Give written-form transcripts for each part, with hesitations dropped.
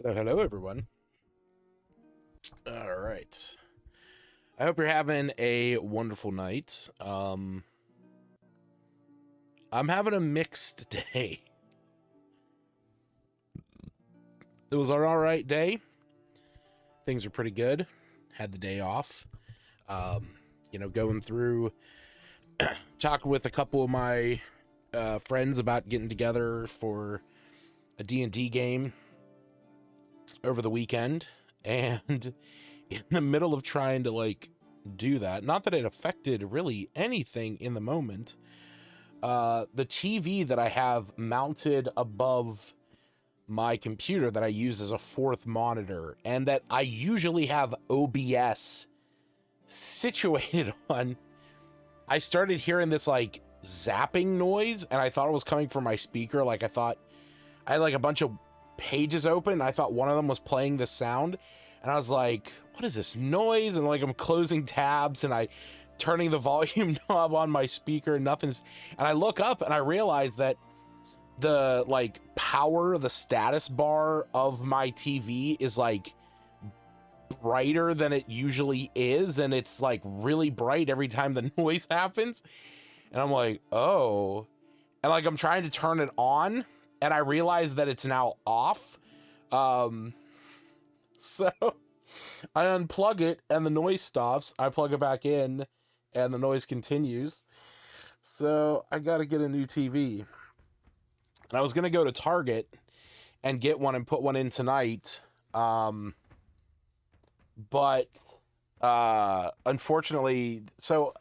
Hello, everyone. All right. I hope you're having a wonderful night. I'm having a mixed day. It was an all right day. Things are pretty good. Had the day off. Going through, talking with a couple of my friends about getting together for a D&D game over the weekend. And in the middle of trying to, do that, not that it affected really anything in the moment, the TV that I have mounted above my computer that I use as a fourth monitor and that I usually have OBS situated on, I started hearing this zapping noise and I thought it was coming from my speaker. I thought I had a bunch of pages open and I thought one of them was playing the sound, and I was like, what is this noise? And I'm closing tabs and I turning the volume knob on my speaker and nothing's, and I look up and I realize that the power, the status bar of my TV is brighter than it usually is, and it's really bright every time the noise happens. And I'm like, oh, and I'm trying to turn it on and I realize that it's now off. So I unplug it and the noise stops. I plug it back in and the noise continues. So I got to get a new TV. And I was going to go to Target and get one and put one in tonight. But unfortunately, so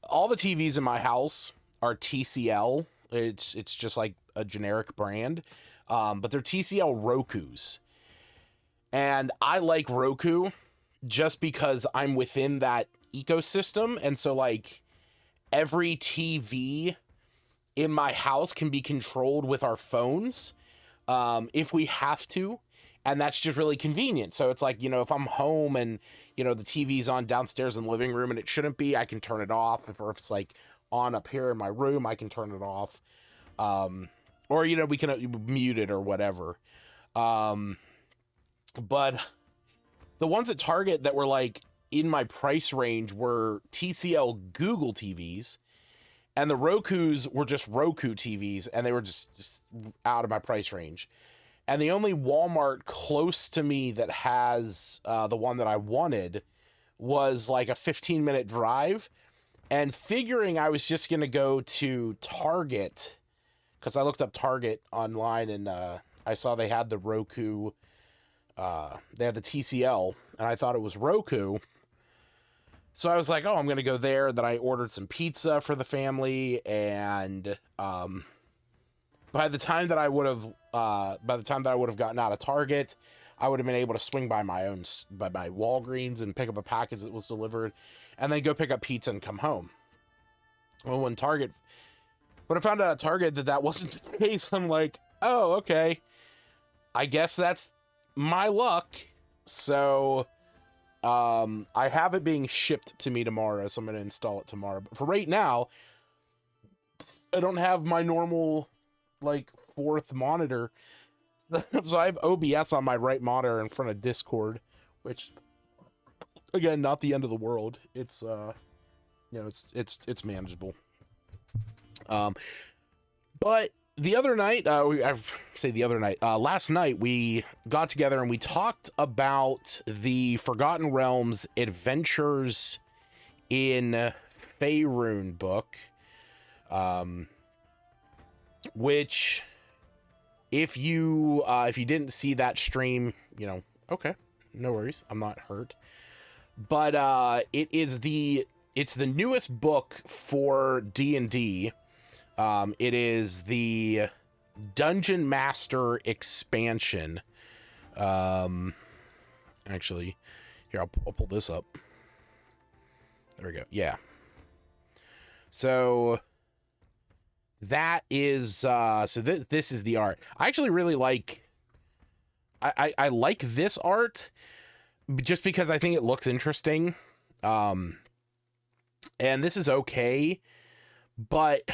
all the TVs in my house are TCL. It's just like a generic brand. But they're TCL Rokus. And I like Roku just because I'm within that ecosystem. And so every TV in my house can be controlled with our phones if we have to. And that's just really convenient. So it's if I'm home and, the TV's on downstairs in the living room and it shouldn't be, I can turn it off. Or if it's on up here in my room, I can turn it off. Or, we can mute it or whatever. But the ones at Target that were in my price range were TCL Google TVs. And the Rokus were just Roku TVs, and they were just out of my price range. And the only Walmart close to me that has the one that I wanted was a 15-minute drive. And figuring I was just going to go to Target, because I looked up Target online and I saw they had the Roku, they had the TCL, and I thought it was Roku. So I was like, oh, I'm going to go there. Then I ordered some pizza for the family. And by the time that I would have gotten out of Target, I would have been able to swing by my Walgreens and pick up a package that was delivered and then go pick up pizza and come home. Well, when I found out at Target that wasn't the case, I'm like, oh, okay. I guess that's my luck. So I have it being shipped to me tomorrow, so I'm going to install it tomorrow. But for right now, I don't have my normal, fourth monitor. So I have OBS on my right monitor in front of Discord, which, again, not the end of the world. It's, it's manageable. But the other night, last night we got together and we talked about the Forgotten Realms Adventures in Faerun book, which if you didn't see that stream, okay, no worries, I'm not hurt. But it's the newest book for D&D. It is the Dungeon Master expansion. Actually, here, I'll pull this up. There we go. Yeah. So that is, this is the art. I actually really like, I like this art just because I think it looks interesting. And this is okay, but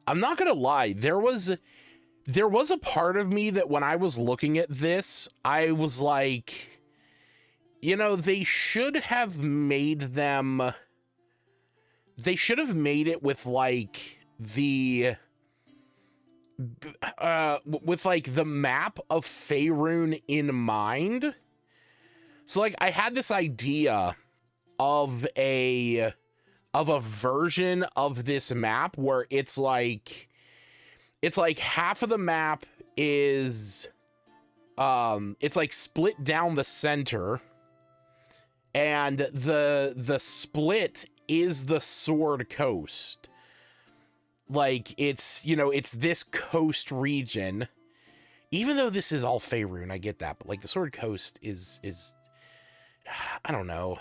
I'm not gonna lie, there was there was a part of me that when I was looking at this, I was like, you know, they should have made it with like with like the map of Faerun in mind. So like I had this idea of a version of this map where it's like half of the map is it's like split down the center, and the split is the Sword Coast. Like it's, you know, it's this coast region, even though this is all Faerun, I get that, but like the Sword Coast is I don't know.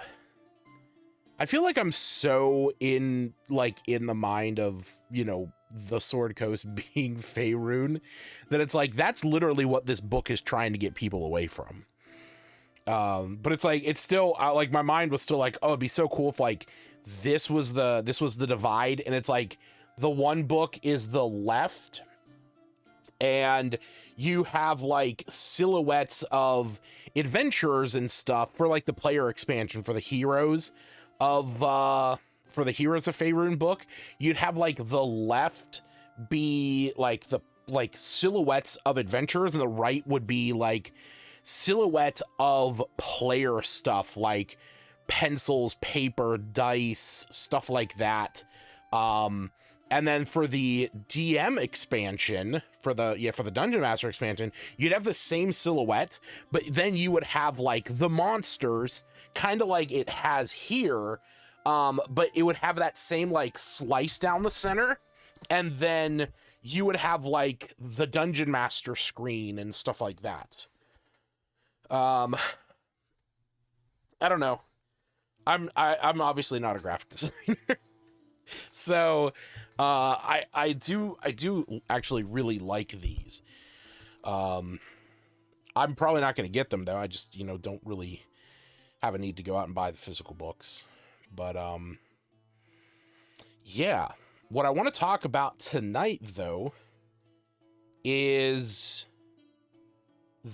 I feel like I'm so in the mind of, you know, the Sword Coast being Faerun that it's like that's literally what this book is trying to get people away from. But it's like it's still like my mind was still like, oh, it'd be so cool if like this was the divide, and it's like the one book is the left, and you have like silhouettes of adventurers and stuff for like the player expansion for the heroes of Faerun book. You'd have like the left be like the silhouettes of adventurers, and the right would be like silhouette of player stuff like pencils, paper, dice, stuff like that. And then for the DM expansion, for the Dungeon Master expansion, you'd have the same silhouette, but then you would have like the monsters, kind of like it has here, but it would have that same like slice down the center, and then you would have like the Dungeon Master screen and stuff like that. I don't know. I'm obviously not a graphic designer. So I do actually really like these. I'm probably not going to get them though. I just, you know, don't really have a need to go out and buy the physical books. But yeah, what I want to talk about tonight though is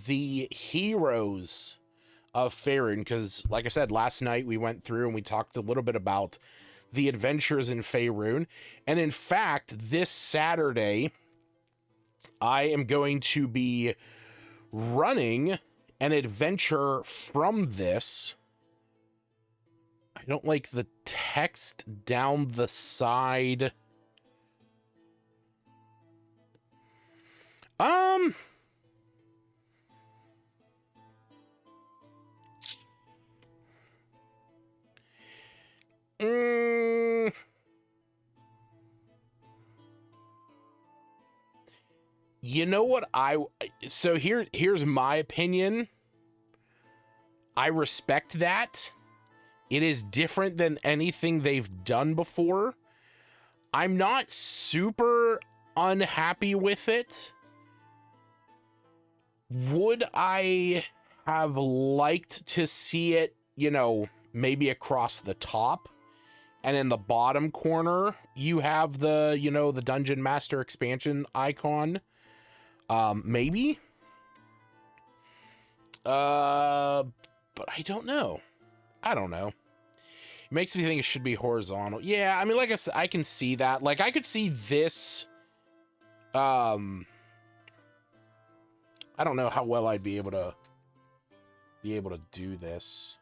the heroes of Faerun, because like I said, last night we went through and we talked a little bit about the adventures in Faerun, and in fact this Saturday I am going to be running an adventure from this. I don't like the text down the side. You know what so here's my opinion. I respect that. It is different than anything they've done before. I'm not super unhappy with it. Would I have liked to see it, you know, maybe across the top, and in the bottom corner you have the, you know, the Dungeon Master expansion icon? Maybe. But I don't know. It makes me think it should be horizontal. Yeah, I mean, like I said, I can see that. Like, I could see this. I don't know how well I'd be able to do this.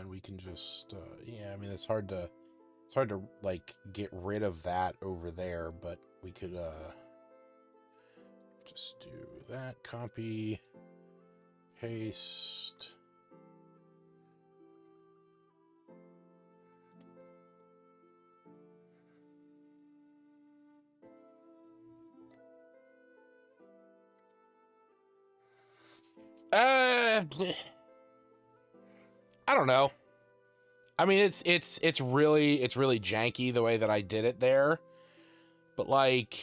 then we can just, yeah, I mean, it's hard to like get rid of that over there, but we could, just do that, copy, paste. I don't know. I mean, it's really janky the way that I did it there, but like,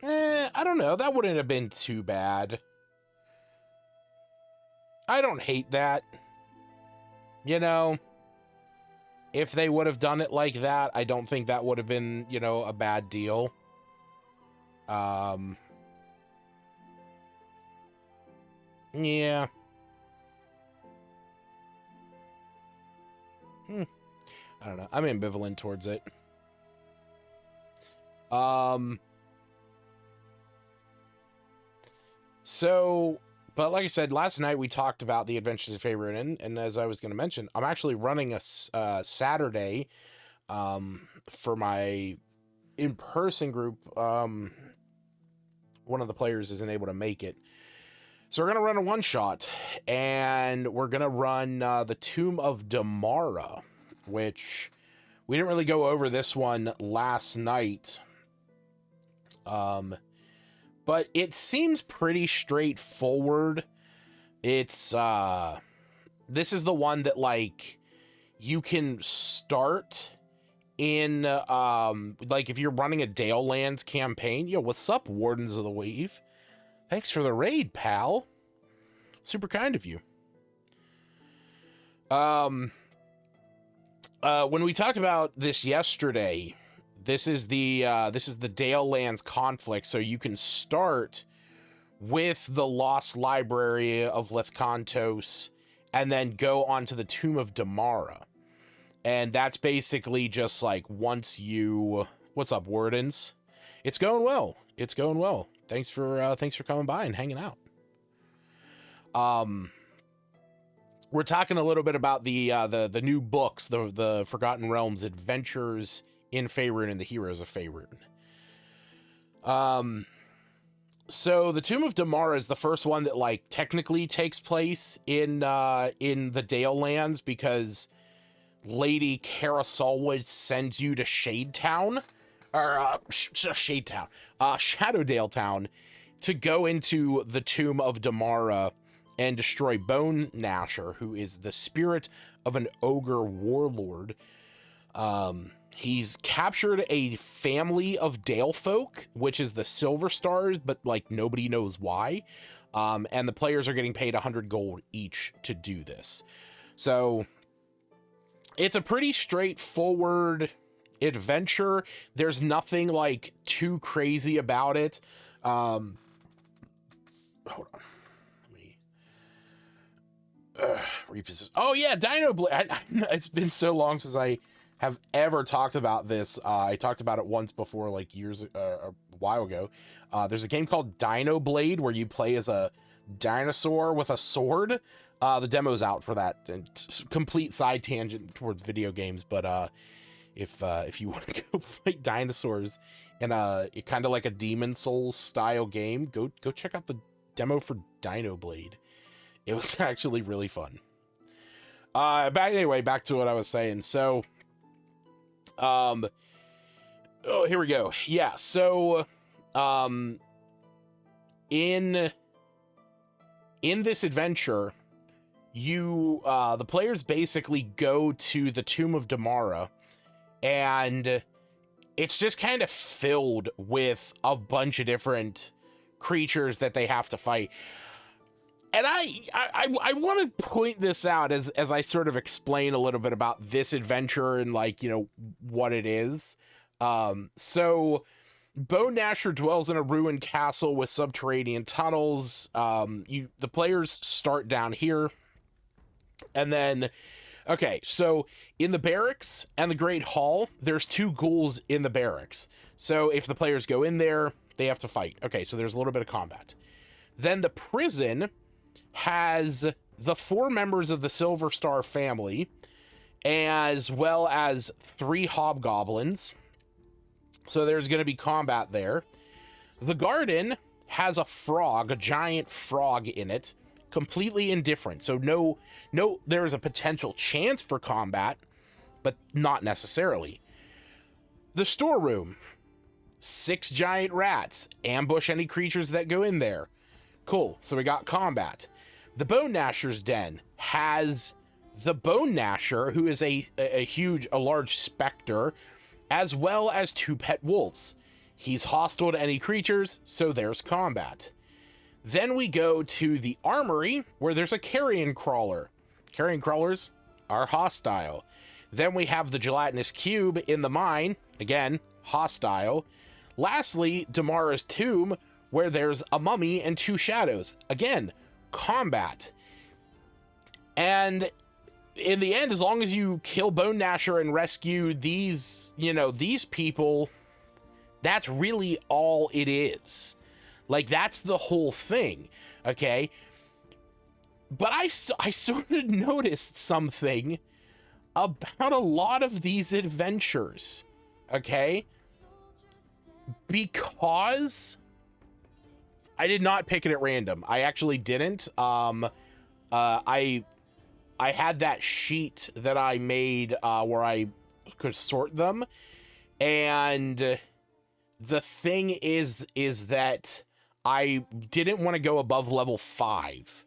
I don't know. That wouldn't have been too bad. I don't hate that. You know, if they would have done it like that, I don't think that would have been, you know, a bad deal. Yeah. I don't know. I'm ambivalent towards it. So, but like I said, last night we talked about the Adventures of Favorite Inn, and as I was going to mention, I'm actually running a Saturday for my in-person group. One of the players isn't able to make it. So we're going to run a one-shot, and we're going to run the Tomb of Damara, which we didn't really go over this one last night. But it seems pretty straightforward. It's, this is the one that, like, you can start in, like, if you're running a Dale Lands campaign. Yo, what's up, Wardens of the Weave? Thanks for the raid, pal. Super kind of you. When we talked about this yesterday, this is the Dale Lands conflict, so you can start with the Lost Library of Lithkantos and then go on to the Tomb of Damara. And that's basically just like once you... What's up, Wardens? It's going well. It's going well. Thanks for coming by and hanging out. We're talking a little bit about the new books, the Forgotten Realms Adventures in Faerun and the Heroes of Faerun. So the Tomb of Damara is the first one that like technically takes place in the Dale Lands, because Lady Carasolwood sends you to Shadetown, or Shadetown, Shadowdale Town, to go into the Tomb of Damara and destroy Bone Gnasher, who is the spirit of an ogre warlord. He's captured a family of Dale folk, which is the Silver Stars, but like nobody knows why. And the players are getting paid 100 gold each to do this. So it's a pretty straightforward adventure. There's nothing like too crazy about it. Hold on. Reposition. Oh yeah, Dino Blade. It's been so long since I have ever talked about this. I talked about it once before, like a while ago. There's a game called Dino Blade where you play as a dinosaur with a sword. The demo's out for that. And complete side tangent towards video games, but if you want to go fight dinosaurs in a kind of like a Demon Souls style game, go check out the demo for Dino Blade. It was actually really fun. Anyway, back to what I was saying. So, here we go. Yeah. So, in this adventure, the players basically go to the Tomb of Damara, and it's just kind of filled with a bunch of different creatures that they have to fight. And I want to point this out as I sort of explain a little bit about this adventure and like, you know, what it is. So Bone Gnasher dwells in a ruined castle with subterranean tunnels. The players start down here. And then, okay, so in the barracks and the Great Hall, there's 2 ghouls in the barracks. So if the players go in there, they have to fight. Okay, so there's a little bit of combat. Then the prison has the 4 members of the Silver Star family, as well as 3 hobgoblins. So there's going to be combat there. The garden has a frog, a giant frog in it, completely indifferent. So no, there is a potential chance for combat, but not necessarily. The storeroom, 6 giant rats, ambush any creatures that go in there. Cool, so we got combat. The Bone Gnasher's den has the Bone Gnasher, who is a large specter, as well as 2 pet wolves. He's hostile to any creatures, so there's combat. Then we go to the armory, where there's a carrion crawler. Carrion crawlers are hostile. Then we have the gelatinous cube in the mine, again, hostile. Lastly, Damara's tomb, where there's a mummy and 2 shadows. Again, combat. And in the end, as long as you kill Bone Gnasher and rescue these people, that's really all it is. Like, that's the whole thing, okay? But I sort of noticed something about a lot of these adventures, okay? Because I did not pick it at random. I actually didn't. I had that sheet that I made where I could sort them, and the thing is that I didn't want to go above level 5.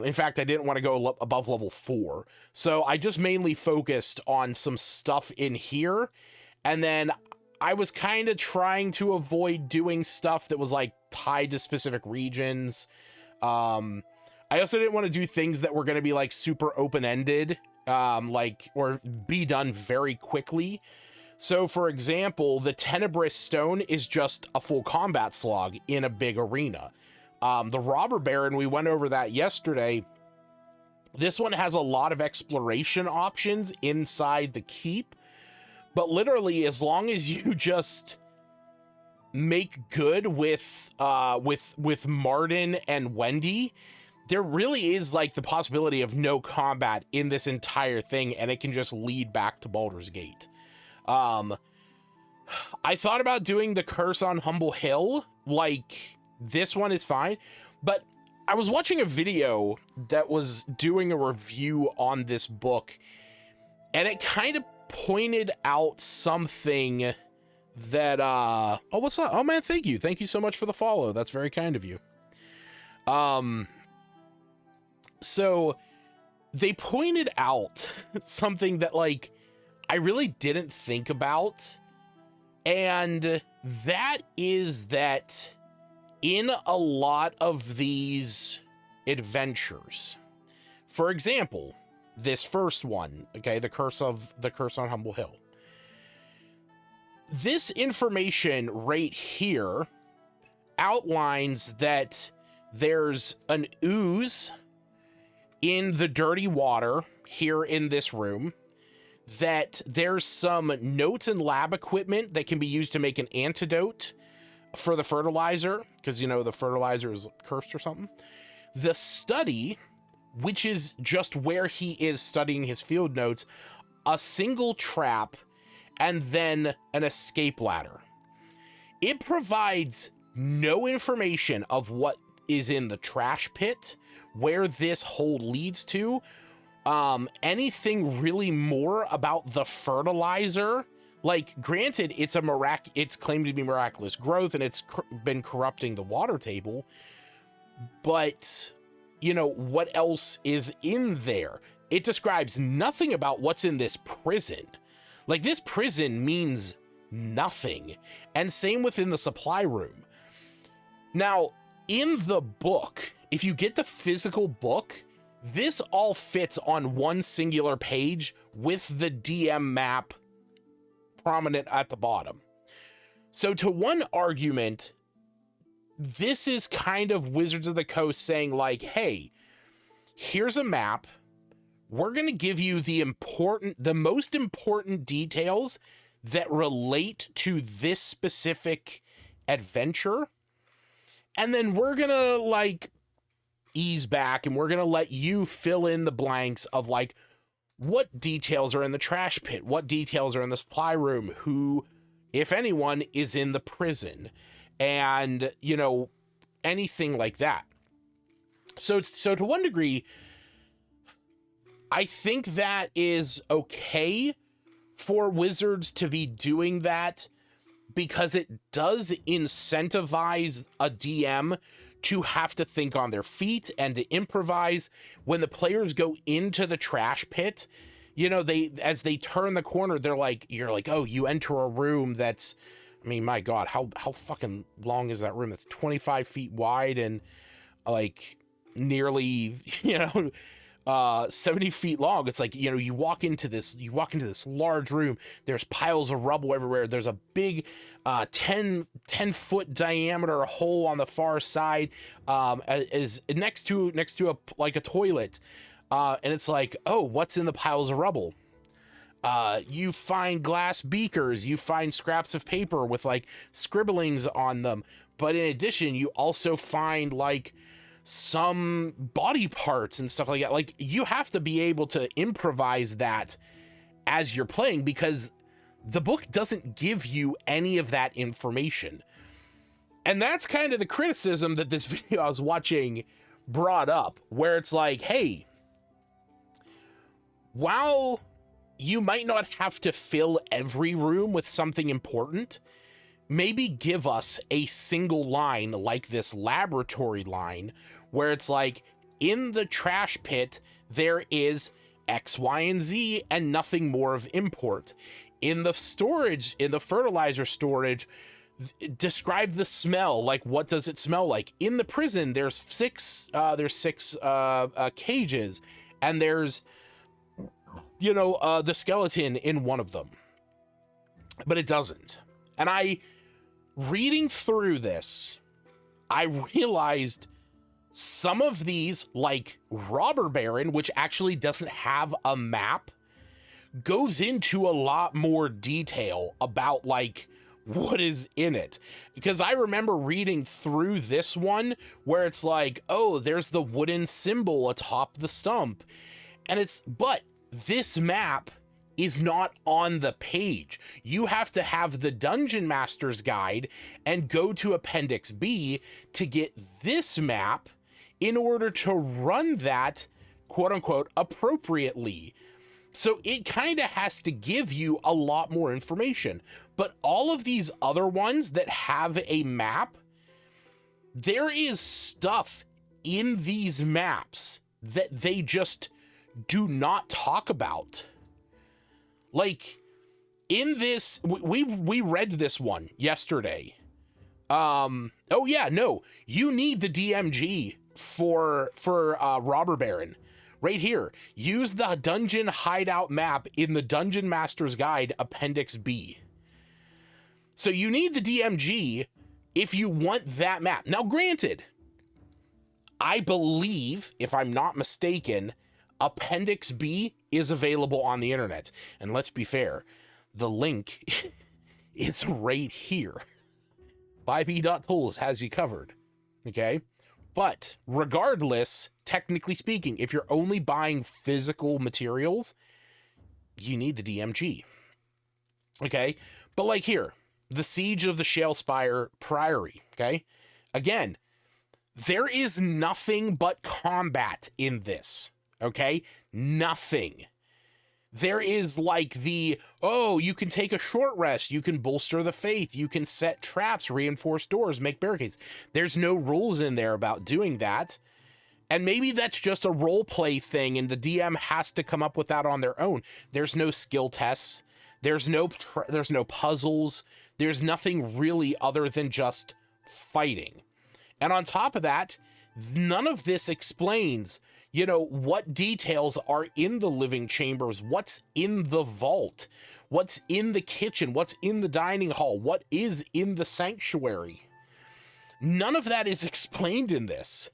In fact, I didn't want to go above level 4. So I just mainly focused on some stuff in here. And then I was kind of trying to avoid doing stuff that was like tied to specific regions. I also didn't want to do things that were going to be like super open-ended, or be done very quickly. So, for example, the Tenebrous Stone is just a full combat slog in a big arena. The Robber Baron, we went over that yesterday. This one has a lot of exploration options inside the keep, but literally, as long as you just make good with Martin and Wendy, there really is like the possibility of no combat in this entire thing, and it can just lead back to Baldur's Gate. I thought about doing the Curse on Humble Hill. Like, this one is fine, but I was watching a video that was doing a review on this book, and it kind of pointed out something that, oh, what's up? Oh man, thank you so much for the follow. That's very kind of you. So they pointed out something that, like, I really didn't think about, and that is that in a lot of these adventures, for example, this first one, okay, the Curse on Humble Hill, this information right here outlines that there's an ooze in the dirty water here in this room, that there's some notes and lab equipment that can be used to make an antidote for the fertilizer, because, you know, the fertilizer is cursed or something. The study, which is just where he is studying his field notes, a single trap, and then an escape ladder. It provides no information of what is in the trash pit, where this hole leads to, anything really more about the fertilizer. Like, granted, it's claimed to be miraculous growth, and it's been corrupting the water table, but, you know, what else is in there? It describes nothing about what's in this prison. Like, this prison means nothing. And same within the supply room. Now, in the book, if you get the physical book, this all fits on one singular page with the DM map prominent at the bottom. So to one argument, this is kind of Wizards of the Coast saying, like, hey, here's a map. We're going to give you the most important details that relate to this specific adventure. And then we're going to, like, ease back and we're going to let you fill in the blanks of like what details are in the trash pit, what details are in the supply room, who, if anyone, is in the prison, and, you know, anything like that. So to one degree, I think that is okay for Wizards to be doing that, because it does incentivize a DM to have to think on their feet and to improvise. When the players go into the trash pit, you know, as they turn the corner, you're like, oh, you enter a room that's, I mean, my God, how fucking long is that room? That's 25 feet wide and like nearly, you know, 70 feet long. It's like, you know, you walk into this large room, there's piles of rubble everywhere. There's a big 10 foot diameter hole on the far side, is next to a toilet. And it's like, oh, what's in the piles of rubble? You find glass beakers, you find scraps of paper with like scribblings on them. But in addition, you also find like some body parts and stuff like that. Like, you have to be able to improvise that as you're playing, because the book doesn't give you any of that information. And that's kind of the criticism that this video I was watching brought up, where it's like, hey, while you might not have to fill every room with something important, maybe give us a single line like this laboratory line, where it's like, in the trash pit, there is X, Y, and Z and nothing more of import. In the storage, in the fertilizer storage, describe the smell. Like, what does it smell like? In the prison, there's six cages, and there's, you know, the skeleton in one of them. But it doesn't. And reading through this, I realized some of these, like Robber Baron, which actually doesn't have a map, goes into a lot more detail about like what is in it. Because I remember reading through this one where it's like, oh, there's the wooden symbol atop the stump. But this map is not on the page. You have to have the Dungeon Master's Guide and go to Appendix B to get this map in order to run that, quote unquote, appropriately. So it kind of has to give you a lot more information. But all of these other ones that have a map, there is stuff in these maps that they just do not talk about. Like, in this, we read this one yesterday. Oh yeah, no, you need the DMG for Robber Baron. Right here, use the dungeon hideout map in the Dungeon Master's Guide, Appendix B. So you need the DMG if you want that map. Now, granted, I believe, if I'm not mistaken, Appendix B is available on the internet. And let's be fair, the link is right here. 5e.tools has you covered. Okay? But regardless, technically speaking, if you're only buying physical materials, you need the DMG. Okay? But like here, the Siege of the Shalespire Priory. Okay? Again, there is nothing but combat in this. Okay? Nothing. There is like you can take a short rest, you can bolster the faith, you can set traps, reinforce doors, make barricades. There's no rules in there about doing that. And maybe that's just a role play thing and the DM has to come up with that on their own. There's no skill tests. There's no puzzles. There's nothing really other than just fighting. And on top of that, none of this explains, you know, what details are in the living chambers, what's in the vault, what's in the kitchen, what's in the dining hall, what is in the sanctuary. None of that is explained in this.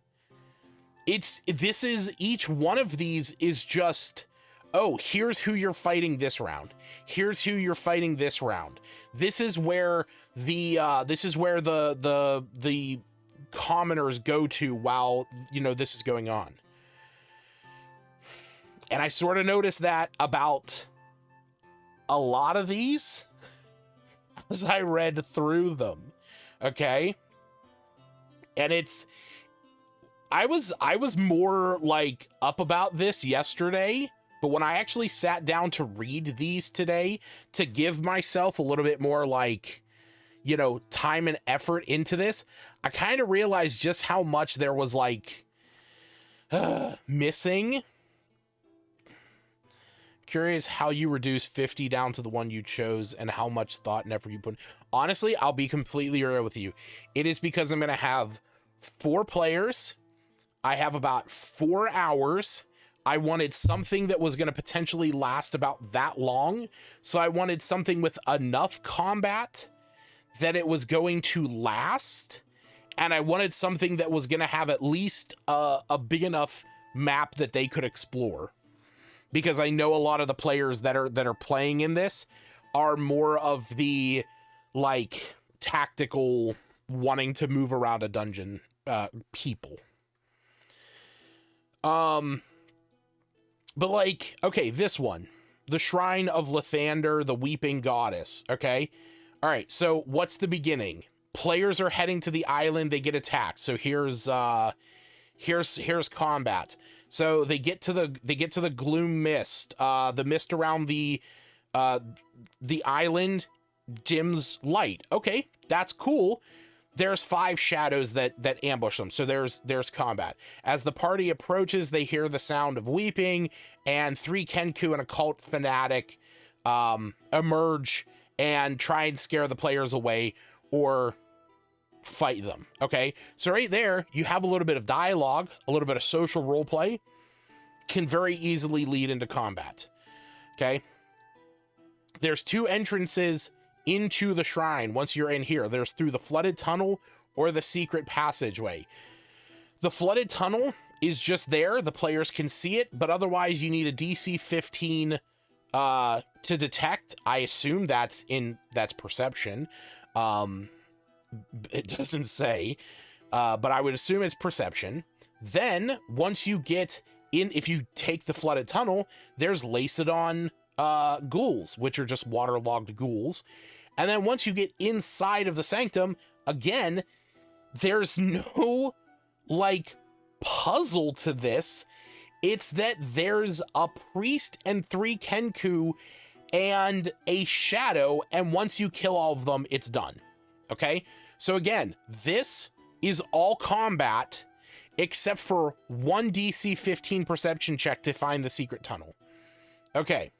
Each one of these is just, oh, here's who you're fighting this round. Here's who you're fighting this round. This is where the commoners go to while, this is going on. And I sort of noticed that about a lot of these as I read through them. Okay. And I was more like up about this yesterday, but when I actually sat down to read these today to give myself a little bit more like, time and effort into this, I kind of realized just how much there was like missing. Curious how you reduce 50 down to the one you chose and how much thought and effort you put. Honestly, I'll be completely real with you. It is because I'm going to have 4 players. I have about 4 hours. I wanted something that was going to potentially last about that long. So I wanted something with enough combat that it was going to last. And I wanted something that was going to have at least a big enough map that they could explore. Because I know a lot of the players that are playing in this are more of the like tactical wanting to move around a dungeon people. But like, okay, this one, the Shrine of Lathander, the Weeping Goddess. Okay. All right. So what's the beginning? Players are heading to the island. They get attacked. So here's combat. So they get to the gloom mist. The mist around the island dims light. Okay, that's cool. There's 5 shadows that ambush them. So there's combat. As the party approaches, they hear the sound of weeping, and 3 Kenku and a cult fanatic emerge and try and scare the players away or fight them. Okay, so right there you have a little bit of dialogue, a little bit of social role play, can very easily lead into combat. Okay, there's 2 entrances into the shrine. Once you're in here, there's through the flooded tunnel or the secret passageway. The flooded tunnel is just there, the players can see it, but otherwise you need a DC 15 to detect. I assume that's perception. It doesn't say, but I would assume it's perception. Then once you get in, if you take the flooded tunnel, there's Lacedon ghouls, which are just waterlogged ghouls. And then once you get inside of the sanctum, again, there's no like puzzle to this. It's that there's a priest and 3 Kenku and a shadow, and once you kill all of them, it's done. Okay, so again, this is all combat except for 1 DC 15 perception check to find the secret tunnel. Okay,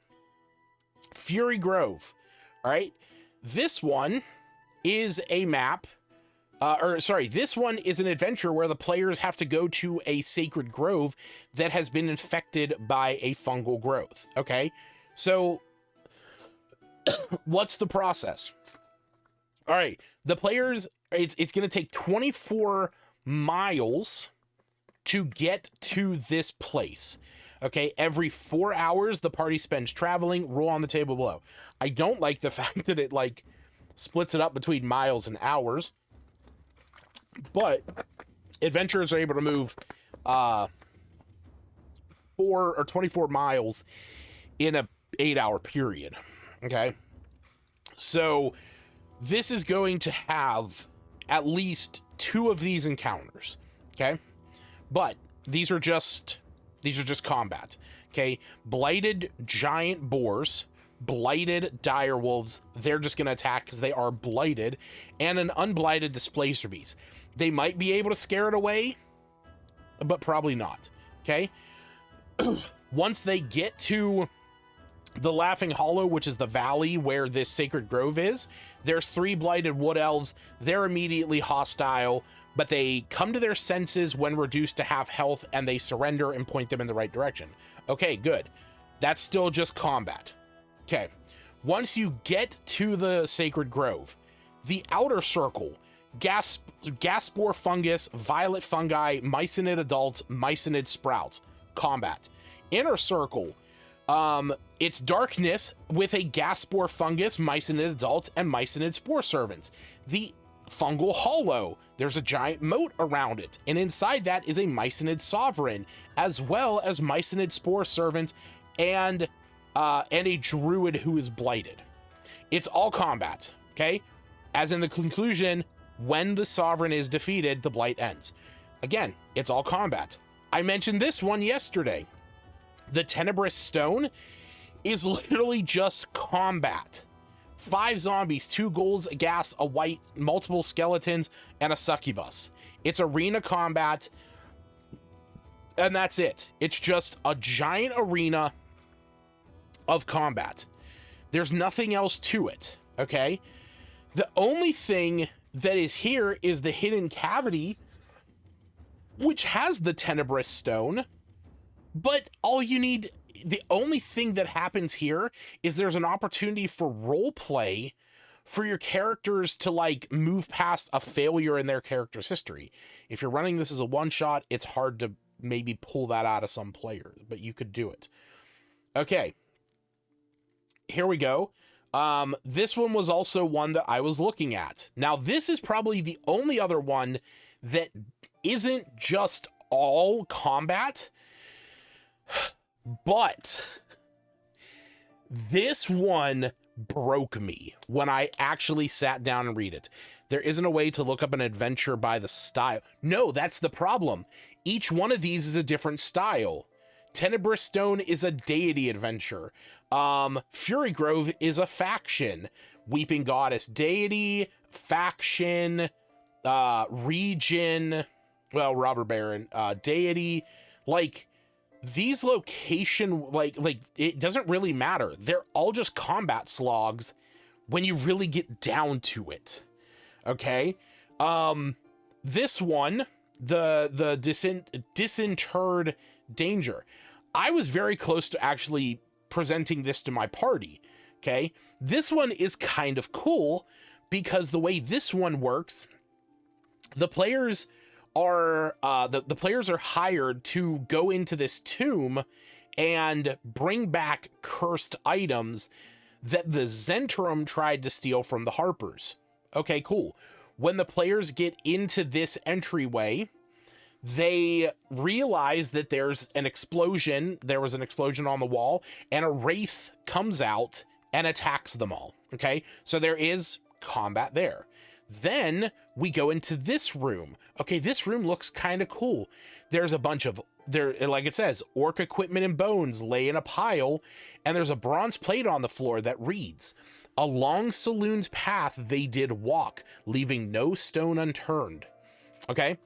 Fury Grove. All right, this one is a map, this one is an adventure where the players have to go to a sacred grove that has been infected by a fungal growth. Okay, so what's the process? All right, the players, it's going to take 24 miles to get to this place. Okay, every 4 hours, the party spends traveling. Roll on the table below. I don't like the fact that it like splits it up between miles and hours, but adventurers are able to move 4 or 24 miles in a 8-hour period. Okay, so this is going to have at least 2 of these encounters. Okay, but these are just combat. Okay, blighted giant boars, blighted dire wolves, they're just going to attack because they are blighted, and an unblighted displacer beast. They might be able to scare it away, but probably not. Okay, once they get to the Laughing Hollow, which is the valley where this sacred grove is, there's 3 blighted wood elves. They're immediately hostile, but they come to their senses when reduced to half health, and they surrender and point them in the right direction. Okay, good. That's still just combat. Okay, once you get to the sacred grove, the outer circle, gas spore fungus, violet fungi, myconid adults, myconid sprouts, combat. Inner circle, it's darkness with a gas spore fungus, myconid adults, and myconid spore servants. The fungal hollow. There's a giant moat around it, and inside that is a Myconid sovereign, as well as Myconid spore servant, and a druid who is blighted. It's all combat, okay? As in the conclusion, when the sovereign is defeated, the blight ends. Again, it's all combat. I mentioned this one yesterday. The Tenebrous Stone is literally just combat. 5 zombies, 2 ghouls, a gas, a white, multiple skeletons, and a succubus. It's arena combat, and that's it. It's just a giant arena of combat. There's nothing else to it, okay? The only thing that is here is the hidden cavity, which has the Tenebrous Stone, but all you need, the only thing that happens here is there's an opportunity for role play for your characters to like move past a failure in their character's history. If you're running this as a one-shot, it's hard to maybe pull that out of some players, but you could do it. Okay, here we go. This one was also one that I was looking at. Now, this is probably the only other one that isn't just all combat, but this one broke me when I actually sat down and read it. There isn't a way to look up an adventure by the style. No, that's the problem. Each one of these is a different style. Tenebrous Stone is a deity adventure. Fury Grove is a faction. Weeping Goddess deity, faction, region, well, Robber Baron, deity. Like, these location, like it doesn't really matter. They're all just combat slogs when you really get down to it. Okay? This one, the Disinterred Danger. I was very close to actually presenting this to my party. Okay? This one is kind of cool because the way this one works, the players are the players are hired to go into this tomb and bring back cursed items that the Zentrum tried to steal from the Harpers. Okay, cool. When the players get into this entryway, they realize that there's an explosion. There was an explosion on the wall, and a wraith comes out and attacks them all. Okay, so there is combat there. Then we go into this room. Okay, this room looks kind of cool. There's a bunch of, like it says, orc equipment and bones lay in a pile, and there's a bronze plate on the floor that reads, "Along Saloon's path they did walk, leaving no stone unturned." Okay?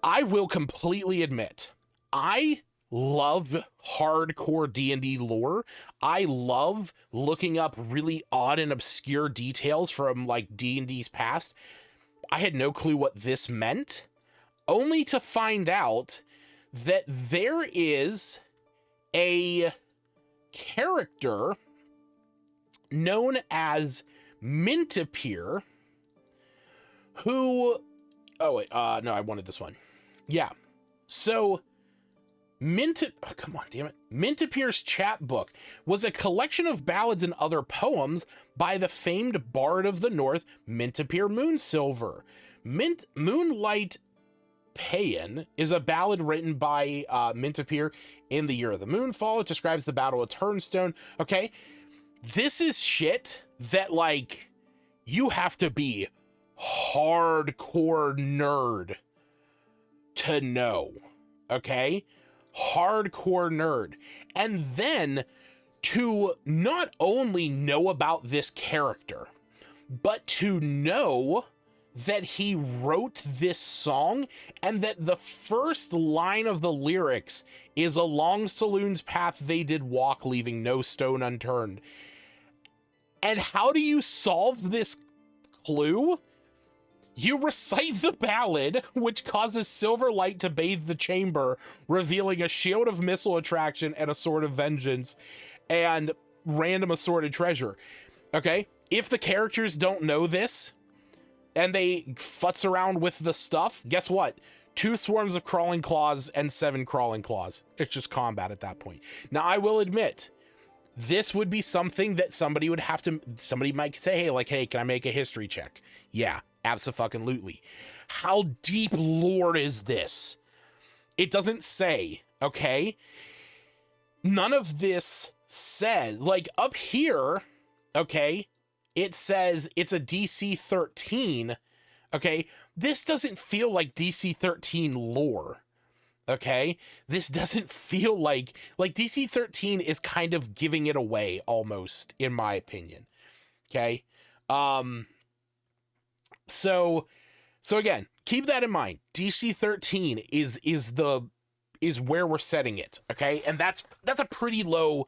I will completely admit, I love hardcore D&D lore. I love looking up really odd and obscure details from like D&D's past. I had no clue what this meant, only to find out that there is a character known as Mintapier who, oh wait, no, I wanted this one. Yeah. So come on, damn it. Mintapier's chapbook was a collection of ballads and other poems by the famed bard of the North, Mintapier Moonsilver. Moonlight Paean is a ballad written by Mintapier in the year of the moonfall. It describes the Battle of Turnstone. Okay, this is shit that, like, you have to be hardcore nerd to know. Okay? Hardcore nerd. And then to not only know about this character, but to know that he wrote this song and that the first line of the lyrics is "Along Saloon's path they did walk, leaving no stone unturned." And how do you solve this clue? You recite the ballad, which causes silver light to bathe the chamber, revealing a shield of missile attraction and a sword of vengeance, and random assorted treasure. Okay? If the characters don't know this, and they futz around with the stuff, guess what? 2 swarms of crawling claws and 7 crawling claws. It's just combat at that point. Now, I will admit, this would be something that somebody might say, hey, like, hey, can I make a history check? Yeah, abso-fucking-lutely. How deep lore is this? It doesn't say, okay? None of this says, like, up here, okay, it says it's a DC 13, okay? This doesn't feel like DC 13 lore. Okay, this doesn't feel like DC 13 is kind of giving it away almost, in my opinion. Okay. So again, keep that in mind. DC 13 is where we're setting it. Okay. And that's a pretty low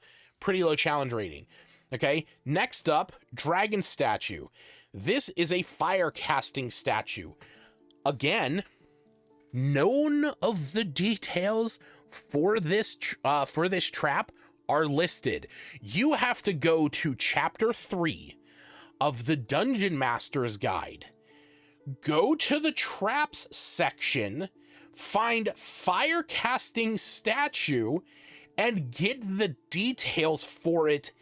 challenge rating. Okay. Next up, Dragon Statue. This is a fire casting statue. Again, none of the details for this trap are listed. You have to go to chapter 3 of the Dungeon Master's Guide. Go to the traps section, find fire casting statue, and get the details for it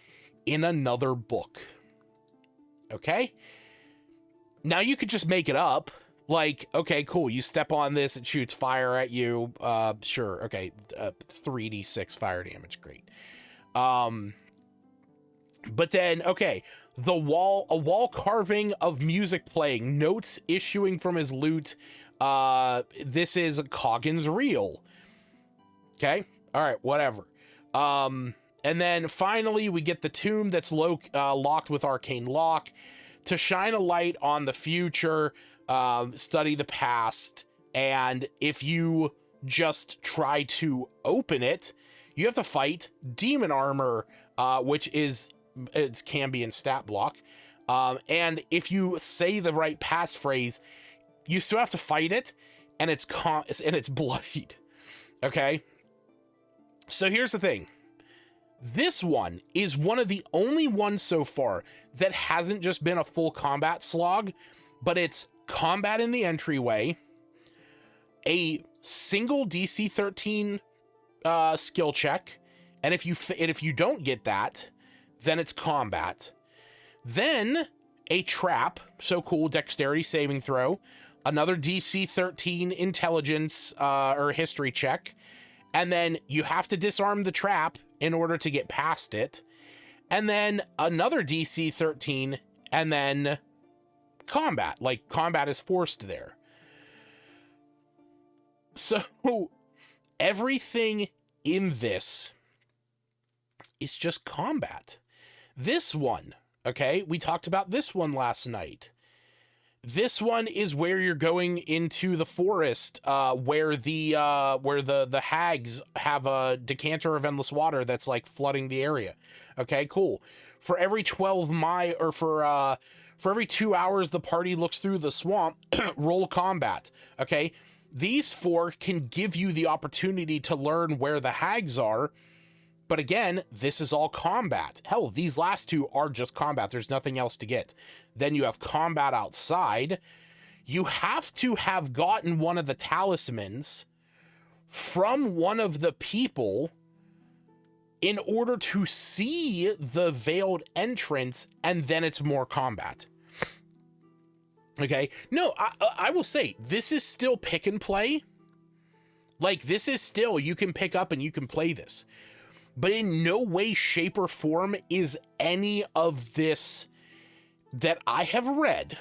in another book. Okay? Now you could just make it up. Like, okay, cool. You step on this, it shoots fire at you. Sure. Okay. 3d6 fire damage. Great. But then, okay. A wall carving of music playing, notes issuing from his lute. This is Coggin's reel. Okay. All right. Whatever. And then finally we get the tomb that's locked with arcane lock to shine a light on the future. Study the past, and if you just try to open it, you have to fight demon armor, which can be in stat block. And if you say the right passphrase, you still have to fight it, and it's bloodied. Okay. So here's the thing. This one is one of the only ones so far that hasn't just been a full combat slog, but it's combat in the entryway, a single DC 13 skill check, and if you don't get that, then it's combat. Then a trap, so cool, dexterity saving throw, another DC 13 intelligence or history check, and then you have to disarm the trap in order to get past it, and then another DC 13, and then combat. Like, combat is forced there. So everything in this is just combat. This one, okay, we talked about this one last night. This one is where you're going into the forest, where the hags have a decanter of endless water that's like flooding the area. Okay, cool. For every 12 miles, or for every 2 hours, the party looks through the swamp. Roll combat. Okay, these 4 can give you the opportunity to learn where the hags are. But again, this is all combat. Hell, these last 2 are just combat. There's nothing else to get. Then you have combat outside. You have to have gotten one of the talismans from one of the people in order to see the veiled entrance, and then it's more combat. Okay. No, I will say, this is still pick and play. Like, this is still, you can pick up and you can play this. But in no way, shape, or form is any of this that I have read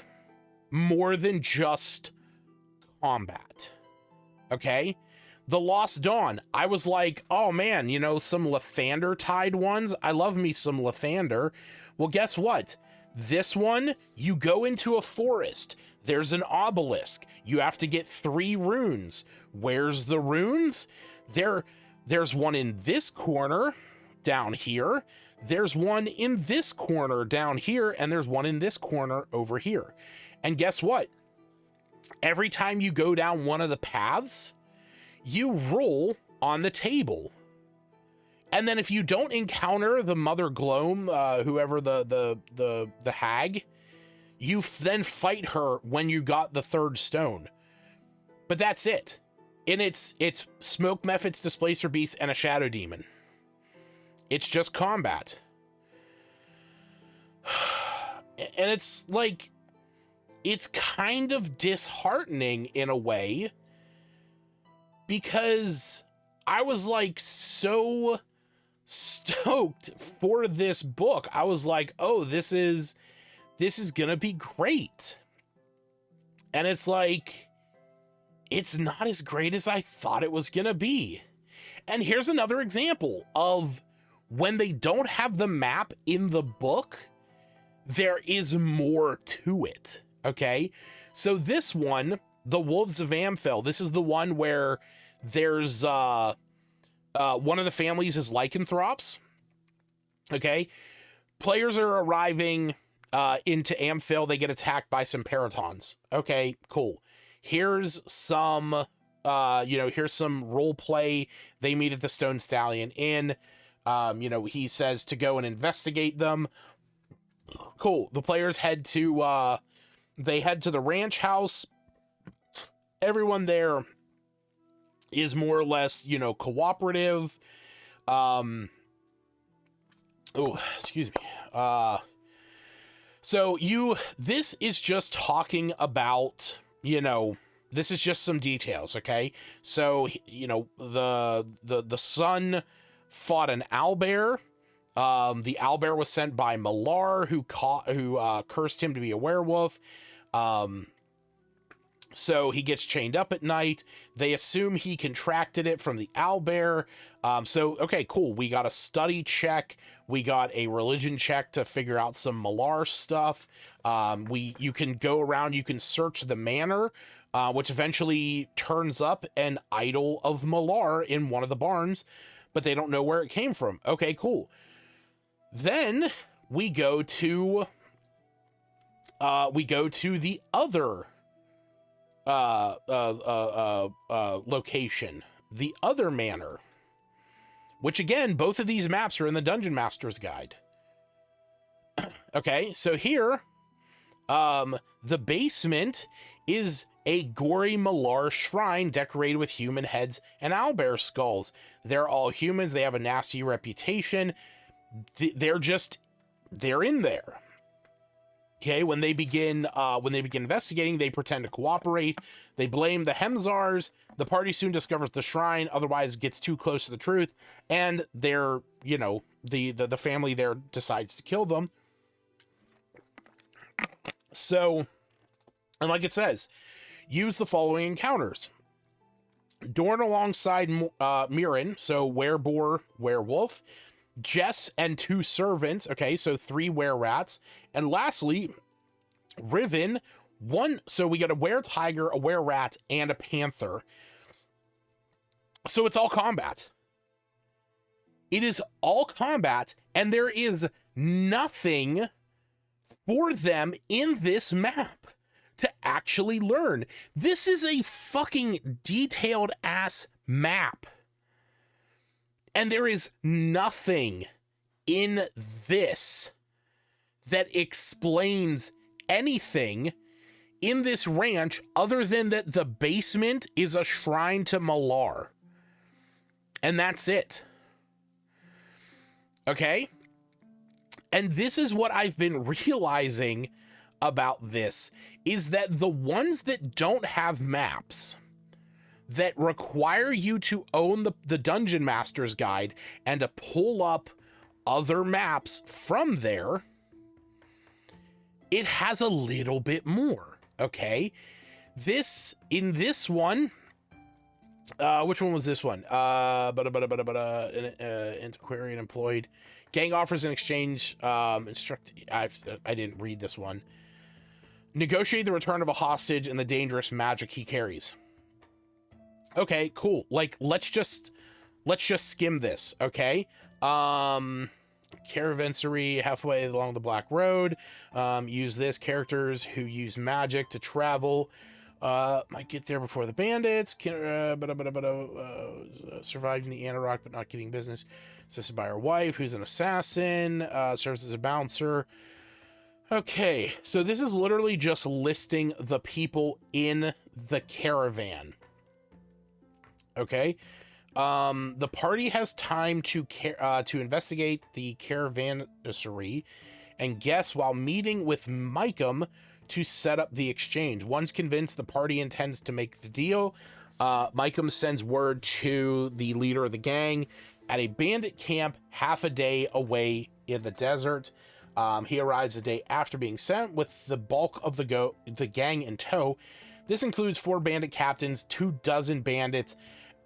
more than just combat. Okay? The Lost Dawn, I was like, oh man, you know, some Lathander tied ones. I love me some Lathander. Well, guess what? This one, you go into a forest. There's an obelisk. You have to get 3 runes. Where's the runes? There's one in this corner down here. There's one in this corner down here. And there's one in this corner over here. And guess what? Every time you go down one of the paths, you roll on the table. And then if you don't encounter the Mother Gloam, whoever the hag, you then fight her when you got the 3rd stone. But that's it. And it's Smoke Mephits, Displacer Beast, and a Shadow Demon. It's just combat. And it's like, it's kind of disheartening in a way, because I was like so stoked for this book. I was like, oh, this is gonna be great. And it's like, it's not as great as I thought it was gonna be. And here's another example of when they don't have the map in the book, there is more to it. Okay. So this one, the Wolves of Amphel, this is the one where there's one of the families is lycanthropes. Okay. Players are arriving into Amphel. They get attacked by some paratons. Okay, cool. Here's some here's some role play. They meet at the Stone Stallion Inn. He says to go and investigate them. Cool. The players head to the ranch house. Everyone there is more or less, cooperative. Excuse me. This is just talking about, this is just some details, okay? So, the son fought an owlbear. The owlbear was sent by Malar, who cursed him to be a werewolf. So he gets chained up at night. They assume he contracted it from the owlbear. Okay, cool. We got a study check. We got a religion check to figure out some Malar stuff. You can go around, you can search the manor, which eventually turns up an idol of Malar in one of the barns, but they don't know where it came from. Okay, cool. Then we go to the other location, the other manor, which again, both of these maps are in the Dungeon Master's Guide. Okay, so here, the basement is a gory Malar shrine decorated with human heads and owlbear skulls. They're all humans. They have a nasty reputation. They're in there. Okay, when they begin investigating, they pretend to cooperate. They blame the Hemzars. The party soon discovers the shrine, otherwise gets too close to the truth, and the family there decides to kill them. So, and like it says, use the following encounters. Dorn alongside Mirren, so wereboar, werewolf, Jess and 2 servants, okay, so 3 were-rats, and lastly, Riven, 1, so we got a were-tiger, a were-rat, and a panther. So it's all combat. It is all combat, and there is nothing for them in this map to actually learn. This is a fucking detailed-ass map. And there is nothing in this that explains anything in this ranch other than that the basement is a shrine to Malar. And that's it. Okay? And this is what I've been realizing about this, is that the ones that don't have maps, that require you to own the Dungeon Master's Guide and to pull up other maps from there, it has a little bit more, okay? In this one, which one was this one? Antiquarian employed. Gang offers in exchange, I didn't read this one. Negotiate the return of a hostage and the dangerous magic he carries. Okay, cool. Like, let's just skim this, okay? Caravansary halfway along the Black Road. Use this. Characters who use magic to travel might get there before the bandits. Surviving the Anarok but not getting business. Assisted by her wife, who's an assassin. Serves as a bouncer. Okay, so this is literally just listing the people in the caravan. Okay, the party has time to investigate the caravanserai and guests while meeting with Micum to set up the exchange. Once convinced the party intends to make the deal, Micum sends word to the leader of the gang at a bandit camp half a day away in the desert. He arrives a day after being sent with the bulk of the gang in tow. This includes 4 bandit captains, 24 bandits,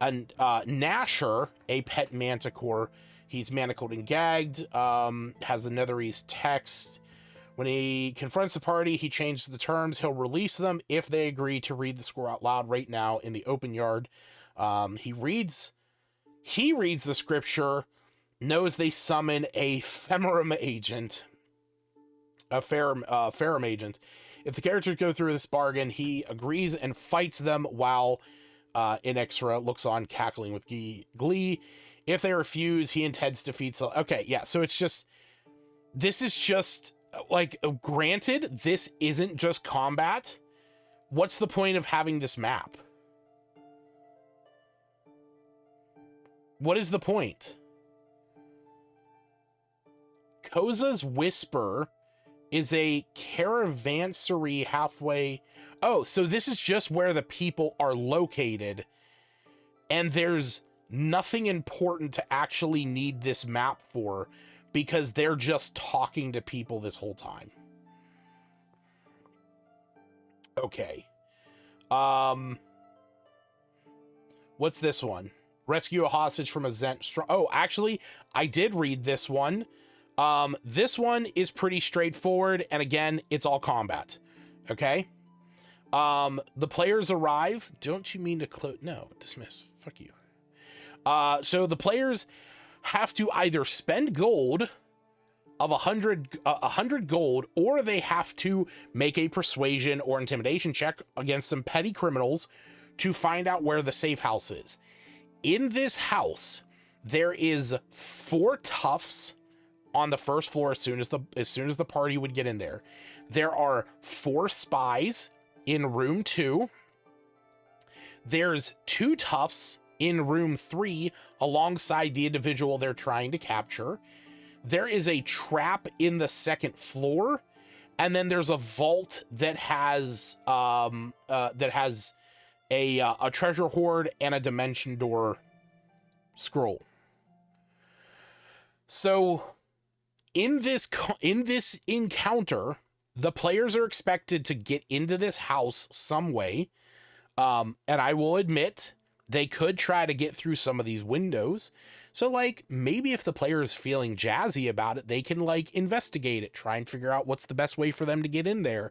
and Nasher, a pet manticore. He's manacled and gagged, has the Netherese text. When he confronts the party, he changes the terms. He'll release them if they agree to read the score out loud right now in the open yard. He reads the scripture, knows they summon a Ferum agent. If the characters go through this bargain, he agrees and fights them while Inexra looks on, cackling with glee. If they refuse, he intends to defeat. Okay, yeah, so this is just, like, granted, this isn't just combat. What's the point of having this map? What is the point? Koza's Whisper is a caravansary halfway. Oh, so this is just where the people are located, and there's nothing important to actually need this map for, because they're just talking to people this whole time. Okay. What's this one? Rescue a hostage from a Zent. Oh, actually, I did read this one. This one is pretty straightforward, and again, it's all combat. Okay. The players arrive. Don't you mean to close? No, dismiss. Fuck you. So the players have to either spend gold of 100 gold, or they have to make a persuasion or intimidation check against some petty criminals to find out where the safe house is. In this house, there is 4 toughs on the first floor as soon as the party would get in there. There are 4 spies in room 2. There's 2 toughs in room 3 alongside the individual they're trying to capture. There is a trap in the 2nd floor, and then there's a vault that has a treasure hoard and a dimension door scroll. So in this encounter, the players are expected to get into this house some way, and I will admit they could try to get through some of these windows. So, like, maybe if the player is feeling jazzy about it, they can, like, investigate it, try and figure out what's the best way for them to get in there.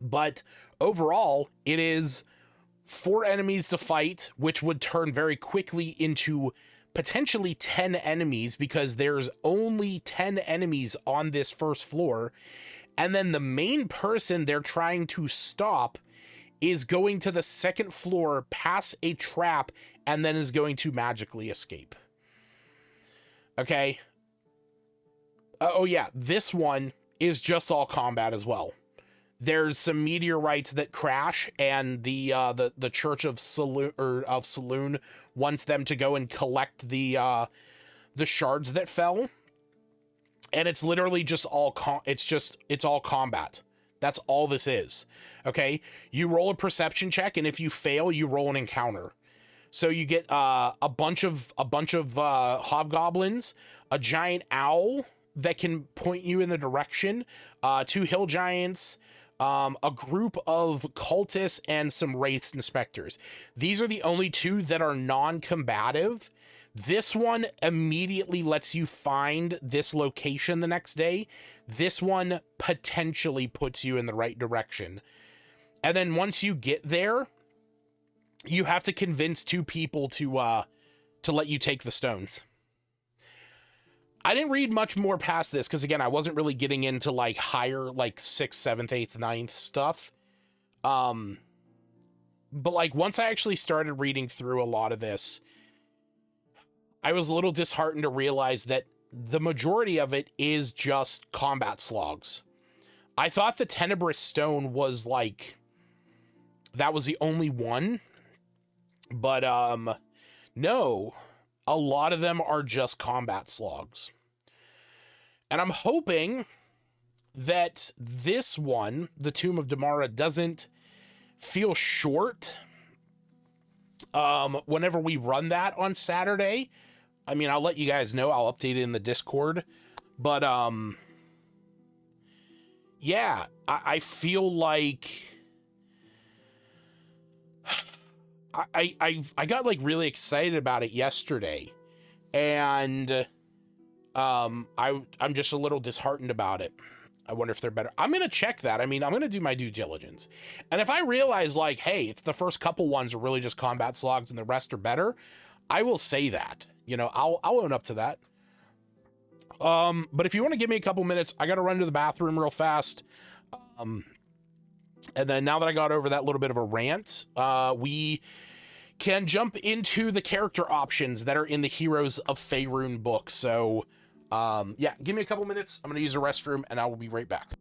But overall, it is 4 enemies to fight, which would turn very quickly into potentially 10 enemies, because there's only 10 enemies on this first floor. And then the main person they're trying to stop is going to the 2nd floor, past a trap, and then is going to magically escape. Okay. Oh yeah, this one is just all combat as well. There's some meteorites that crash, and the Church of Saloon wants them to go and collect the shards that fell. And it's literally just all it's all combat. That's all this is. Okay, you roll a perception check, and if you fail, you roll an encounter. So you get a bunch of hobgoblins, a giant owl that can point you in the direction, 2 hill giants, a group of cultists, and some wraiths and specters. These are the only 2 that are non-combative. This one immediately lets you find this location the next day. This one potentially puts you in the right direction. And then once you get there, you have to convince 2 people to let you take the stones. I didn't read much more past this, because again, I wasn't really getting into like higher, like 6th, 7th, 8th, 9th stuff. But like once I actually started reading through a lot of this, I was a little disheartened to realize that the majority of it is just combat slogs. I thought the Tenebrous Stone was like, that was the only one, but no, a lot of them are just combat slogs. And I'm hoping that this one, the Tomb of Damara, doesn't feel short whenever we run that on Saturday. I mean, I'll let you guys know. I'll update it in the Discord. But yeah, I feel like I got like really excited about it yesterday, and I'm just a little disheartened about it. I wonder if they're better. I'm gonna check that. I mean, I'm gonna do my due diligence, and if I realize like, hey, it's the first couple ones are really just combat slogs and the rest are better, I will say that. You know, I'll own up to that. But if you want to give me a couple minutes, I gotta run to the bathroom real fast. And then now that I got over that little bit of a rant, we can jump into the character options that are in the Heroes of Faerun book. So, yeah, give me a couple minutes. I'm going to use the restroom and I will be right back.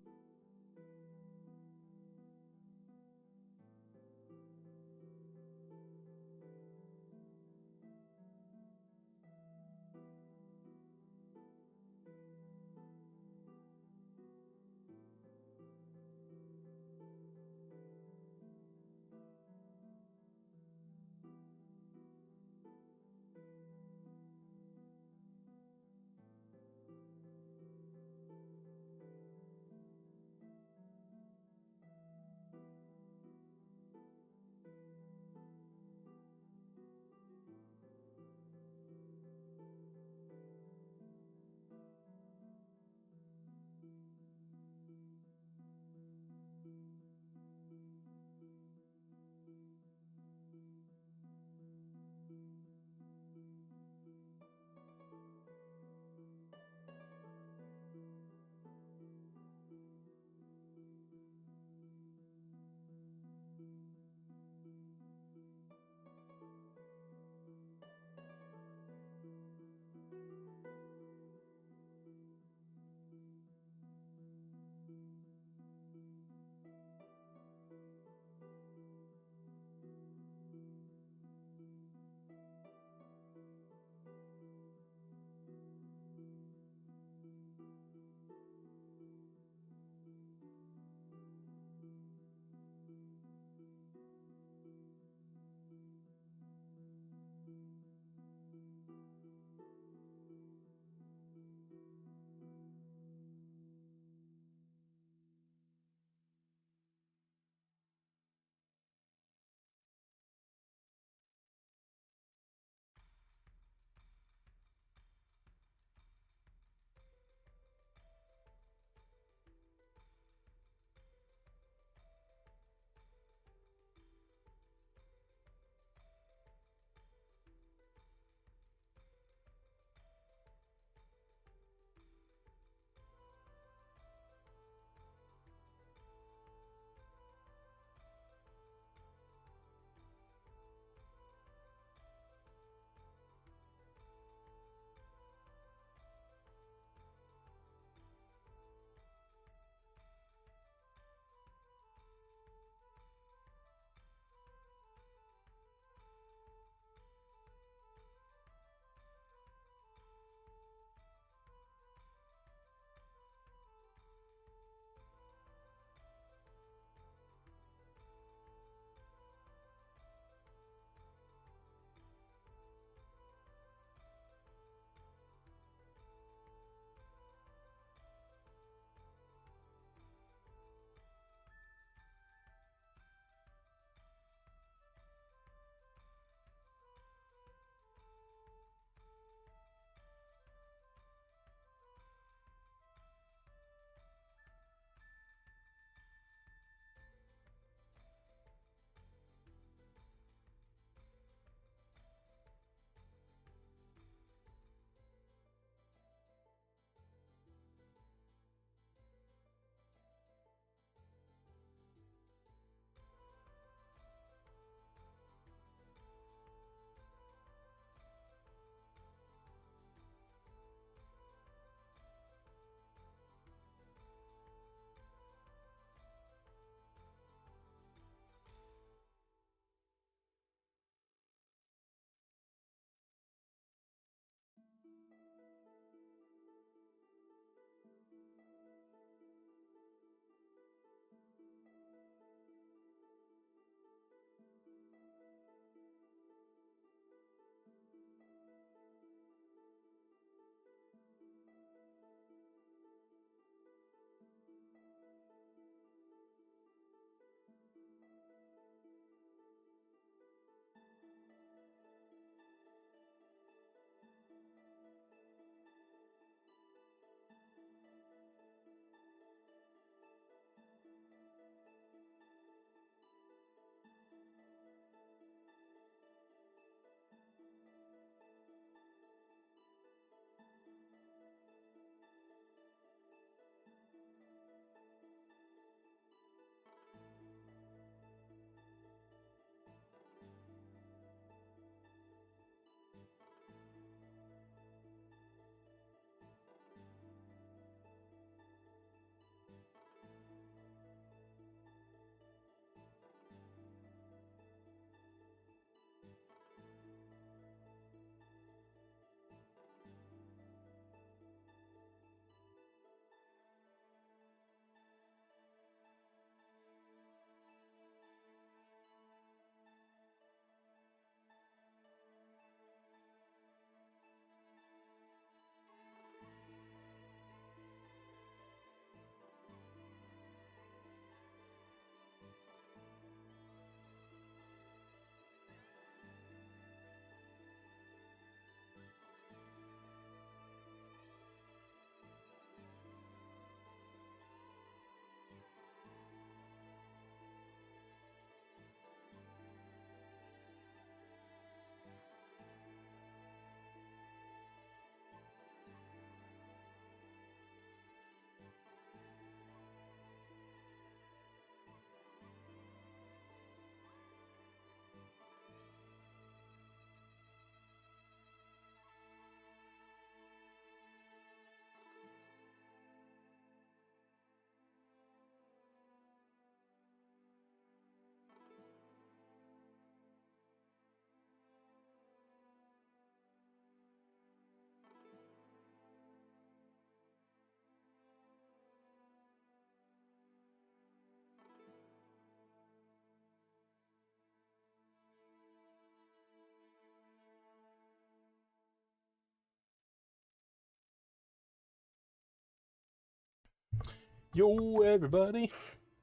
Yo, everybody,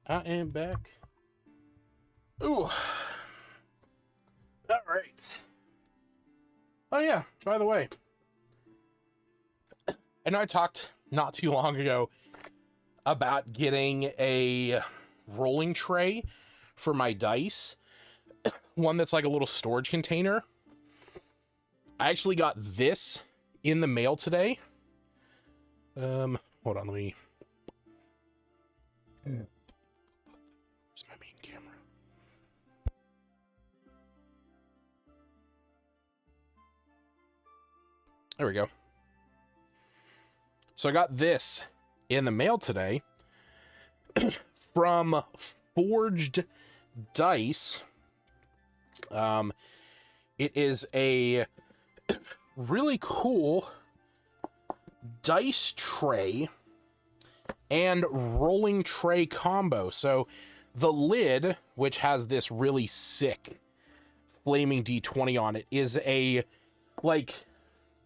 I am back. Ooh. All right. Oh, yeah, by the way, I know I talked not too long ago about getting a rolling tray for my dice, one that's like a little storage container. I actually got this in the mail today. Hold on, let me... Where's my main camera? There we go. So I got this in the mail today from Forged Dice. It is a really cool dice tray and rolling tray combo. So the lid, which has this really sick flaming D20 on it, is a like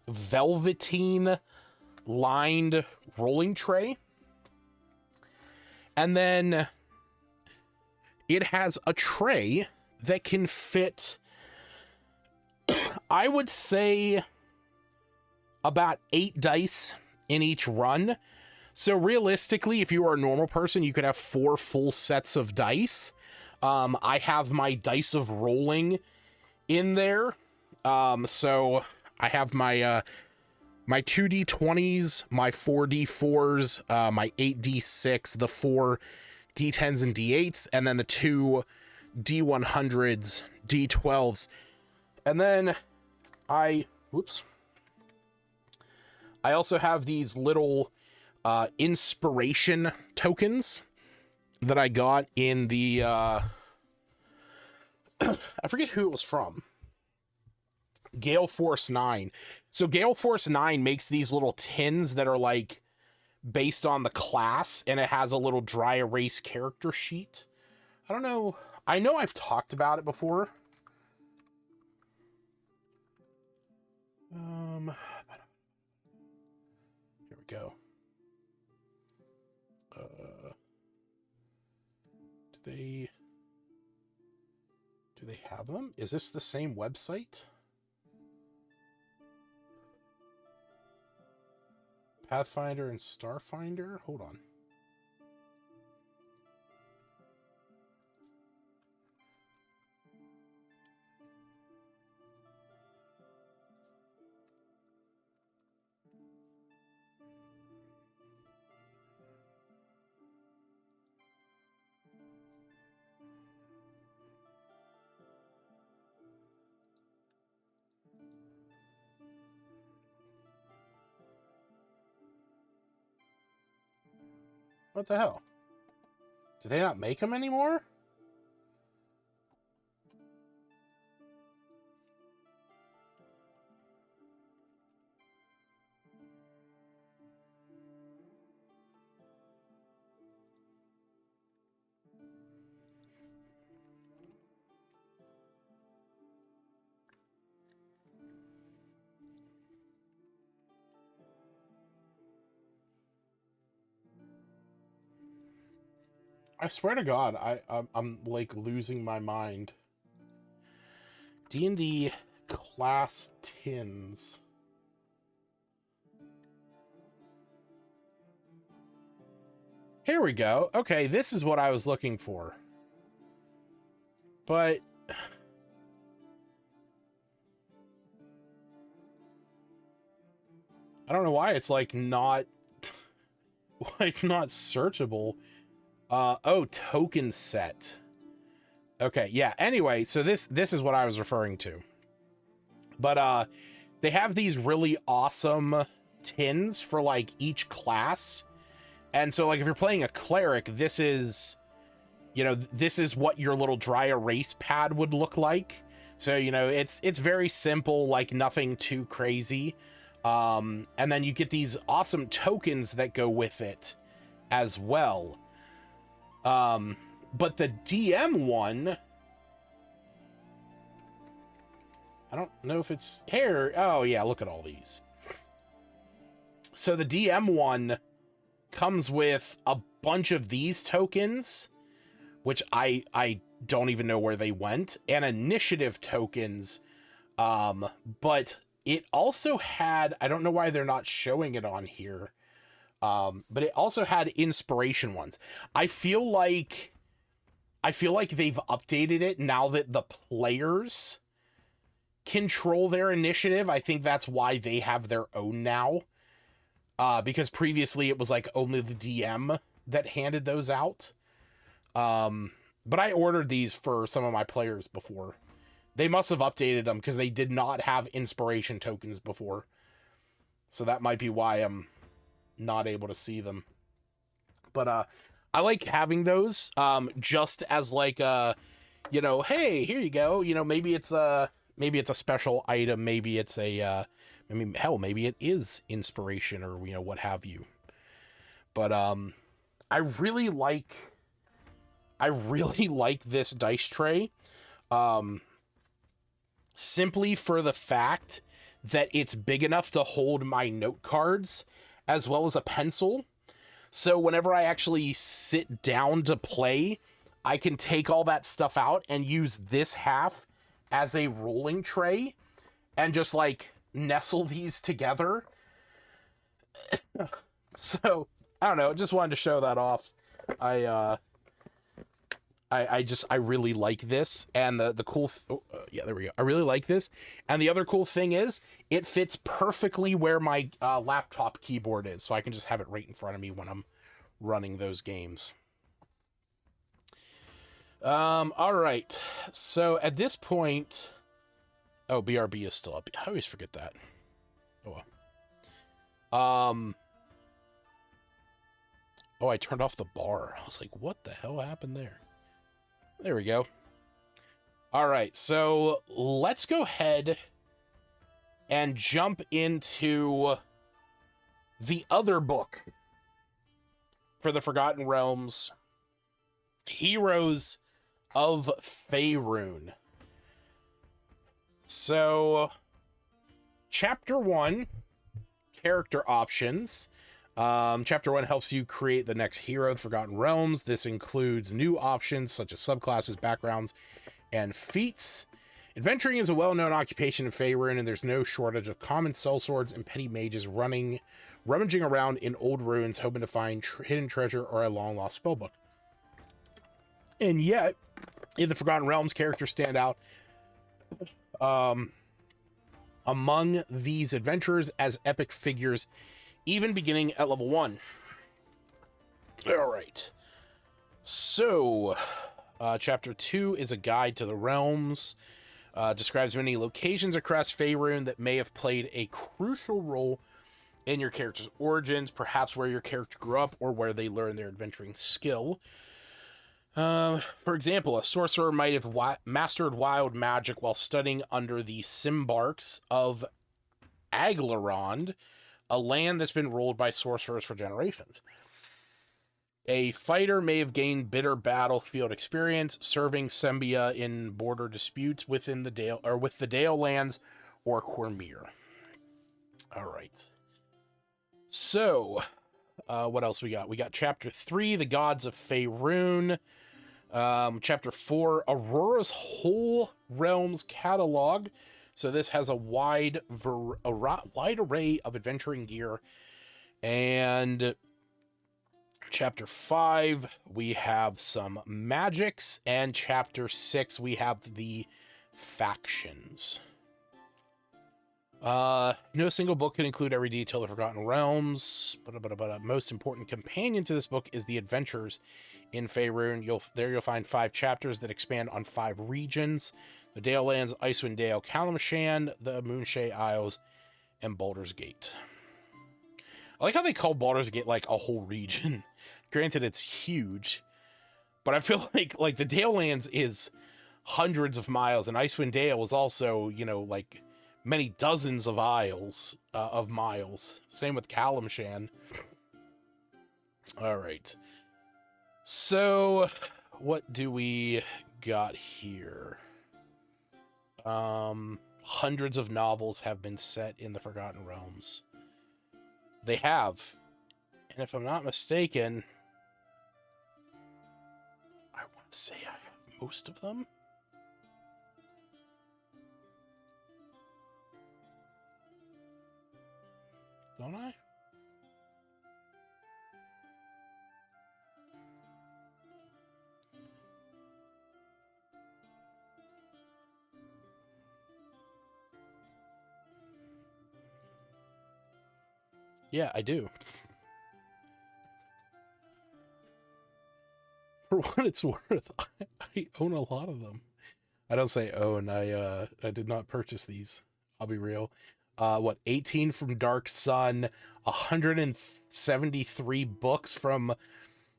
velveteen lined rolling tray. And then it has a tray that can fit, I would say, about 8 dice in each run. So realistically, if you are a normal person, you could have 4 full sets of dice. I have my dice of rolling in there. So I have my my 2d20s, my 4d4s, my 8d6, the 4 d10s and d8s, and then the 2 d100s, d12s. And then I also have these little inspiration tokens that I got in the I forget who it was from. Gale Force 9. So Gale Force 9 makes these little tins that are like based on the class, and it has a little dry erase character sheet. I don't know. I know I've talked about it before. Here we go. Do they have them? Is this the same website? Pathfinder and Starfinder? Hold on. What the hell? Do they not make them anymore? I swear to God, I'm like losing my mind. D&D class tins. Here we go. Okay, this is what I was looking for. But I don't know why it's like not why it's not searchable. Oh, token set. Okay, yeah. Anyway, so this is what I was referring to. But they have these really awesome tins for like each class. And so like if you're playing a cleric, this is, you know, this is what your little dry erase pad would look like. So, you know, it's very simple, like nothing too crazy. And then you get these awesome tokens that go with it as well. But the DM one, I don't know if it's here. Oh yeah, look at all these. So the DM one comes with a bunch of these tokens, which I don't even know where they went, and initiative tokens. But it also had, I don't know why they're not showing it on here. But it also had inspiration ones. I feel like they've updated it now that the players control their initiative. I think that's why they have their own now. Because previously it was like only the DM that handed those out. But I ordered these for some of my players before. They must have updated them because they did not have inspiration tokens before. So that might be why I'm not able to see them. But I like having those just as like hey, here you go. Maybe it's a special item, maybe it's a maybe it is inspiration or what have you. But I really like this dice tray. Simply for the fact that it's big enough to hold my note cards as well as a pencil. So whenever I actually sit down to play, I can take all that stuff out and use this half as a rolling tray and just like nestle these together. So I don't know, just wanted to show that off. I really like this, and the cool there we go. I really like this, and the other cool thing is it fits perfectly where my laptop keyboard is, so I can just have it right in front of me when I'm running those games. All right, so at this point, BRB is still up. I always forget that. Oh well. I turned off the bar. I was like, what the hell happened there? There we go. All right, so let's go ahead and jump into the other book for the Forgotten Realms, Heroes of Faerun. So, Chapter 1, Character Options. Chapter 1 helps you create the next hero of the Forgotten Realms. This includes new options such as subclasses, backgrounds, and feats. Adventuring is a well-known occupation in Faerun, and there's no shortage of common sellswords and petty mages rummaging around in old ruins, hoping to find hidden treasure or a long-lost spellbook. And yet, in the Forgotten Realms, characters stand out among these adventurers as epic figures, even beginning at level 1. All right. So, Chapter 2 is a guide to the realms. Describes many locations across Faerun that may have played a crucial role in your character's origins, perhaps where your character grew up or where they learned their adventuring skill. For example, a sorcerer might have mastered wild magic while studying under the Simbarks of Aglarond, a land that's been ruled by sorcerers for generations. A fighter may have gained bitter battlefield experience serving Sembia in border disputes within the Dale or with the Dale lands or Cormyr. All right. So, what else we got? We got Chapter 3, The Gods of Faerun. Chapter 4, Aurora's Whole Realms Catalog. So this has a wide array of adventuring gear. And Chapter 5, we have some magics. And Chapter 6, we have the factions. No single book can include every detail of Forgotten Realms. But most important companion to this book is the adventures in Faerun. You'll find 5 chapters that expand on 5 regions: the Dale Lands, Icewind Dale, Kalimshan, the Moonshae Isles, and Baldur's Gate. I like how they call Baldur's Gate like a whole region. Granted, it's huge, but I feel like the Dale Lands is hundreds of miles, and Icewind Dale is also, like many dozens of miles. Same with Kalimshan. All right. So, what do we got here? Hundreds of novels have been set in the Forgotten Realms. They have. And if I'm not mistaken, say I have most of them. Don't I? Yeah, I do. For what it's worth, I own a lot of them. I don't say own. I did not purchase these. I'll be real. 18 from Dark Sun, 173 books from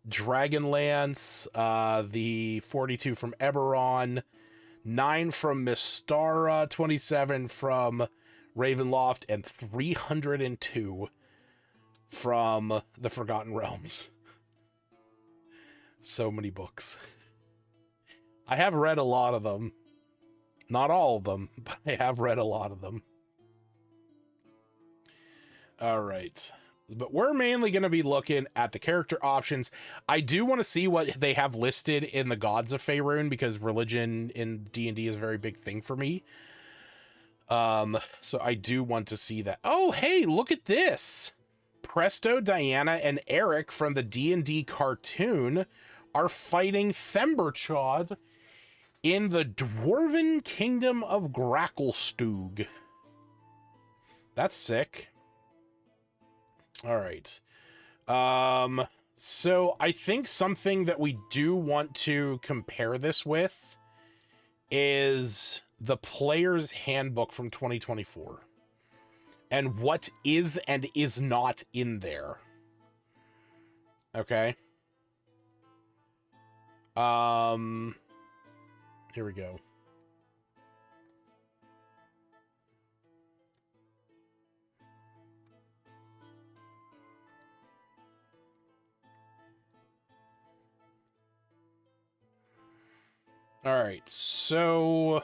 Dragonlance, the 42 from Eberron, 9 from Mystara, 27 from Ravenloft, and 302 from the Forgotten Realms. So many books. I have read a lot of them. Not all of them, but I have read a lot of them. All right. But we're mainly going to be looking at the character options. I do want to see what they have listed in the Gods of Faerun, because religion in D&D is a very big thing for me. So I do want to see that. Oh, hey, look at this. Presto, Diana, and Eric from the D&D cartoon are fighting Themberchaud in the Dwarven Kingdom of Gracklstugh. That's sick. All right. So I think something that we do want to compare this with is the Player's Handbook from 2024. And what is and is not in there. Okay. Here we go. All right, so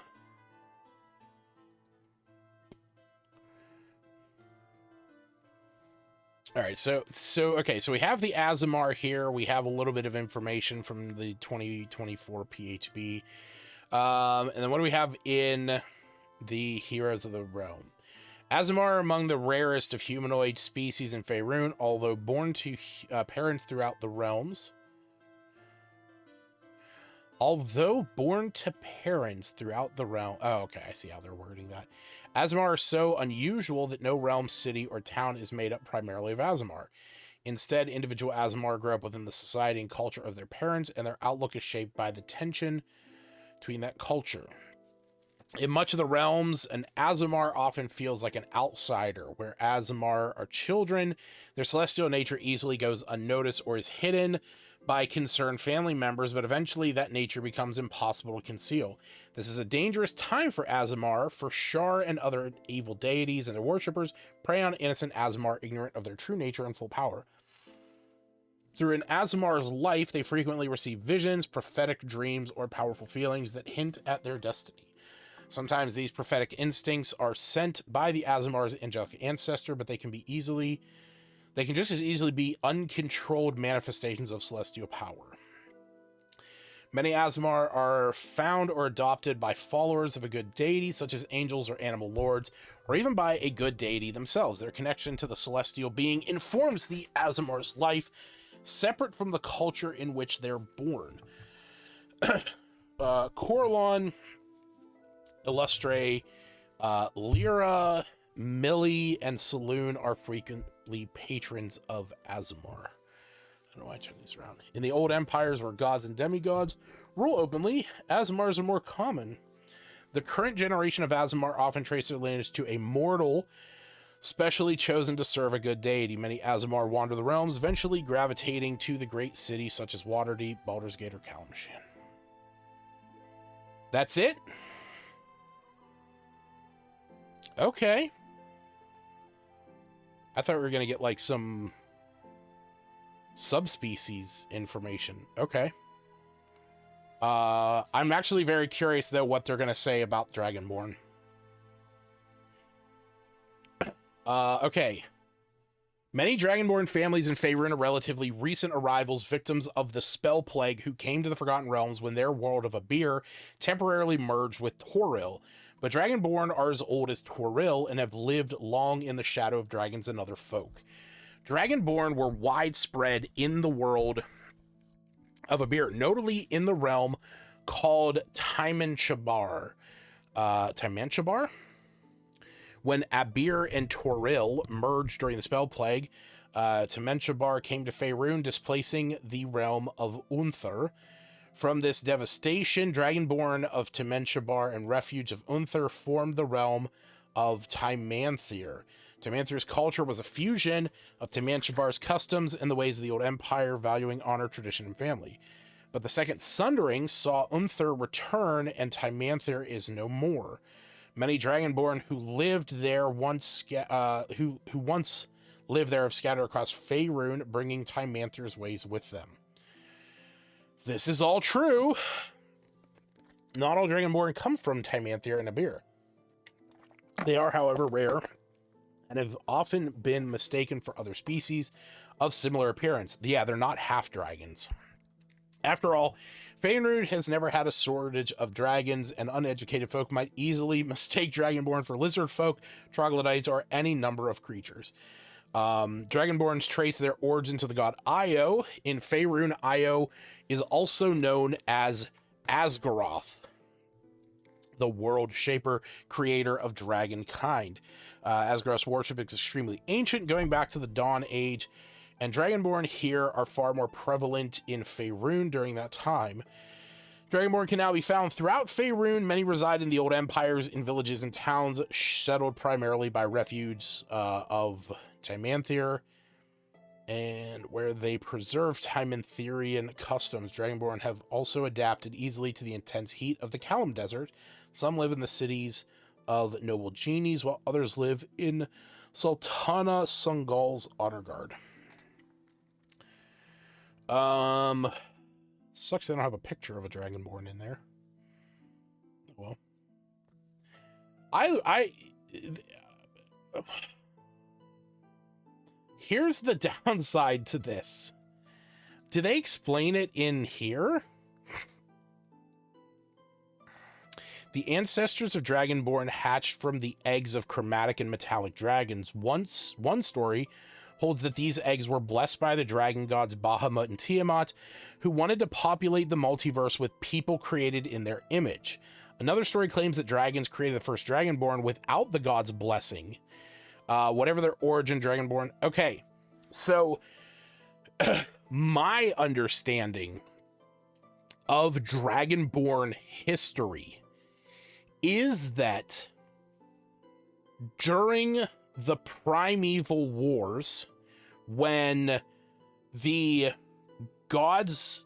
okay, so we have the Aasimar here. We have a little bit of information from the 2024 PHB. And then what do we have in the Heroes of the Realm? Aasimar are among the rarest of humanoid species in Faerun, although born to parents throughout the realms. Although born to parents throughout the realm... Oh, okay, I see how they're wording that. Aasimar are so unusual that no realm, city, or town is made up primarily of Aasimar. Instead, individual Aasimar grow up within the society and culture of their parents, and their outlook is shaped by the tension between that culture. In much of the realms, an Aasimar often feels like an outsider, where Aasimar are children. Their celestial nature easily goes unnoticed or is hidden by concerned family members, but eventually that nature becomes impossible to conceal. This is a dangerous time for Aasimar, for Shar and other evil deities and their worshippers prey on innocent Aasimar ignorant of their true nature and full power. Through an Aasimar's life, they frequently receive visions, prophetic dreams, or powerful feelings that hint at their destiny. Sometimes these prophetic instincts are sent by the Aasimar's angelic ancestor, but they can just as easily be uncontrolled manifestations of celestial power. Many Aasimar are found or adopted by followers of a good deity, such as angels or animal lords, or even by a good deity themselves. Their connection to the celestial being informs the Aasimar's life, separate from the culture in which they're born. Corlon, Illustre, Lyra, Millie, and Saloon are frequently patrons of Aasimar. I don't know why I turned these around. In the old empires where gods and demigods rule openly, Aasimars are more common. The current generation of Aasimar often trace their lineage to a mortal specially chosen to serve a good deity. Many Aasimar wander the realms, eventually gravitating to the great cities such as Waterdeep, Baldur's Gate, or Kalimshan. That's it? Okay. I thought we were going to get like some subspecies information. Okay. I'm actually very curious though what they're going to say about Dragonborn. Okay. Many Dragonborn families in Faerun are relatively recent arrivals, victims of the spell plague, who came to the Forgotten Realms when their world of Abir temporarily merged with Toril. But Dragonborn are as old as Toril and have lived long in the shadow of dragons and other folk. Dragonborn were widespread in the world of Abir, notably in the realm called Timanchabar. Timanchabar? When Abir and Toril merged during the spell plague, Timanchabar came to Faerun, displacing the realm of Unther. From this devastation, Dragonborn of Timanchabar and Refuge of Unther formed the realm of Timanthir. Timanthir's culture was a fusion of Timanchabar's customs and the ways of the old empire, valuing honor, tradition, and family. But the second sundering saw Unther return, and Timanthir is no more. Many Dragonborn who lived there once lived there have scattered across Faerun, bringing Timanthir's ways with them. This is all true. Not all Dragonborn come from Timanthir and Abir. They are, however, rare and have often been mistaken for other species of similar appearance. Yeah, they're not half dragons. After all, Faerun has never had a shortage of dragons, and uneducated folk might easily mistake Dragonborn for lizard folk, troglodytes, or any number of creatures. Dragonborns trace their origin to the god Io. In Faerun, Io is also known as Asgaroth, the world shaper, creator of dragonkind. Asgaroth's worship is extremely ancient, going back to the Dawn Age, and Dragonborn here are far more prevalent in Faerun during that time. Dragonborn can now be found throughout Faerun. Many reside in the old empires, in villages and towns, settled primarily by refuge of Timanthir, and where they preserve Timanthirian customs. Dragonborn have also adapted easily to the intense heat of the Kalam Desert. Some live in the cities of noble genies, while others live in Sultana Sungal's honor guard. Sucks they don't have a picture of a Dragonborn in there. Well, here's the downside to this. Do they explain it in here? The ancestors of Dragonborn hatched from the eggs of chromatic and metallic dragons. One story holds that these eggs were blessed by the dragon gods Bahamut and Tiamat, who wanted to populate the multiverse with people created in their image. Another story claims that dragons created the first Dragonborn without the gods' blessing. Whatever their origin, Dragonborn. Okay, so my understanding of Dragonborn history is that during the Primeval Wars, when the gods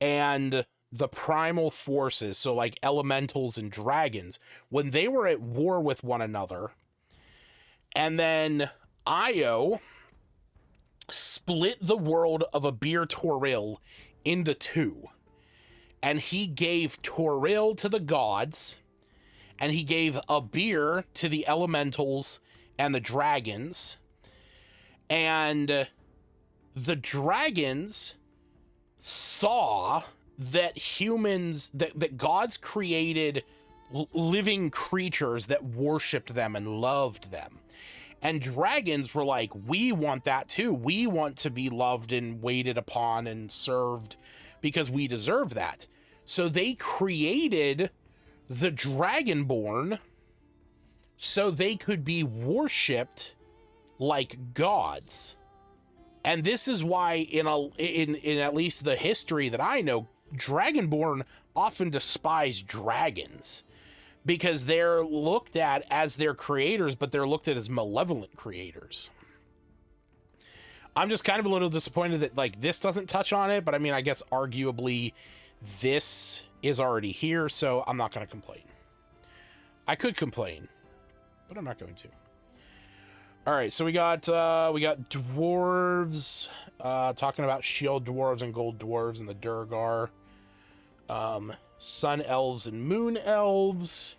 and the primal forces, so like elementals and dragons, when they were at war with one another, and then Io split the world of Abir Toril into two, and he gave Toril to the gods, and he gave Abir to the elementals and the dragons. And the dragons saw that that gods created living creatures that worshipped them and loved them. And dragons were like, we want that too. We want to be loved and waited upon and served because we deserve that. So they created the Dragonborn so they could be worshipped like gods. And this is why in at least the history that I know, Dragonborn often despise dragons because they're looked at as their creators, but they're looked at as malevolent creators. I'm just kind of a little disappointed that like this doesn't touch on it, but I mean, I guess arguably this is already here, so I'm not going to complain. I could complain, but I'm not going to. All right, so we got dwarves, talking about shield dwarves and gold dwarves and the Durgar, sun elves and moon elves.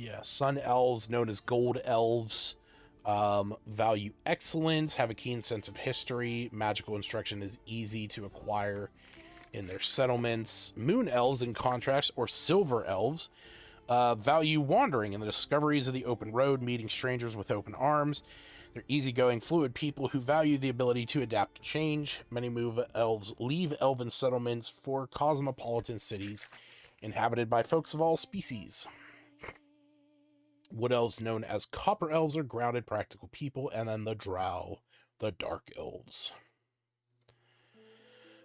Yeah, sun elves, known as gold elves, value excellence, have a keen sense of history. Magical instruction is easy to acquire in their settlements. Moon elves, in contrast, or silver elves, value wandering and the discoveries of the open road, meeting strangers with open arms. They're easygoing, fluid people who value the ability to adapt to change. Many move elves leave elven settlements for cosmopolitan cities inhabited by folks of all species. Wood elves, known as copper elves, are grounded, practical people. And then the drow, the dark elves.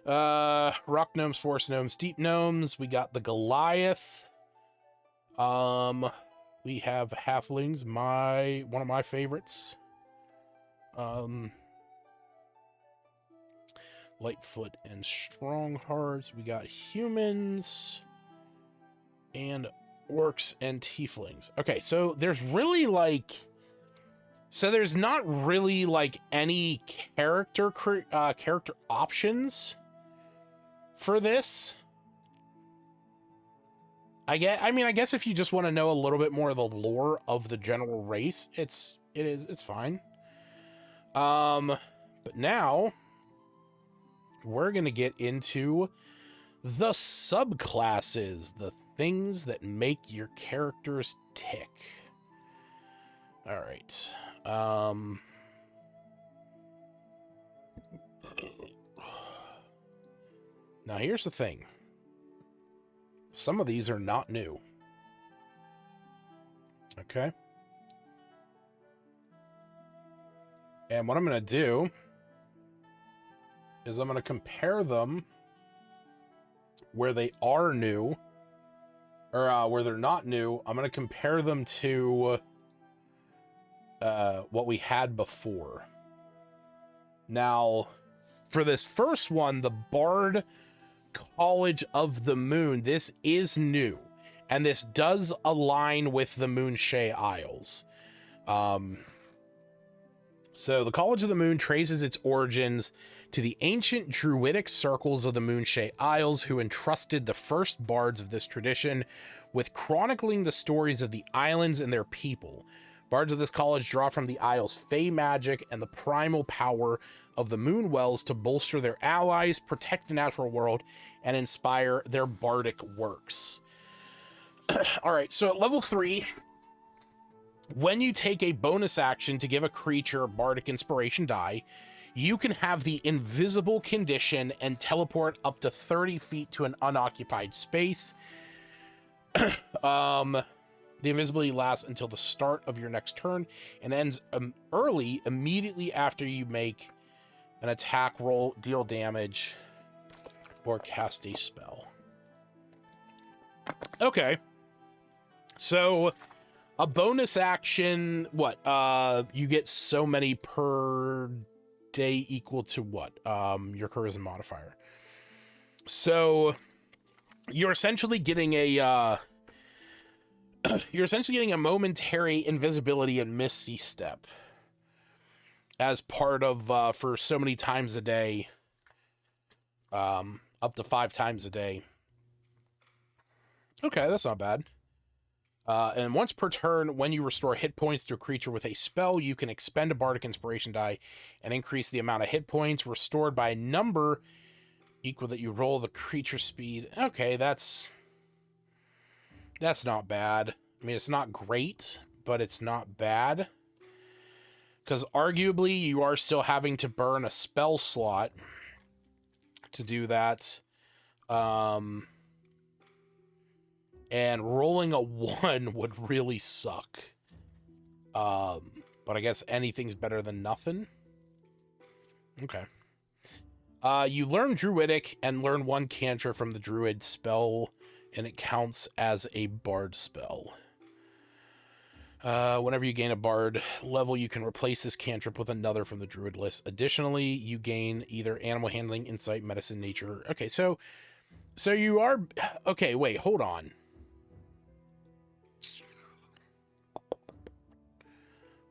Rock gnomes, forest gnomes, deep gnomes. We got the Goliath. We have halflings, one of my favorites. Lightfoot and Stronghearts. We got humans and orcs and tieflings. Okay, so there's really there's not really like any character options for this. I guess if you just want to know a little bit more of the lore of the general race, it's fine. But now we're going to get into the subclasses, the things that make your characters tick. All right. Now here's the thing. Some of these are not new. Okay. And what I'm going to do is I'm going to compare them where they are new, or where they're not new. I'm going to compare them to what we had before. Now, for this first one, the Bard College of the Moon, this is new, and this does align with the Moonshae Isles. So the College of the Moon traces its origins to the ancient druidic circles of the Moonshae Isles, who entrusted the first bards of this tradition with chronicling the stories of the islands and their people. Bards of this college draw from the Isles' fey magic and the primal power of the moon wells to bolster their allies, protect the natural world, and inspire their bardic works. All right, so at level 3, when you take a bonus action to give a creature bardic inspiration die, you can have the invisible condition and teleport up to 30 feet to an unoccupied space. The invisibility lasts until the start of your next turn and ends early, immediately after you make an attack roll, deal damage, or cast a spell. Okay. So a bonus action, what? You get so many per day equal to what? Your charisma modifier. So you're essentially getting a momentary invisibility and misty step as part of for so many times a day, up to 5 times a day. Okay, that's not bad. And once per turn, when you restore hit points to a creature with a spell, you can expend a bardic inspiration die and increase the amount of hit points restored by a number equal that you roll the creature speed. Okay, that's not bad. I mean, it's not great, but it's not bad. Because arguably, you are still having to burn a spell slot to do that. And rolling a 1 would really suck. But I guess anything's better than nothing. Okay. You learn Druidic and learn 1 cantrip from the Druid spell, and it counts as a Bard spell. Whenever you gain a Bard level, you can replace this cantrip with another from the Druid list. Additionally, you gain either animal handling, insight, medicine, nature. Okay, so you are... Okay, wait, hold on.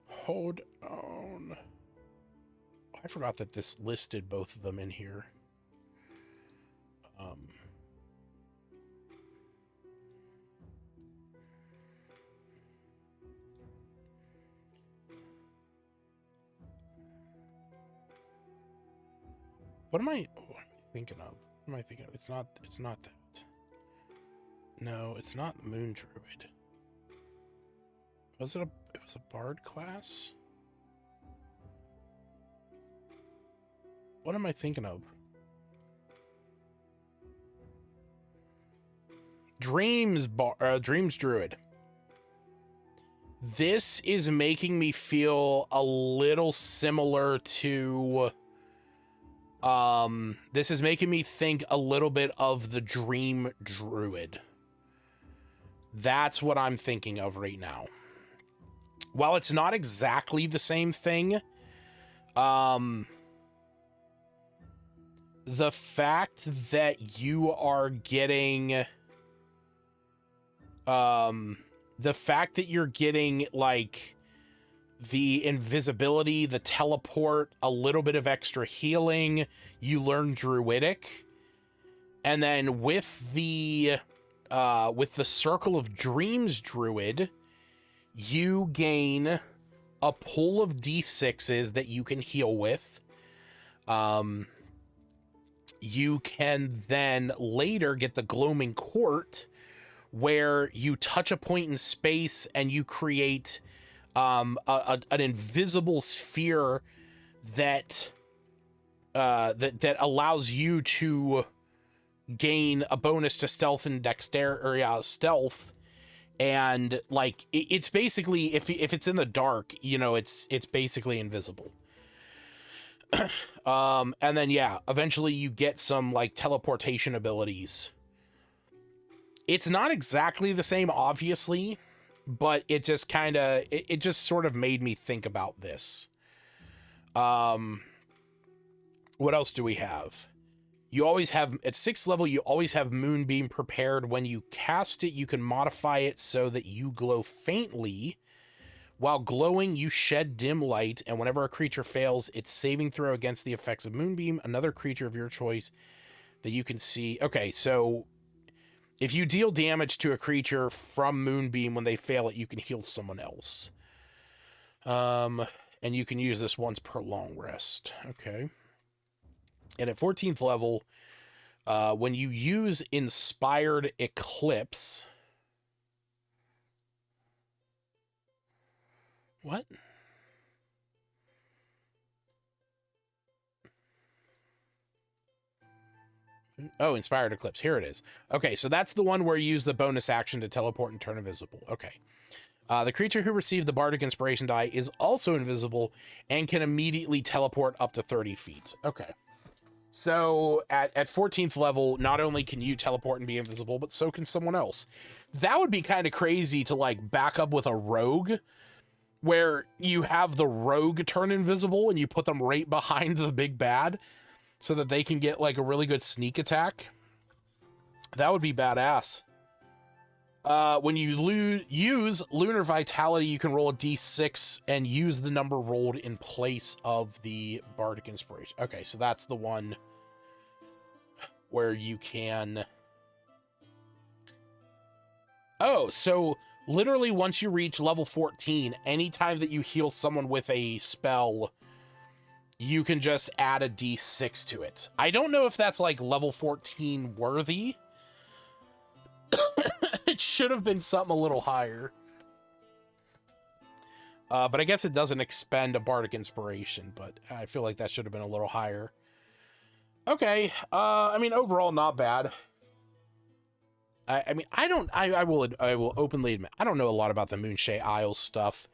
Hold on. I forgot that this listed both of them in here. What am I thinking of? What am I thinking of? It's not that. No, it's not Moon Druid. Was it it was a Bard class? What am I thinking of? Dreams Druid. This is making me feel a little similar to this is making me think a little bit of the Dream Druid. That's what I'm thinking of right now. While it's not exactly the same thing, the fact that you are getting the fact that you're getting like the invisibility, the teleport, a little bit of extra healing, you learn Druidic, and then with the Circle of Dreams Druid, you gain a pool of D6s that you can heal with. You can then later get the Gloaming Court, where you touch a point in space and you create an invisible sphere that that allows you to gain a bonus to stealth and dexterity, stealth. And like it's basically, if it's in the dark, you know, it's basically invisible. And then yeah, eventually you get some like teleportation abilities. It's not exactly the same, obviously, but it just kind of it just sort of made me think about this. What else do we have? You always have, at 6th level, you always have Moonbeam prepared. When you cast it, you can modify it so that you glow faintly. While glowing, you shed dim light, and whenever a creature fails its saving throw against the effects of Moonbeam, another creature of your choice that you can see. Okay, so if you deal damage to a creature from Moonbeam when they fail it, you can heal someone else. And you can use this once per long rest. Okay. And at 14th level, when you use Inspired Eclipse... What? Oh, Inspired Eclipse. Here it is. Okay, so that's the one where you use the bonus action to teleport and turn invisible. Okay. The creature who received the Bardic Inspiration die is also invisible and can immediately teleport up to 30 feet. Okay. So at 14th level, not only can you teleport and be invisible, but so can someone else. That would be kind of crazy to like back up with a rogue, where you have the rogue turn invisible and you put them right behind the big bad so that they can get like a really good sneak attack. That would be badass. When you use Lunar Vitality, you can roll a d6 and use the number rolled in place of the Bardic Inspiration. Okay, so that's the one where you can... Oh, so literally once you reach level 14, anytime that you heal someone with a spell, you can just add a d6 to it. I don't know if that's like level 14 worthy. It should have been something a little higher. But I guess it doesn't expend a Bardic Inspiration, but I feel like that should have been a little higher. Okay, I mean, overall, not bad. I mean, I will openly admit, I don't know a lot about the Moonshae Isles stuff.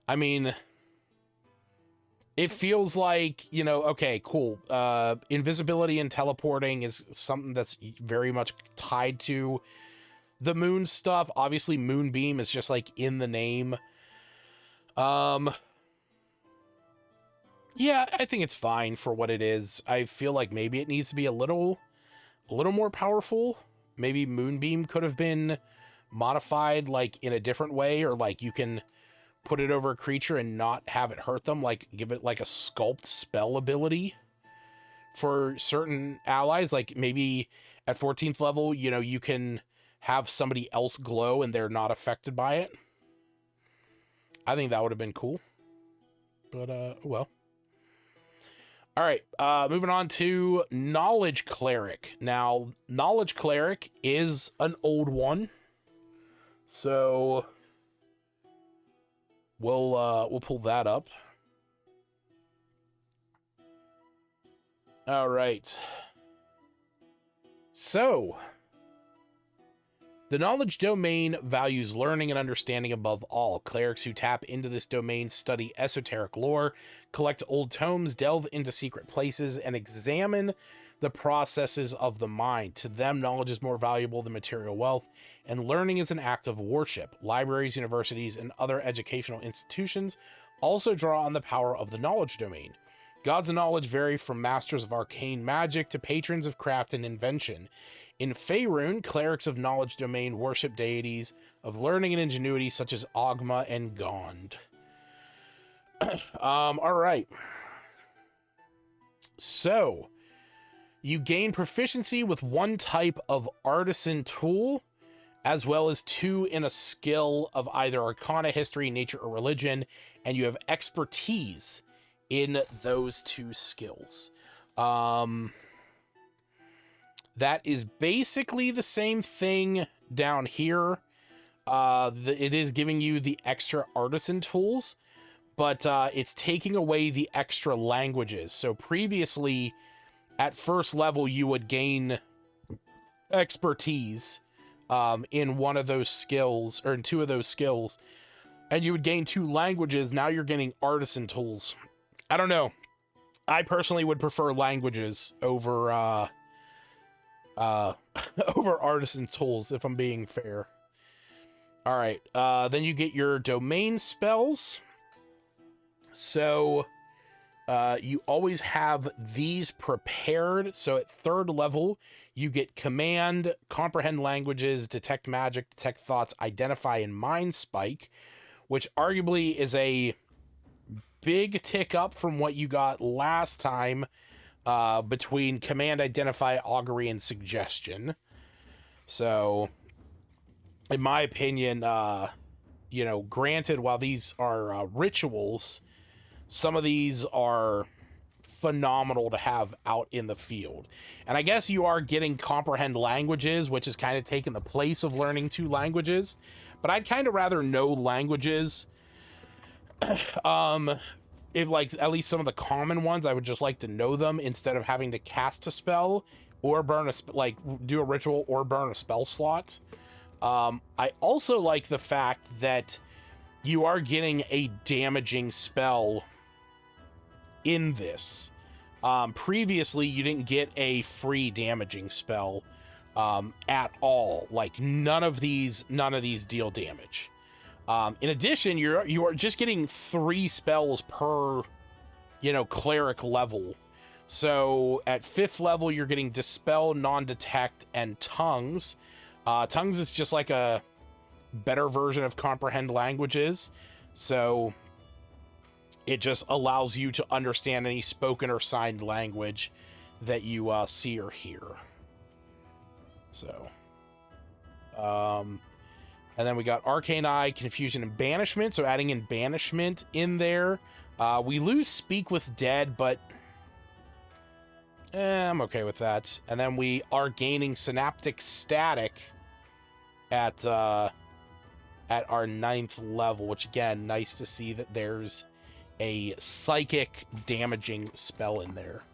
I mean, it feels like, you know, okay, cool. Invisibility and teleporting is something that's very much tied to the moon stuff. Obviously, Moonbeam is just like in the name. Yeah, I think it's fine for what it is. I feel like maybe it needs to be a little more powerful. Maybe Moonbeam could have been modified like in a different way, or like you can put it over a creature and not have it hurt them, like give it like a sculpt spell ability for certain allies. Like maybe at 14th level, you know, you can have somebody else glow and they're not affected by it. I think that would have been cool. But well. All right, moving on to Knowledge Cleric. Now, Knowledge Cleric is an old one, so we'll pull that up. All right. So, the knowledge domain values learning and understanding above all. Clerics who tap into this domain study esoteric lore, collect old tomes, delve into secret places, and examine the processes of the mind. To them, knowledge is more valuable than material wealth, and learning is an act of worship. Libraries, universities, and other educational institutions also draw on the power of the knowledge domain. Gods of knowledge vary from masters of arcane magic to patrons of craft and invention. In Faerun, clerics of knowledge domain worship deities of learning and ingenuity such as Ogma and Gond. All right. So, you gain proficiency with one type of artisan tool, as well as 2 in a skill of either Arcana, History, Nature, or Religion, and you have expertise in those 2 skills. That is basically the same thing down here. It is giving you the extra artisan tools, but it's taking away the extra languages. So previously, at first level, you would gain expertise in one of those skills, or in 2 of those skills, and you would gain 2 languages. Now you're getting artisan tools. I don't know. I personally would prefer languages over over artisan tools, if I'm being fair. All right, then you get your domain spells. So you always have these prepared. So at 3rd level, you get command, comprehend languages, detect magic, detect thoughts, identify, and mind spike, which arguably is a big tick up from what you got last time. Between command, identify, augury, and suggestion. So, in my opinion, granted, while these are rituals, some of these are phenomenal to have out in the field. And I guess you are getting comprehend languages, which is kind of taking the place of learning 2 languages. But I'd kind of rather know languages. If, like, at least some of the common ones, I would just like to know them instead of having to cast a spell or burn do a ritual or burn a spell slot. I also like the fact that you are getting a damaging spell in this. Previously, you didn't get a free damaging spell at all. Like, none of these deal damage. In addition, you are just getting 3 spells per, cleric level. So at 5th level, you're getting Dispel, Non-Detect, and Tongues. Tongues is just like a better version of Comprehend Languages. So it just allows you to understand any spoken or signed language that you see or hear. So, and then we got Arcane Eye, Confusion, and Banishment. So adding in Banishment in there. We lose Speak with Dead, but I'm okay with that. And then we are gaining Synaptic Static at our 9th level, which, again, nice to see that there's a psychic damaging spell in there.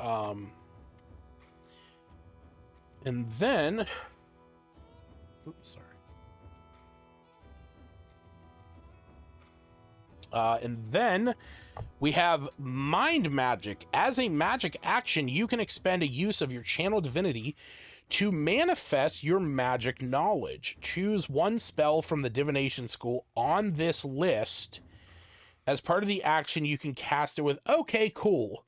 And then... Oops, sorry. And then we have Mind Magic. As a magic action, you can expend a use of your channel divinity to manifest your magic knowledge. Choose one spell from the divination school on this list. As part of the action, you can cast it with... Okay, cool.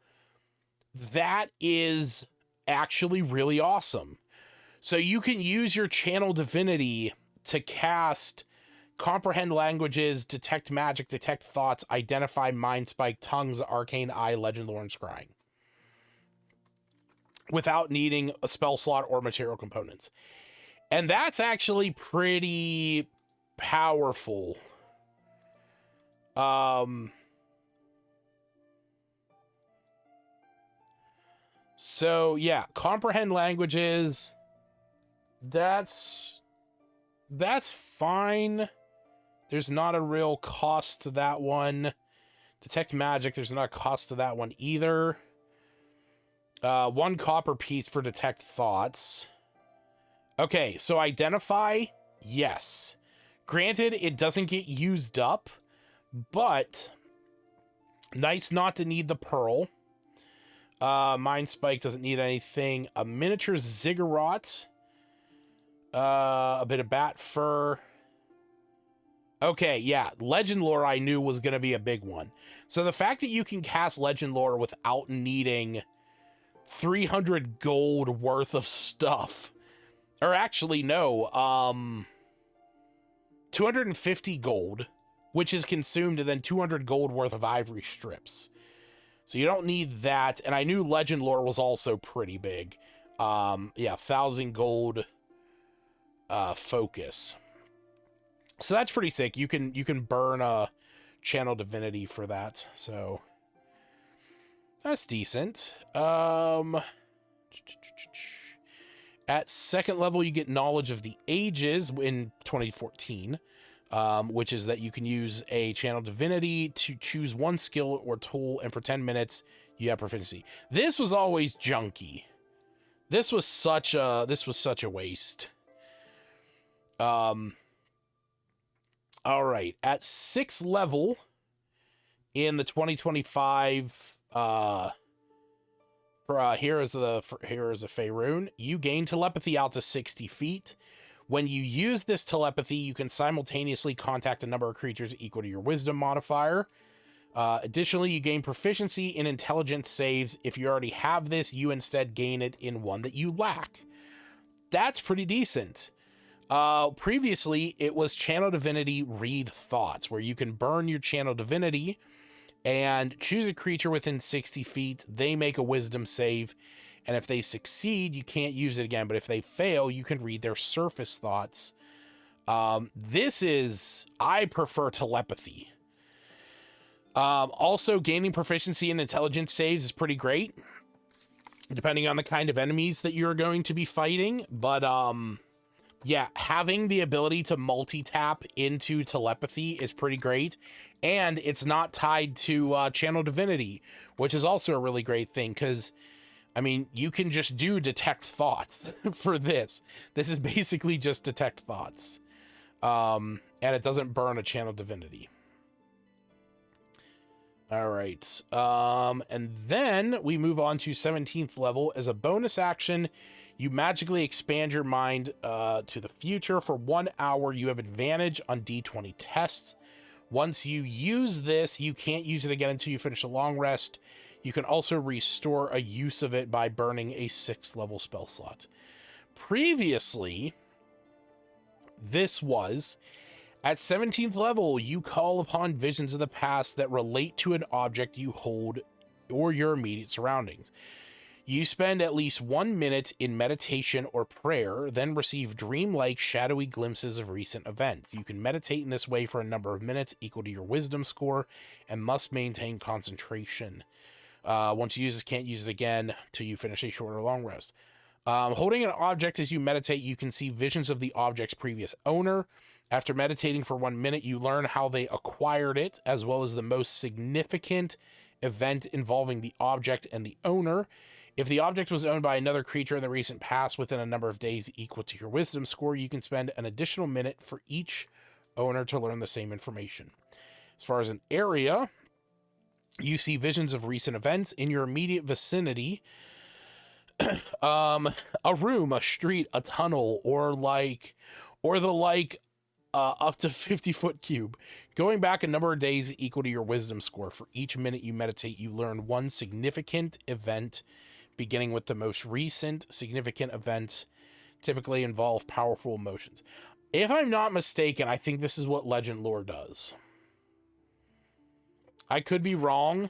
That is actually really awesome. So you can use your channel divinity to cast Comprehend Languages, Detect Magic, Detect Thoughts, Identify, Mind Spike, Tongues, Arcane Eye, Legend, Lore, and Scrying, without needing a spell slot or material components. And that's actually pretty powerful. So yeah, comprehend languages. That's fine. There's not a real cost to that one. Detect magic, there's not a cost to that one either. 1 copper piece for detect thoughts. Okay, so identify, yes. Granted, it doesn't get used up, but nice not to need the pearl. Mind Spike doesn't need anything. A miniature ziggurat. A bit of bat fur. Okay, yeah, legend lore I knew was going to be a big one. So the fact that you can cast legend lore without needing 300 gold worth of stuff, or actually no, 250 gold, which is consumed, and then 200 gold worth of ivory strips. So you don't need that. And I knew legend lore was also pretty big. Yeah, 1,000 gold focus. So that's pretty sick. You can burn a channel divinity for that. So that's decent. At 2nd level, you get knowledge of the ages in 2014, which is that you can use a channel divinity to choose 1 skill or tool, and for 10 minutes you have proficiency. This was always junky. This was such a waste. All right, at 6th level in the 2025 here is a Faerun, you gain telepathy out to 60 feet. When you use this telepathy, you can simultaneously contact a number of creatures equal to your wisdom modifier. Additionally, you gain proficiency in intelligence saves. If you already have this, you instead gain it in one that you lack. That's pretty decent. Previously, it was Channel Divinity Read Thoughts, where you can burn your Channel Divinity and choose a creature within 60 feet. They make a wisdom save, and if they succeed, you can't use it again. But if they fail, you can read their surface thoughts. I prefer telepathy. Also, gaining proficiency in intelligence saves is pretty great, depending on the kind of enemies that you're going to be fighting. But, yeah, having the ability to multi-tap into telepathy is pretty great. And it's not tied to Channel Divinity, which is also a really great thing, because, I mean, you can just do Detect Thoughts for this. This is basically just Detect Thoughts. And it doesn't burn a Channel Divinity. All right. And then we move on to 17th level. As a bonus action, you magically expand your mind to the future. For 1 hour, you have advantage on D20 tests. Once you use this, you can't use it again until you finish a long rest. You can also restore a use of it by burning a 6th level spell slot. Previously, this was, at 17th level, you call upon visions of the past that relate to an object you hold or your immediate surroundings. You spend at least 1 minute in meditation or prayer, then receive dreamlike, shadowy glimpses of recent events. You can meditate in this way for a number of minutes equal to your wisdom score, and must maintain concentration. Once you use this, can't use it again till you finish a short or long rest. Holding an object as you meditate, you can see visions of the object's previous owner. After meditating for 1 minute, you learn how they acquired it, as well as the most significant event involving the object and the owner. If the object was owned by another creature in the recent past within a number of days equal to your wisdom score, you can spend an additional minute for each owner to learn the same information. As far as an area, you see visions of recent events in your immediate vicinity. A room, a street, a tunnel, or up to 50-foot cube. Going back a number of days equal to your wisdom score. For each minute you meditate, you learn one significant event, beginning with the most recent significant events typically involve powerful emotions. If I'm not mistaken, I think this is what Legend Lore does. I could be wrong.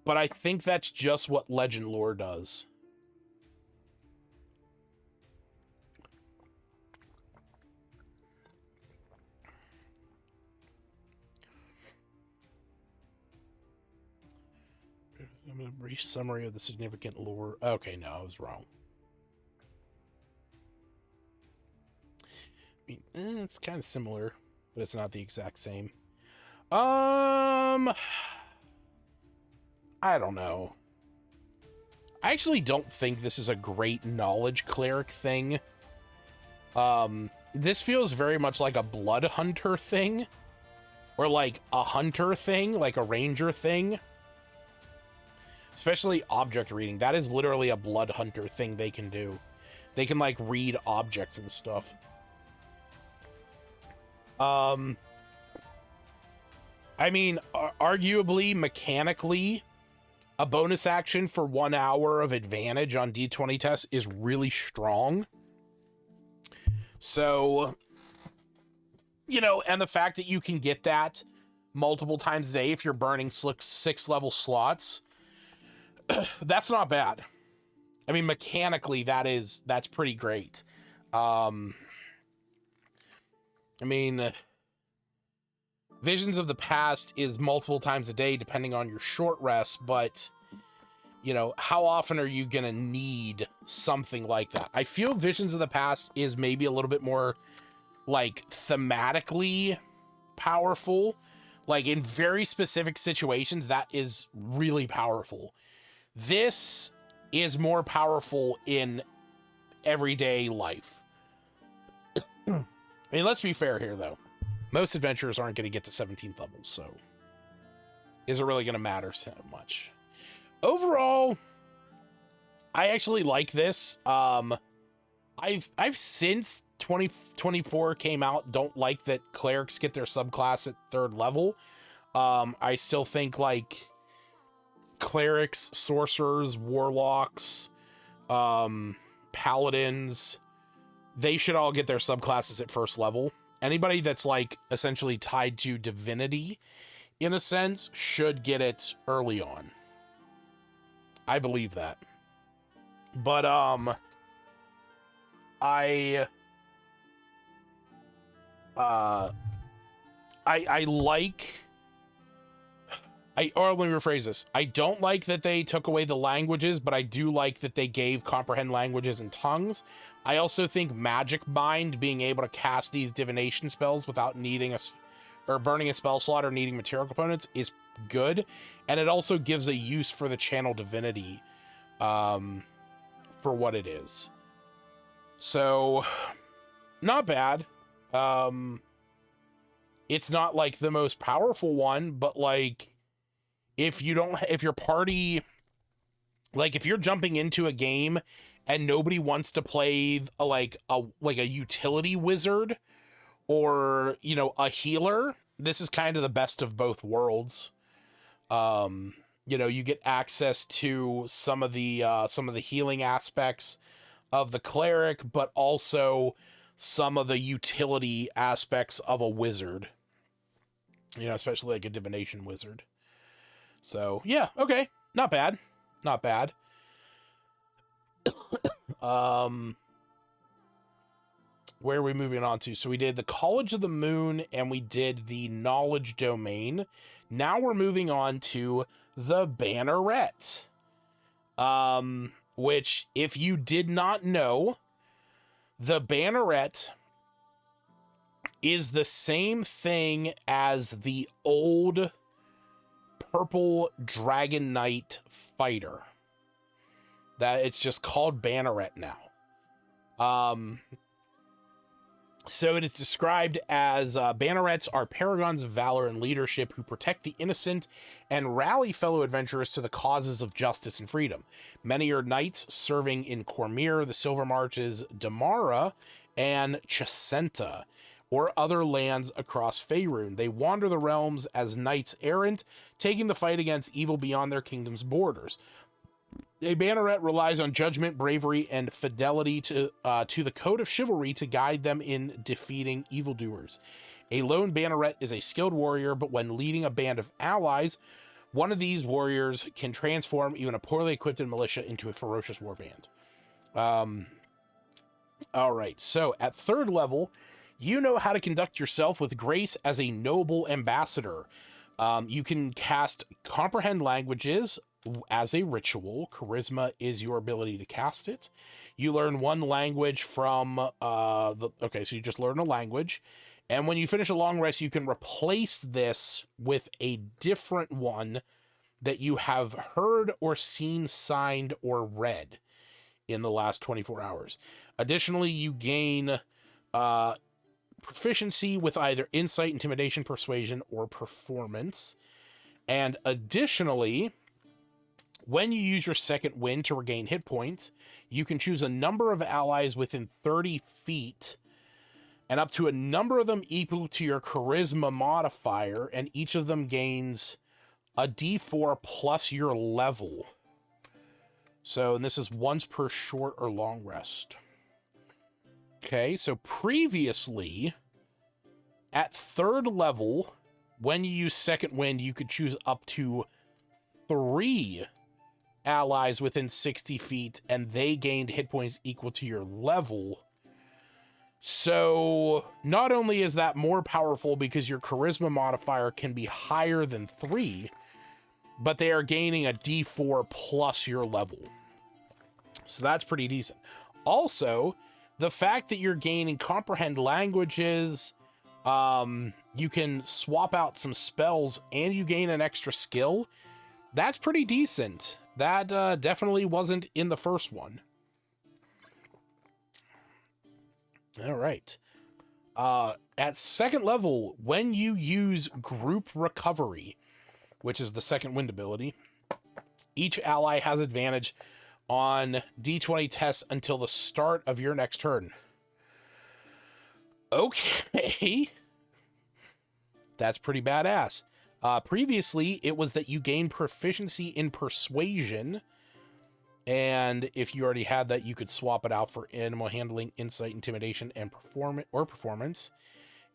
But I think that's just what Legend Lore does. I'm a brief summary of the significant lore. Okay, no, I was wrong. I mean, it's kind of similar, but it's not the exact same. I don't know. I actually don't think this is a great knowledge cleric thing. This feels very much like a blood hunter thing, or like a hunter thing, like a ranger thing. Especially object reading. That is literally a blood hunter thing they can do. They can like read objects and stuff. I mean, arguably, mechanically, a bonus action for 1 hour of advantage on D20 tests is really strong. So, you know, and the fact that you can get that multiple times a day if you're burning 6 level slots, that's not bad. I mean, mechanically, that's pretty great. I mean, Visions of the Past is multiple times a day, depending on your short rest, but, you know, how often are you going to need something like that? I feel Visions of the Past is maybe a little bit more, like, thematically powerful. Like, in very specific situations, that is really powerful. This is more powerful in everyday life. I mean, let's be fair here, though. Most adventurers aren't going to get to 17th level, so is it really going to matter so much? Overall, I actually like this. I've since 2024 came out, don't like that clerics get their subclass at 3rd level. I still think like clerics, sorcerers, warlocks, paladins, they should all get their subclasses at 1st level. Anybody that's like essentially tied to divinity in a sense should get it early on. I believe that. But I let me rephrase this. I don't like that they took away the languages, but I do like that they gave comprehend languages and tongues. I also think magic mind, being able to cast these divination spells without needing or burning a spell slot or needing material components, is good. And it also gives a use for the channel divinity for what it is. So, not bad. It's not like the most powerful one, but like, if your party, like if you're jumping into a game and nobody wants to play a utility wizard or, you know, a healer, this is kind of the best of both worlds. You know, you get access to some of the healing aspects of the cleric, but also some of the utility aspects of a wizard. You know, especially like a divination wizard. So, yeah, okay. Not bad. Not bad. Where are we moving on to? So we did the College of the Moon and we did the Knowledge Domain. Now we're moving on to the Banneret. Which, if you did not know, the Banneret is the same thing as the old Purple Dragon Knight fighter. That it's just called Banneret now. So it is described as Bannerets are paragons of valor and leadership who protect the innocent and rally fellow adventurers to the causes of justice and freedom. Many are knights serving in Cormyr, the Silver Marches, Damara, and Chesenta, or other lands across Faerun. They wander the realms as knights errant, taking the fight against evil beyond their kingdom's borders. A banneret relies on judgment, bravery, and fidelity to the code of chivalry to guide them in defeating evildoers. A lone banneret is a skilled warrior, but when leading a band of allies, one of these warriors can transform even a poorly equipped militia into a ferocious warband. All right, so at 3rd level, you know how to conduct yourself with grace as a noble ambassador. You can cast comprehend languages as a ritual. Charisma is your ability to cast it. You learn one language from okay, so you just learn a language. And when you finish a long rest, you can replace this with a different one that you have heard or seen, signed, or read in the last 24 hours. Additionally, you gain proficiency with either insight, intimidation, persuasion, or performance. And additionally, when you use your second wind to regain hit points, you can choose a number of allies within 30 feet and up to a number of them equal to your charisma modifier, and each of them gains a d4 plus your level. So, and this is once per short or long rest. Okay, so previously, at third level, when you use second wind, you could choose up to 3 allies within 60 feet, and they gained hit points equal to your level. So not only is that more powerful because your charisma modifier can be higher than 3, but they are gaining a d4 plus your level. So that's pretty decent. Also, the fact that you're gaining comprehend languages, you can swap out some spells, and you gain an extra skill. That's pretty decent. That definitely wasn't in the first one. All right. At second level, when you use group recovery, which is the second wind ability, each ally has advantage on d20 tests until the start of your next turn. Okay. That's pretty badass. Previously, it was that you gained proficiency in persuasion, and if you already had that, you could swap it out for animal handling, insight, intimidation, and performance.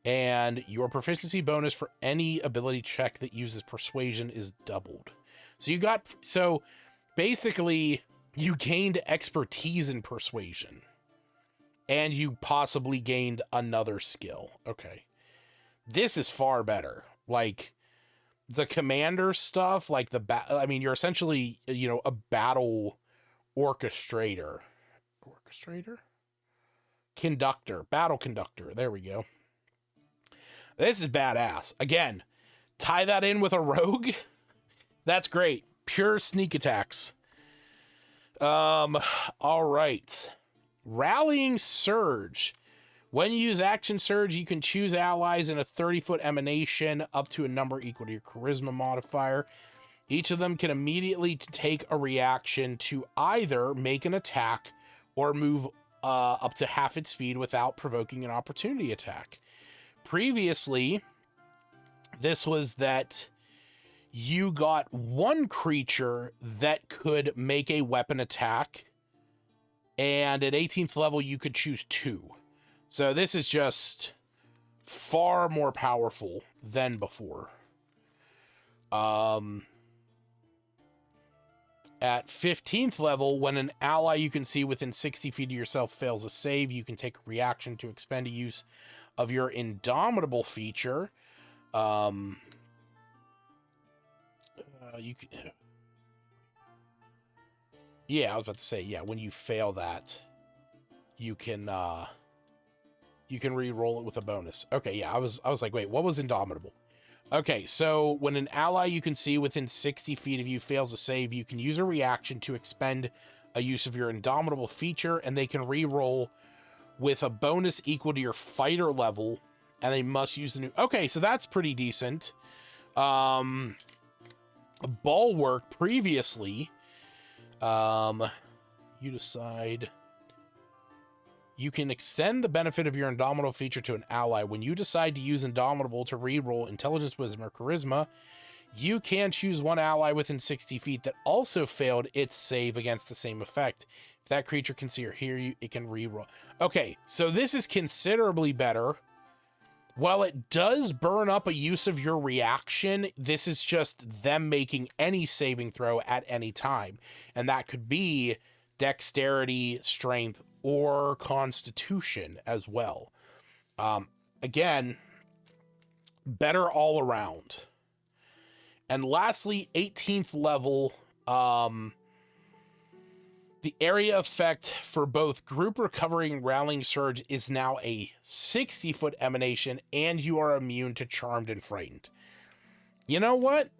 And your proficiency bonus for any ability check that uses persuasion is doubled. So basically, you gained expertise in persuasion, and you possibly gained another skill. Okay. This is far better. Like, the commander stuff, like you're essentially, a battle orchestrator. Battle conductor. There we go. This is badass. Again, tie that in with a rogue. That's great. Pure sneak attacks. All right. Rallying Surge. When you use Action Surge, you can choose allies in a 30-foot emanation up to a number equal to your charisma modifier. Each of them can immediately take a reaction to either make an attack or move up to half its speed without provoking an opportunity attack. Previously, this was that you got one creature that could make a weapon attack, and at 18th level, you could choose 2. So this is just far more powerful than before. At 15th level, when an ally you can see within 60 feet of yourself fails a save, you can take a reaction to expend a use of your Indomitable feature. Yeah, I was about to say, when you fail that, you can re-roll it with a bonus. Okay, yeah, I was like, wait, what was Indomitable? Okay, so when an ally you can see within 60 feet of you fails a save, you can use a reaction to expend a use of your Indomitable feature, and they can re-roll with a bonus equal to your fighter level, and they must use the new... Okay, so that's pretty decent. Bulwark previously, you decide... You can extend the benefit of your Indomitable feature to an ally. When you decide to use Indomitable to re-roll Intelligence, Wisdom, or Charisma, you can choose one ally within 60 feet that also failed its save against the same effect. If that creature can see or hear you, it can re-roll. Okay, so this is considerably better. While it does burn up a use of your reaction, this is just them making any saving throw at any time. And that could be Dexterity, Strength, or Constitution as well. Again, better all around. And lastly, 18th level, Um, the area effect for both group recovery and rallying surge is now a 60-foot emanation, and you are immune to charmed and frightened. You know what?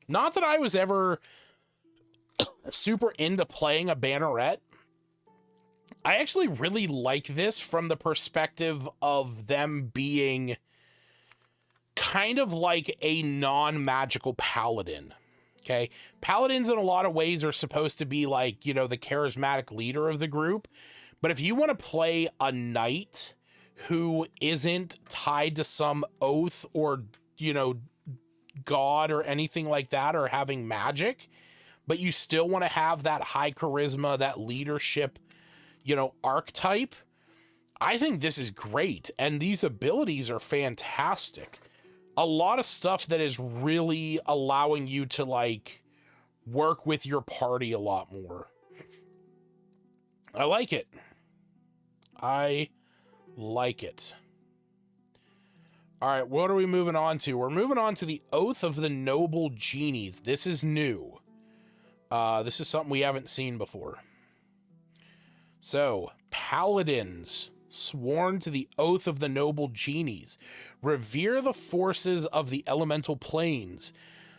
Not that I was ever super into playing a banneret. I actually really like this from the perspective of them being kind of like a non-magical paladin. Okay. Paladins in a lot of ways are supposed to be like, you know, the charismatic leader of the group. But if you want to play a knight who isn't tied to some oath or, you know, god or anything like that, or having magic, but you still want to have that high charisma, that leadership, you know, archetype, I think this is great. And these abilities are fantastic. A lot of stuff that is really allowing you to like work with your party a lot more. I like it. I like it. All right, what are we moving on to? We're moving on to the Oath of the Noble Genies. This is new. This is something we haven't seen before. So, paladins sworn to the Oath of the Noble Genies revere the forces of the elemental planes.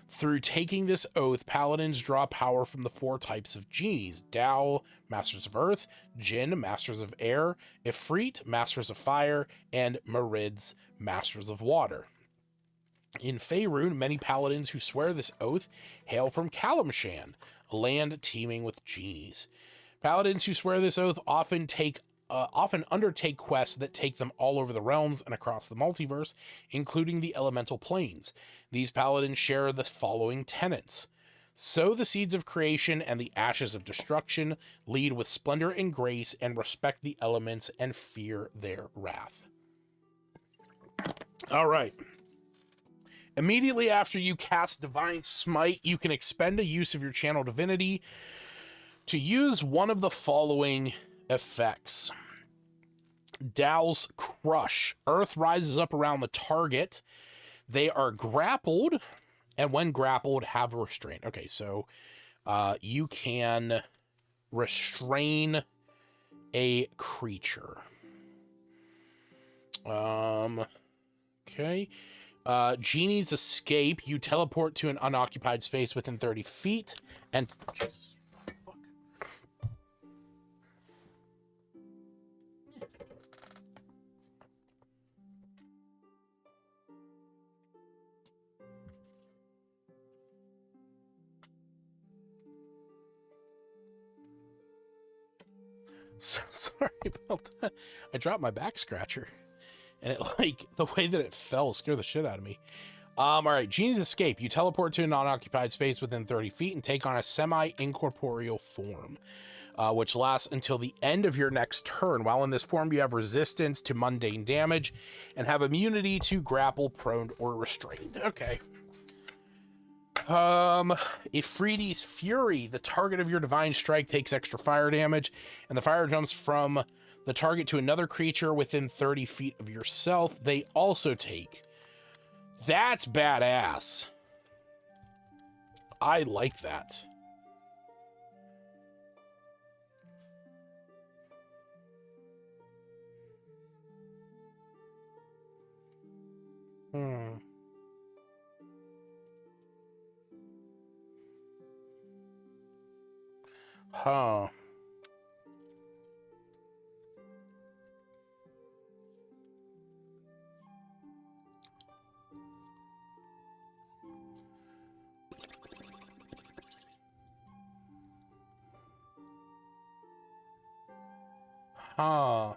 Through taking this oath, paladins draw power from the 4 types of genies: Dao, Masters of Earth; Jinn, Masters of Air; Ifrit, Masters of Fire; and Marids, Masters of Water. In Faerun, many paladins who swear this oath hail from Kalimshan, a land teeming with genies. Paladins who swear this oath often undertake quests that take them all over the realms and across the multiverse, including the elemental planes. These paladins share the following tenets: sow the seeds of creation and the ashes of destruction, lead with splendor and grace, and respect the elements and fear their wrath. All right. Immediately after you cast Divine Smite, you can expend a use of your channel divinity to use one of the following effects. Dao's Crush. Earth rises up around the target. They are grappled, and when grappled, have restraint. Okay, so you can restrain a creature. Okay. Genie's Escape. You teleport to an unoccupied space within 30 feet, and... Jesus. So sorry about that. I dropped my back scratcher, and it, like, the way that it fell scared the shit out of me. All right, Genie's Escape. You teleport to a non-occupied space within 30 feet and take on a semi-incorporeal form, which lasts until the end of your next turn. While in this form, you have resistance to mundane damage and have immunity to grapple, prone, or restrained. Okay. Ifriti's Fury. The target of your divine strike takes extra fire damage, and the fire jumps from the target to another creature within 30 feet of yourself. They also take. That's badass. I like that. Huh. Huh.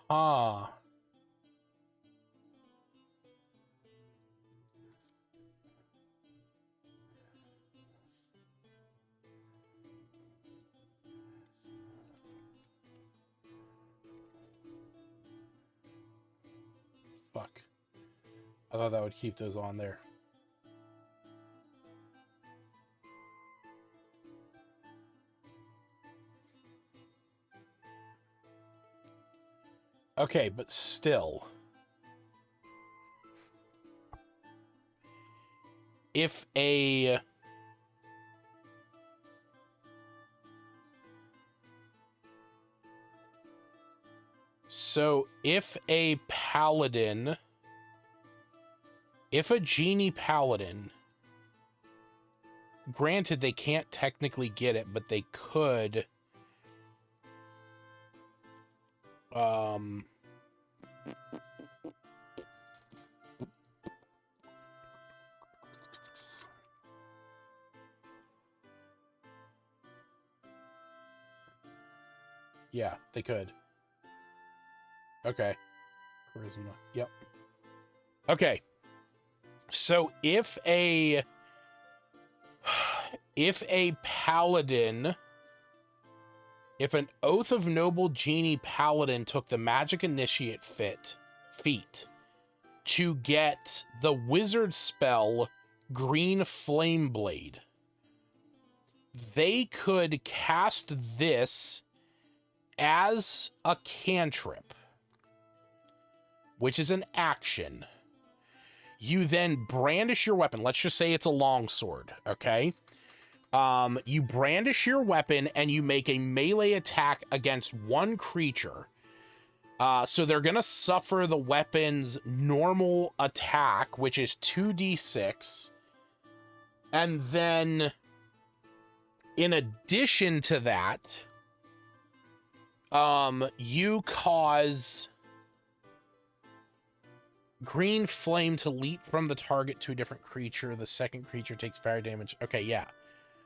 Huh. Fuck. I thought that would keep those on there. Okay, but still. If a... So, if a paladin... If a genie paladin... Granted, they can't technically get it, but they could... Yeah, they could. Okay. Charisma. Yep. Okay. So if a paladin, if an Oath of Noble Genie paladin took the Magic Initiate feat to get the wizard spell Green Flame Blade, they could cast this as a cantrip, which is an action. You then brandish your weapon. Let's just say it's a longsword, okay? You brandish your weapon and you make a melee attack against one creature. So they're going to suffer the weapon's normal attack, which is 2d6. And then, in addition to that, you cause green flame to leap from the target to a different creature. The second creature takes fire damage. Okay, yeah.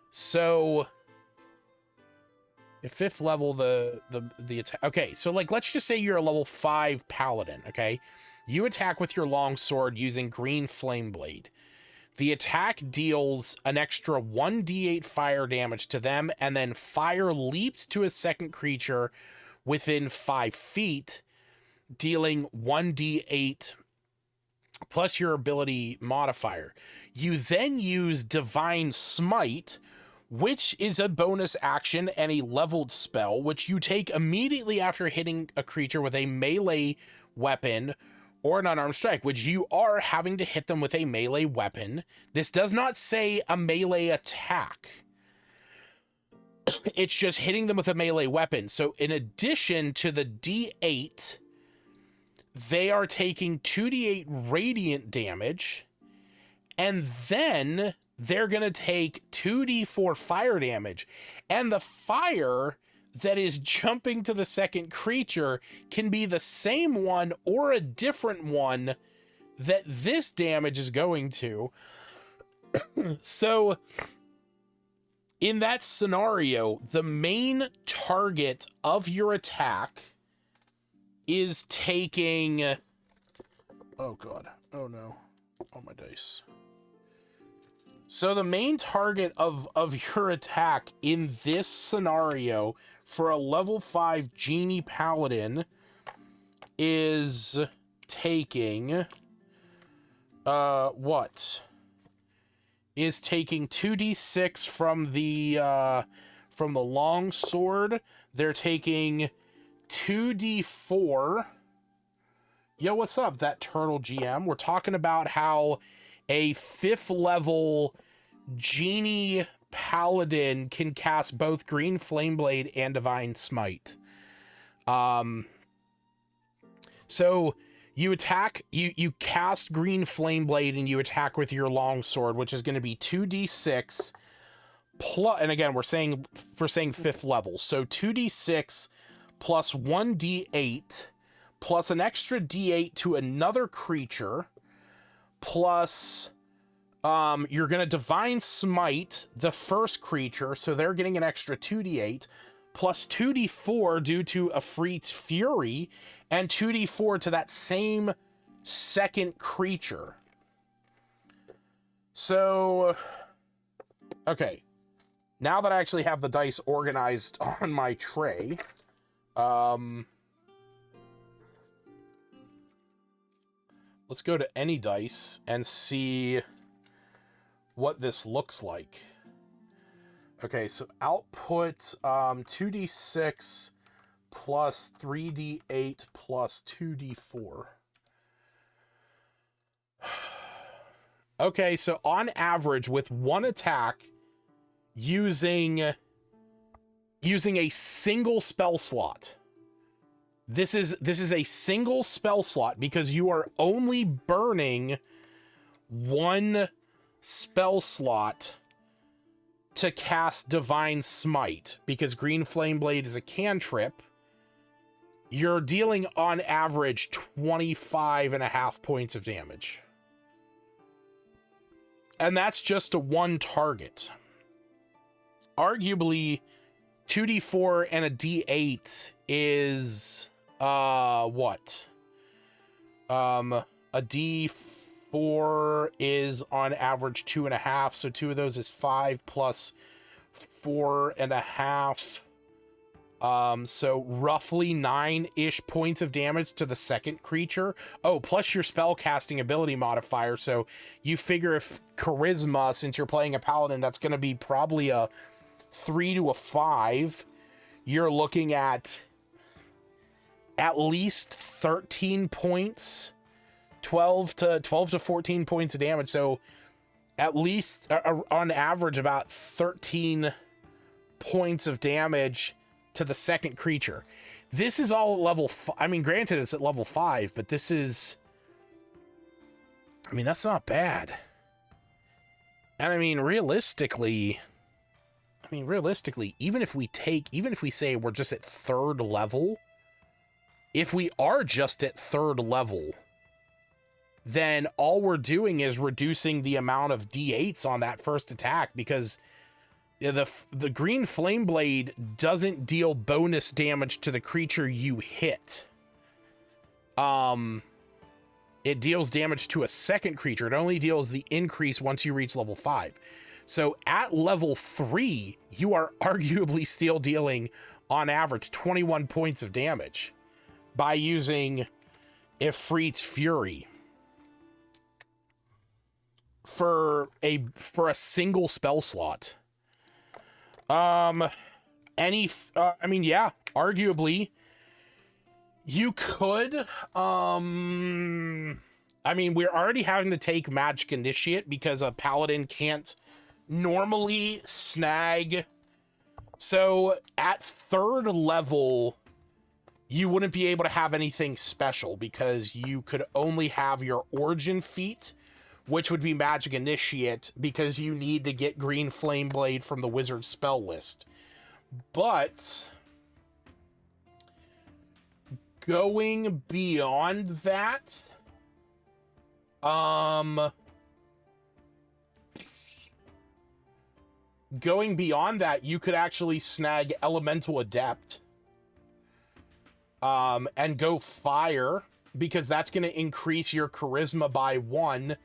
So at 5th level, the attack. Okay, so like let's just say you're a level 5 paladin. Okay, you attack with your longsword using Green Flame Blade. The attack deals an extra 1d8 fire damage to them, and then fire leaps to a second creature within 5 feet, dealing 1d8 plus your ability modifier. You then use Divine Smite, which is a bonus action and a leveled spell, which you take immediately after hitting a creature with a melee weapon or an unarmed strike, which you are having to hit them with a melee weapon. This does not say a melee attack. It's just hitting them with a melee weapon. So in addition to the D8, they are taking 2d8 radiant damage, and then they're going to take 2d4 fire damage. And the fire that is jumping to the second creature can be the same one or a different one that this damage is going to. So in that scenario, the main target of your attack is taking... Oh, God. Oh, no. Oh, my dice. So the main target of your attack in this scenario for a level 5 Genie Paladin is taking... what? Is taking 2d6 from the long sword. They're taking 2d4. Yo, what's up, that turtle GM? We're talking about how a 5th level Genie Paladin can cast both Green Flame Blade and Divine Smite. So you attack, you cast Green Flame Blade and you attack with your longsword, which is going to be 2d6 plus, and again, we're saying 5th level. So 2d6 plus 1d8 plus an extra d8 to another creature, plus you're going to Divine Smite the first creature, so they're getting an extra 2d8, plus 2d4 due to Afreet's Fury, and 2d4 to that same second creature. So, okay. Now that I actually have the dice organized on my tray, let's go to any dice and see what this looks like. Okay, so output 2d6 plus 3d8 plus 2d4. Okay, so on average, with one attack, using a single spell slot. This is a single spell slot because you are only burning one spell slot to cast Divine Smite, because Green Flame Blade is a cantrip. You're dealing on average 25.5 points of damage. And that's just to one target. Arguably, 2d4 and a d8 is what? A d4 is on average 2.5, so two of those is 5 plus 4.5. So roughly 9-ish points of damage to the second creature. Oh, plus your spell casting ability modifier. So you figure if charisma, since you're playing a paladin, that's going to be probably a 3 to a 5. You're looking at least 13 points, 12 to 14 points of damage. So at least on average about 13 points of damage to the second creature. This is all at level I mean, granted it's at level 5, but this is, I mean, that's not bad. And I mean, realistically, even if we say we're just at 3rd level, if we are just at 3rd level, then all we're doing is reducing the amount of d8s on that first attack, because the Green Flame Blade doesn't deal bonus damage to the creature you hit. It deals damage to a second creature. It only deals the increase once you reach level 5. So at level 3, you are arguably still dealing on average 21 points of damage by using Ifrit's Fury for a single spell slot. I mean, yeah, arguably you could, I mean, we're already having to take Magic Initiate because a paladin can't normally snag. So at 3rd level, you wouldn't be able to have anything special because you could only have your Origin feat, which would be Magic Initiate, because you need to get Green Flame Blade from the wizard spell list. But going beyond that, you could actually snag Elemental Adept, and go Fire, because that's going to increase your charisma by 1.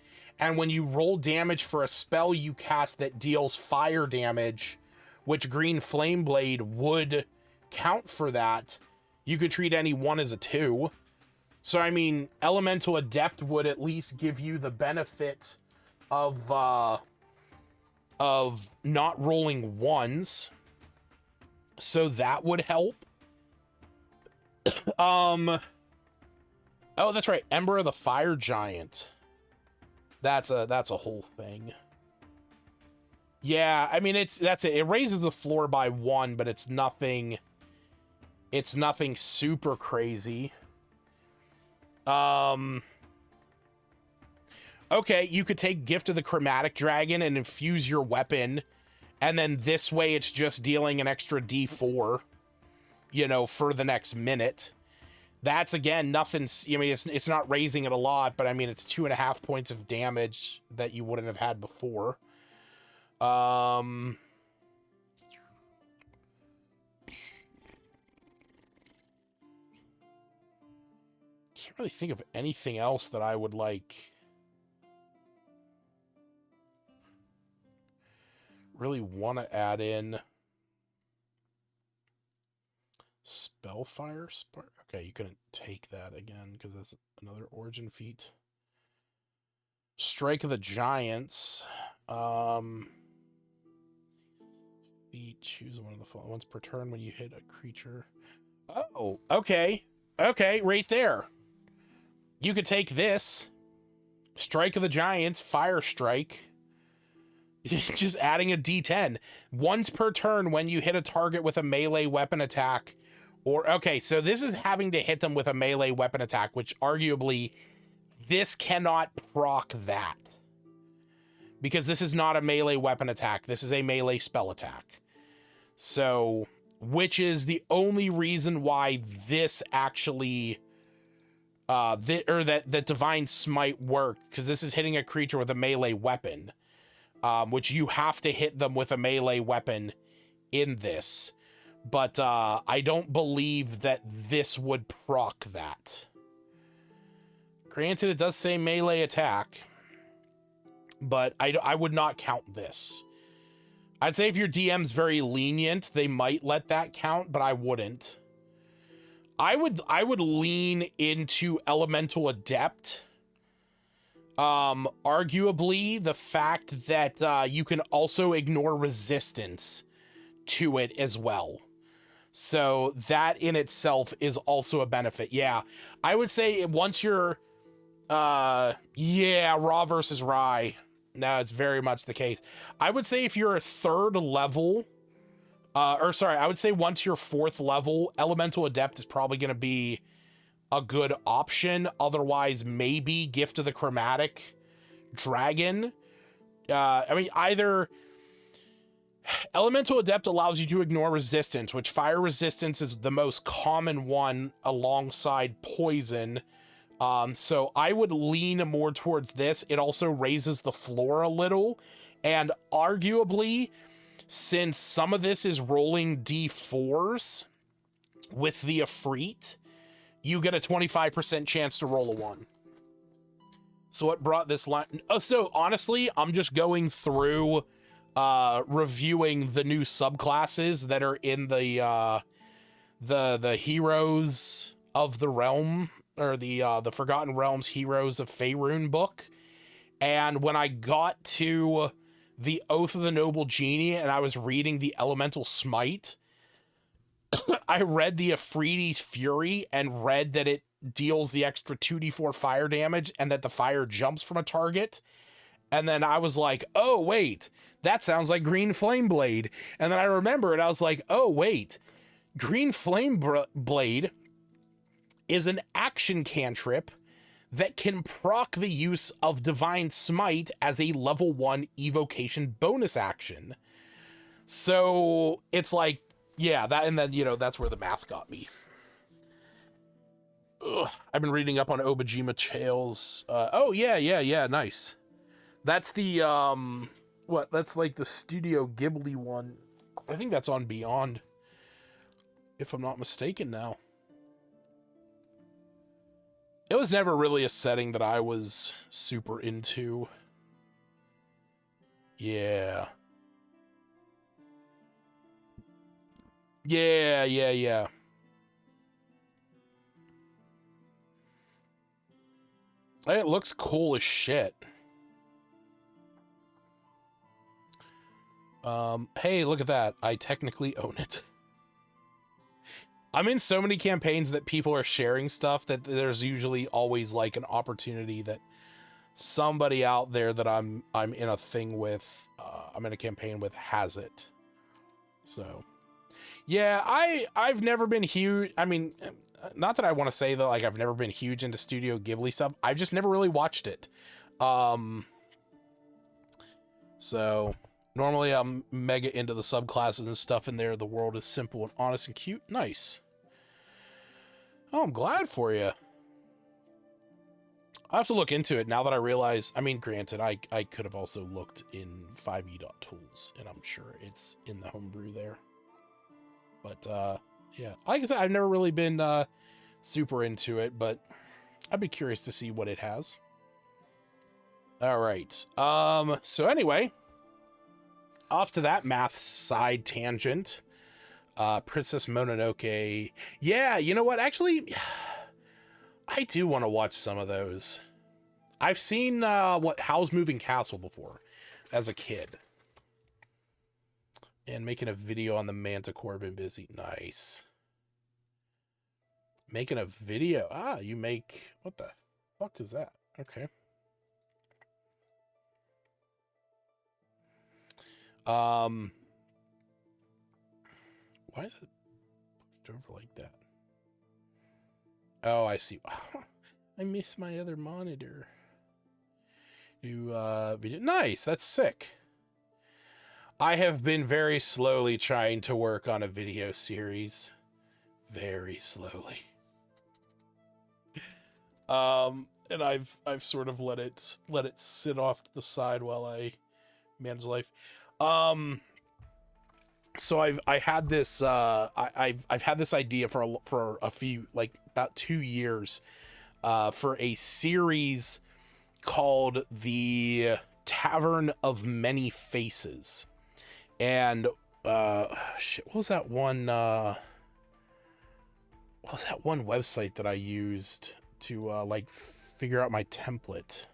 And when you roll damage for a spell you cast that deals fire damage, which Green Flame Blade would count for that, you could treat any one as a 2. So, I mean, Elemental Adept would at least give you the benefit of not rolling 1s. So that would help. Oh, that's right. Ember of the Fire Giant. That's a whole thing. Yeah, I mean, that's it. It raises the floor by 1, but it's nothing super crazy. Okay, you could take Gift of the Chromatic Dragon and infuse your weapon, and then this way it's just dealing an extra d4, for the next minute. That's, again, nothing. I mean, it's not raising it a lot, but I mean, it's 2.5 points of damage that you wouldn't have had before. Can't really think of anything else that I would really want to add in. Spellfire Spark. Okay, you couldn't take that again because that's another Origin feat. Strike of the Giants. Feet, choose one of the following once per turn when you hit a creature. Oh, okay. Okay, right there. You could take this. Strike of the Giants, Fire Strike. Just adding a D10. Once per turn when you hit a target with a melee weapon attack. Or, okay, so this is having to hit them with a melee weapon attack, which arguably this cannot proc that. Because this is not a melee weapon attack. This is a melee spell attack. So, which is the only reason why this actually, that Divine Smite worked, because this is hitting a creature with a melee weapon, which you have to hit them with a melee weapon in this. But I don't believe that this would proc that. Granted, it does say melee attack, but I would not count this. I'd say if your DM's very lenient, they might let that count, but I wouldn't. I would lean into Elemental Adept. Arguably, the fact that you can also ignore resistance to it as well. So that in itself is also a benefit. Yeah, I would say once you're, yeah, Raw versus Rye. No, it's very much the case. I would say if you're a third level, I would say once you're fourth level, Elemental Adept is probably going to be a good option. Otherwise, maybe Gift of the Chromatic Dragon. I mean, either Elemental Adept allows you to ignore resistance, which fire resistance is the most common one alongside poison. So I would lean more towards this. It also raises the floor a little, and arguably, since some of this is rolling D4s with the Efreet, you get a 25% chance to roll a 1. So what brought this line? Oh, so honestly, I'm just going through reviewing the new subclasses that are in the Heroes of the Realm, or the Forgotten Realms Heroes of Faerun book. And when I got to the Oath of the Noble Genie and I was reading the Elemental Smite, I read the Efreeti's Fury and read that it deals the extra 2d4 fire damage and that the fire jumps from a target. And then I was like, oh, wait, that sounds like Green Flame Blade. And then I remembered, I was like, oh, wait, Green Flame Blade is an action cantrip that can proc the use of Divine Smite as a level 1 evocation bonus action. So it's like, yeah, that, and then, you know, that's where the math got me. Ugh, I've been reading up on Obajima Tales. Oh, yeah, nice. That's the, that's like the Studio Ghibli one. I think that's on Beyond, if I'm not mistaken now. It was never really a setting that I was super into. Yeah. Yeah. It looks cool as shit. Hey, look at that. I technically own it. I'm in so many campaigns that people are sharing stuff that there's usually always like an opportunity that somebody out there that I'm in a thing with, I'm in a campaign with, has it. So, yeah, I've never been huge. I mean, not that I want to say that like I've never been huge into Studio Ghibli stuff. I've just never really watched it. So normally I'm mega into the subclasses and stuff in there. The world is simple and honest and cute. Nice. Oh, I'm glad for you. I have to look into it now that I realize, I mean, granted, I could have also looked in 5e.tools, and I'm sure it's in the homebrew there. But, yeah, like I said, I've never really been super into it, but I'd be curious to see what it has. All right. So anyway, off to that math side tangent. Princess Mononoke. Yeah, you know what? Actually, I do want to watch some of those. I've seen Howl's Moving Castle before as a kid. And making a video on the Manticore, been busy. Nice. Making a video. Ah, you make, what the fuck is that? Okay. Why is it pushed over like that? Oh, I see. I miss my other monitor. Video. Nice, that's sick. I have been very slowly trying to work on a video series. Very slowly. And I've sort of let it sit off to the side while I manage life. So I had this I've had this idea for a few, like about 2 years, for a series called The Tavern of Many Faces. And shit, what was that one website that I used to like figure out my template?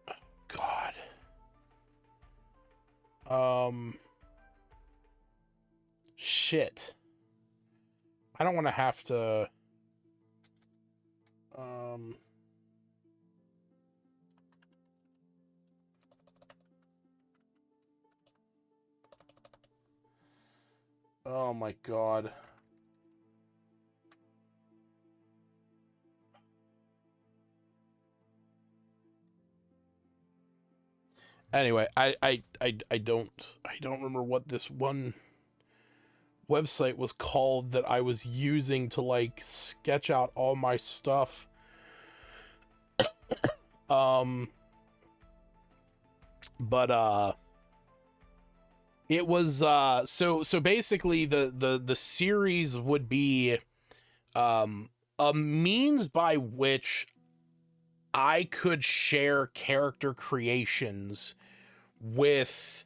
Oh, God. Shit. I don't want to have to oh my God. Anyway, I don't remember what this one website was called that I was using to like sketch out all my stuff. But it was so basically the series would be a means by which I could share character creations with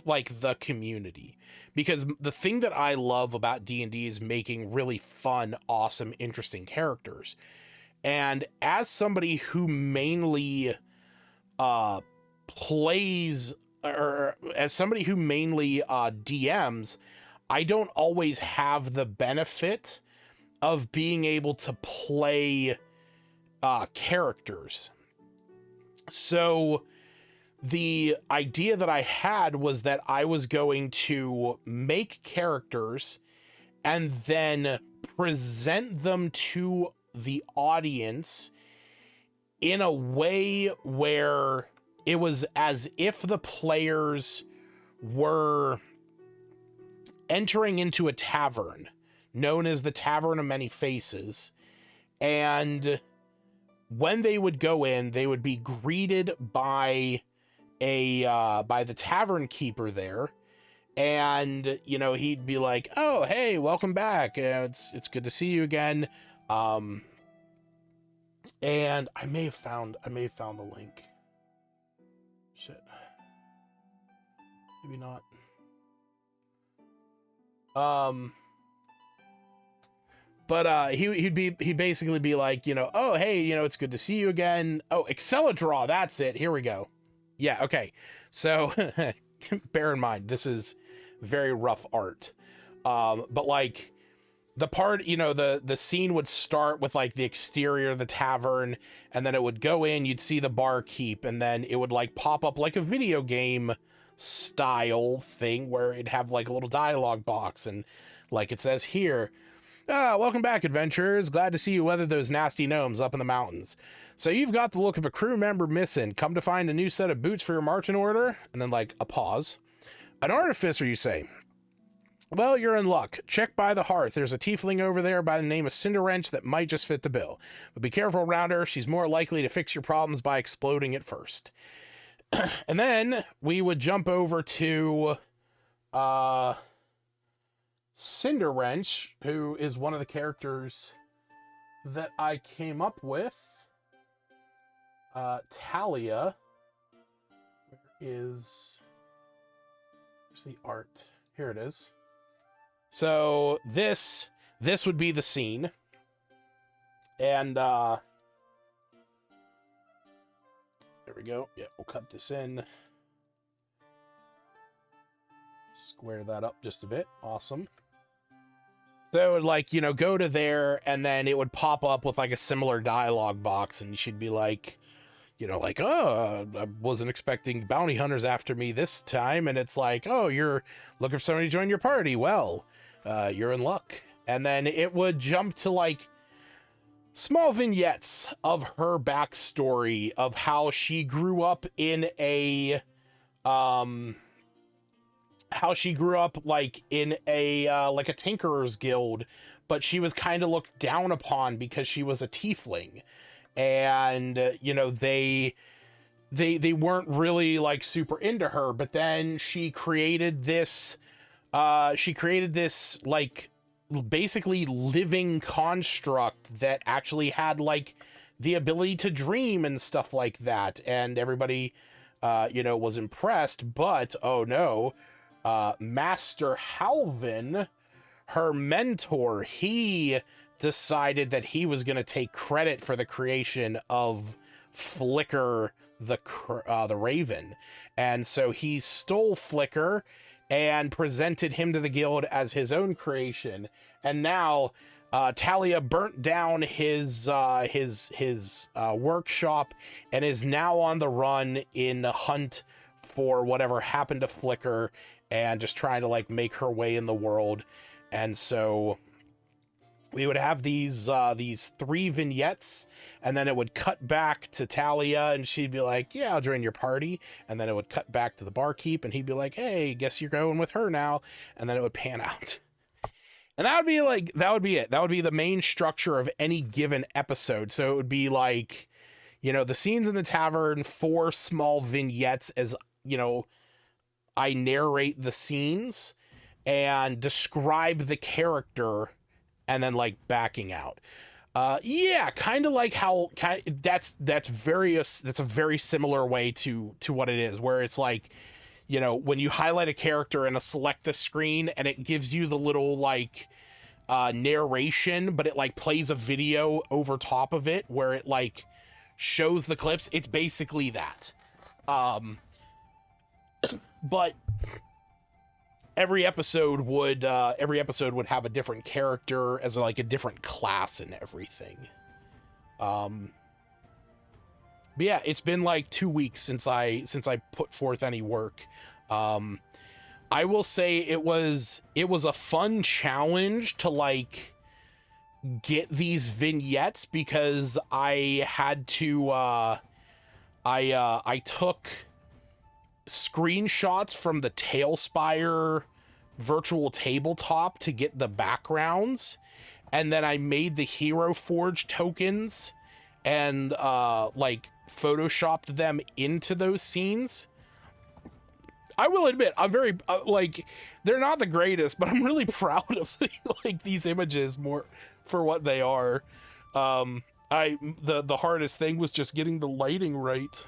like the community, because the thing that I love about D&D is making really fun, awesome, interesting characters. And as somebody who mainly plays, or as somebody who mainly DMs, I don't always have the benefit of being able to play characters. So the idea that I had was that I was going to make characters and then present them to the audience in a way where it was as if the players were entering into a tavern known as the Tavern of Many Faces. And when they would go in, they would be greeted by by the tavern keeper there, and you know, he'd be like, "Oh, hey, welcome back. It's good to see you again." And I may have found the link. Shit, maybe not. But he'd basically be like, you know, "Oh, hey, you know, it's good to see you again. Oh, Acceladra, that's it. Here we go." Yeah, okay. So bear in mind, this is very rough art. But like the part, you know, the scene would start with like the exterior of the tavern, and then it would go in, you'd see the barkeep, and then it would like pop up like a video game style thing where it'd have like a little dialogue box, and like it says here, "Welcome back, adventurers. Glad to see you weather those nasty gnomes up in the mountains. So you've got the look of a crew member missing. Come to find a new set of boots for your marching order?" And then like a pause. "An artificer, you say? Well, you're in luck. Check by the hearth. There's a tiefling over there by the name of Cinderwrench that might just fit the bill. But be careful around her. She's more likely to fix your problems by exploding it first." And then we would jump over to Cinderwrench, who is one of the characters that I came up with. Talia. Where's the art? Here it is. So this would be the scene. And There we go. Yeah, we'll cut this in. Square that up just a bit. Awesome. So, like, you know, go to there, and then it would pop up with, like, a similar dialogue box, and she'd be like, you know, like, oh, I wasn't expecting bounty hunters after me this time, and it's like, oh, you're looking for somebody to join your party. Well, you're in luck. And then it would jump to, like, small vignettes of her backstory of how she grew up in a, like in a like a tinkerer's guild, but she was kind of looked down upon because she was a tiefling, and you know, they weren't really like super into her. But then she created this like basically living construct that actually had like the ability to dream and stuff like that, and everybody you know, was impressed. But oh no, Master Halvin, her mentor, he decided that he was going to take credit for the creation of Flicker the Raven. And so he stole Flicker and presented him to the guild as his own creation. And now Talia burnt down his workshop and is now on the run in the hunt for whatever happened to Flicker, and just trying to like make her way in the world. And so we would have these 3 vignettes, and then it would cut back to Talia, and she'd be like, yeah, I'll join your party. And then it would cut back to the barkeep, and he'd be like, hey, guess you're going with her now. And then it would pan out. And that would be it. That would be the main structure of any given episode. So it would be like, you know, the scenes in the tavern, 4 small vignettes as, you know, I narrate the scenes and describe the character, and then like backing out. Yeah, kind of like how that's a very similar way to what it is, where it's like, you know, when you highlight a character in a select a screen and it gives you the little like narration, but it like plays a video over top of it where it like shows the clips. It's basically that. But every episode would have a different character as like a different class and everything. But yeah, it's been like 2 weeks since I put forth any work. I will say it was a fun challenge to like get these vignettes, because I had to I took screenshots from the Tailspire virtual tabletop to get the backgrounds, and then I made the Hero Forge tokens and like photoshopped them into those scenes. I will admit, I'm very like, they're not the greatest, but I'm really proud of like these images more for what they are. The hardest thing was just getting the lighting right.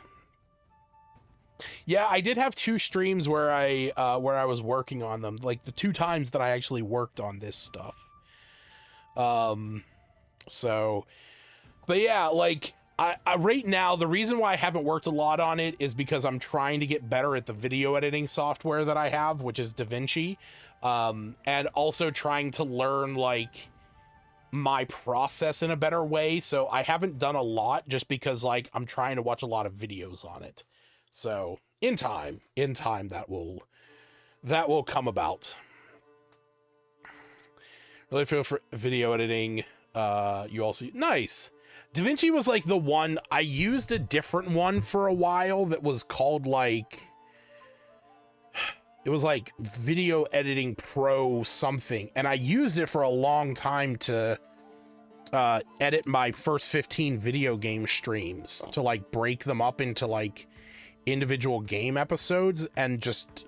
Yeah, I did have 2 streams where I was working on them, like the 2 times that I actually worked on this stuff. So, but yeah, like I right now, the reason why I haven't worked a lot on it is because I'm trying to get better at the video editing software that I have, which is DaVinci, and also trying to learn like my process in a better way. So I haven't done a lot just because like I'm trying to watch a lot of videos on it. So in time that will come about. Really feel for video editing. You also nice. DaVinci was like the one I used. A different one for a while that was called like, it was like Video Editing Pro something, and I used it for a long time to edit my first 15 video game streams, to like break them up into like individual game episodes, and just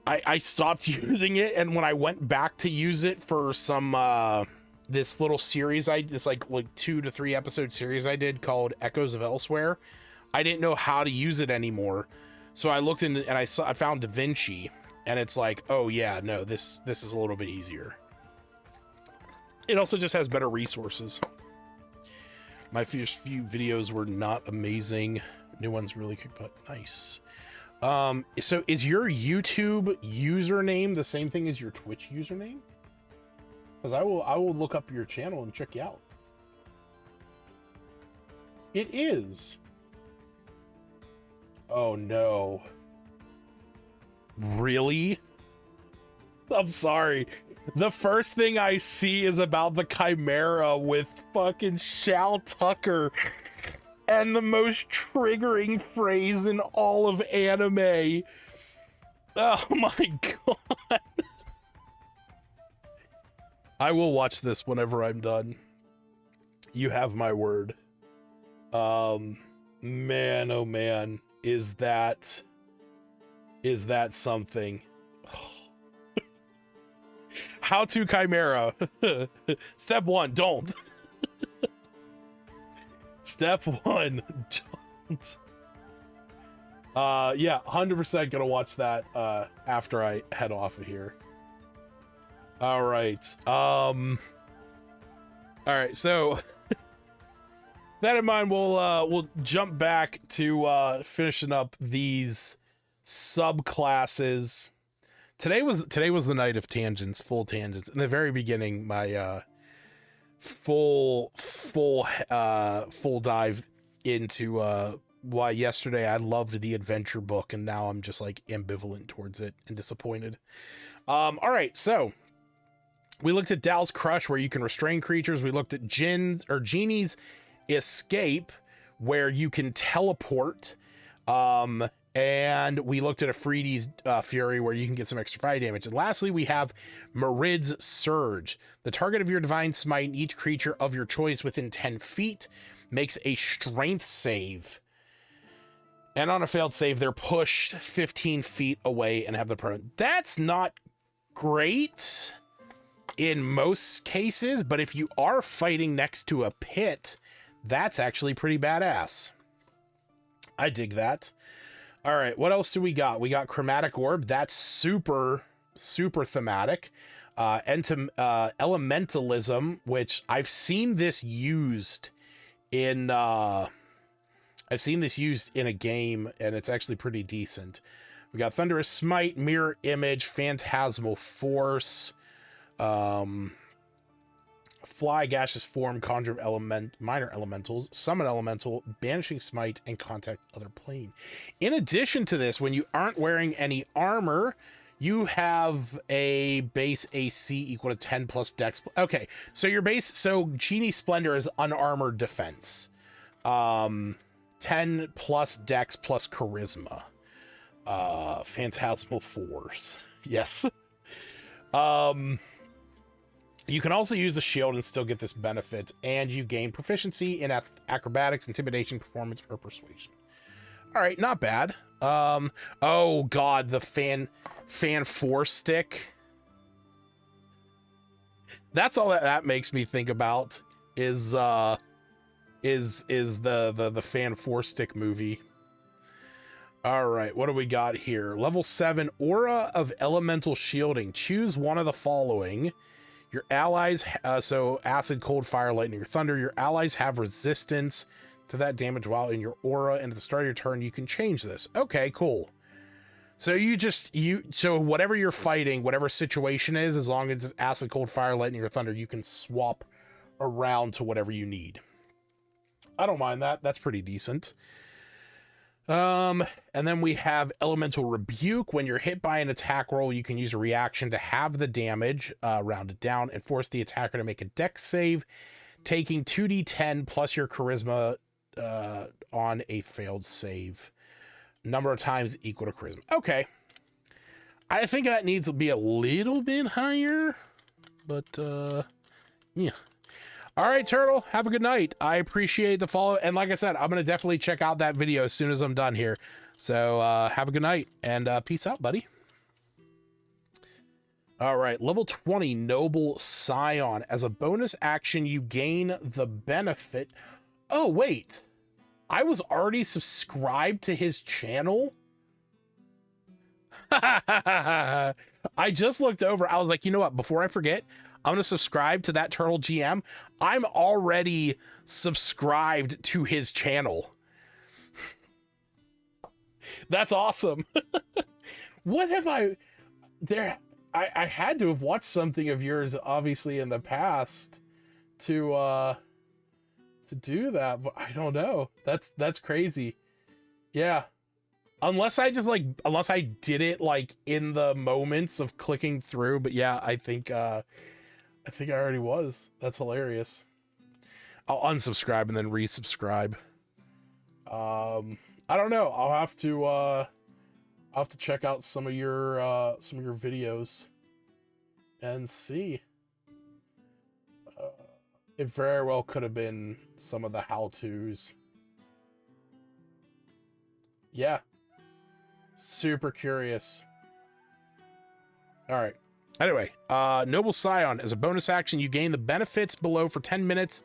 I stopped using it. And when I went back to use it for some this little series this like 2 to 3 episode series I did called Echoes of Elsewhere, I didn't know how to use it anymore. So I looked in and I found DaVinci, and it's like, oh yeah, no, this is a little bit easier. It also just has better resources. My first few videos were not amazing. New one's really kick butt. Nice. So is your YouTube username the same thing as your Twitch username? Because I will look up your channel and check you out. It is. Oh no. Really? I'm sorry. The first thing I see is about the Chimera with fucking Shal Tucker and the most triggering phrase in all of anime. Oh my god. I will watch this whenever I'm done. You have my word. Man, oh man, is that something? How to Chimera. Step 1, don't. Step 1, don't. Yeah, 100% gonna watch that after I head off of here. All right. All right, so that in mind, we'll jump back to finishing up these subclasses. Today was the night of tangents, full tangents. In the very beginning, my full dive into why yesterday I loved the adventure book, and now I'm just like ambivalent towards it and disappointed. All right, so we looked at Dal's Crush, where you can restrain creatures. We looked at Genie's Escape, where you can teleport. And we looked at Afridi's Fury, where you can get some extra fire damage. And lastly, we have Marid's Surge. The target of your Divine Smite and each creature of your choice within 10 feet makes a strength save. And on a failed save, they're pushed 15 feet away and have the prone. That's not great in most cases, but if you are fighting next to a pit, that's actually pretty badass. I dig that. All right, what else do we got? We got Chromatic Orb. That's super thematic. Elementalism, which I've seen this used in a game, and it's actually pretty decent. We got Thunderous Smite, Mirror Image, Phantasmal Force, Fly, Gaseous Form, Conjure Minor Elementals, Summon Elemental, Banishing Smite, and Contact Other Plane. In addition to this, when you aren't wearing any armor, you have a base AC equal to 10 plus Dex. Okay, so your base, so Genie Splendor is unarmored defense. 10 plus Dex plus Charisma. Phantasmal Force. Yes. You can also use the shield and still get this benefit, and you gain proficiency in acrobatics, intimidation, performance, or persuasion. All right, not bad. Oh god, the fan force stick. That's all that makes me think about is the fan force stick movie. All right, what do we got here? Level 7, Aura of Elemental Shielding. Choose one of the following. Your allies, so acid, cold, fire, lightning, or thunder. Your allies have resistance to that damage while in your aura, and at the start of your turn, you can change this. Okay, cool. So so whatever you're fighting, whatever situation is, as long as it's acid, cold, fire, lightning, or thunder, you can swap around to whatever you need. I don't mind that. That's pretty decent. And then we have Elemental Rebuke. When you're hit by an attack roll, you can use a reaction to have the damage rounded down and force the attacker to make a dex save, taking 2d10 plus your charisma on a failed save. Number of times equal to charisma. Okay. I think that needs to be a little bit higher, but yeah. All right, Turtle, have a good night. I appreciate the follow. And like I said, I'm going to definitely check out that video as soon as I'm done here. So have a good night and peace out, buddy. All right, level 20, Noble Scion. As a bonus action, you gain the benefit. Oh, wait. I was already subscribed to his channel? I just looked over. I was like, you know what? Before I forget, I'm going to subscribe to that Turtle GM. I'm already subscribed to his channel. That's awesome. What have I there? I had to have watched something of yours, obviously, in the past to do that, but I don't know. That's crazy. Yeah. Unless I did it like in the moments of clicking through, but yeah, I think I already was. That's hilarious. I'll unsubscribe and then resubscribe. I don't know. I'll have to check out some of your videos and see. It very well could have been some of the how-tos. Yeah. Super curious. All right. Anyway, Noble Scion, as a bonus action, you gain the benefits below for 10 minutes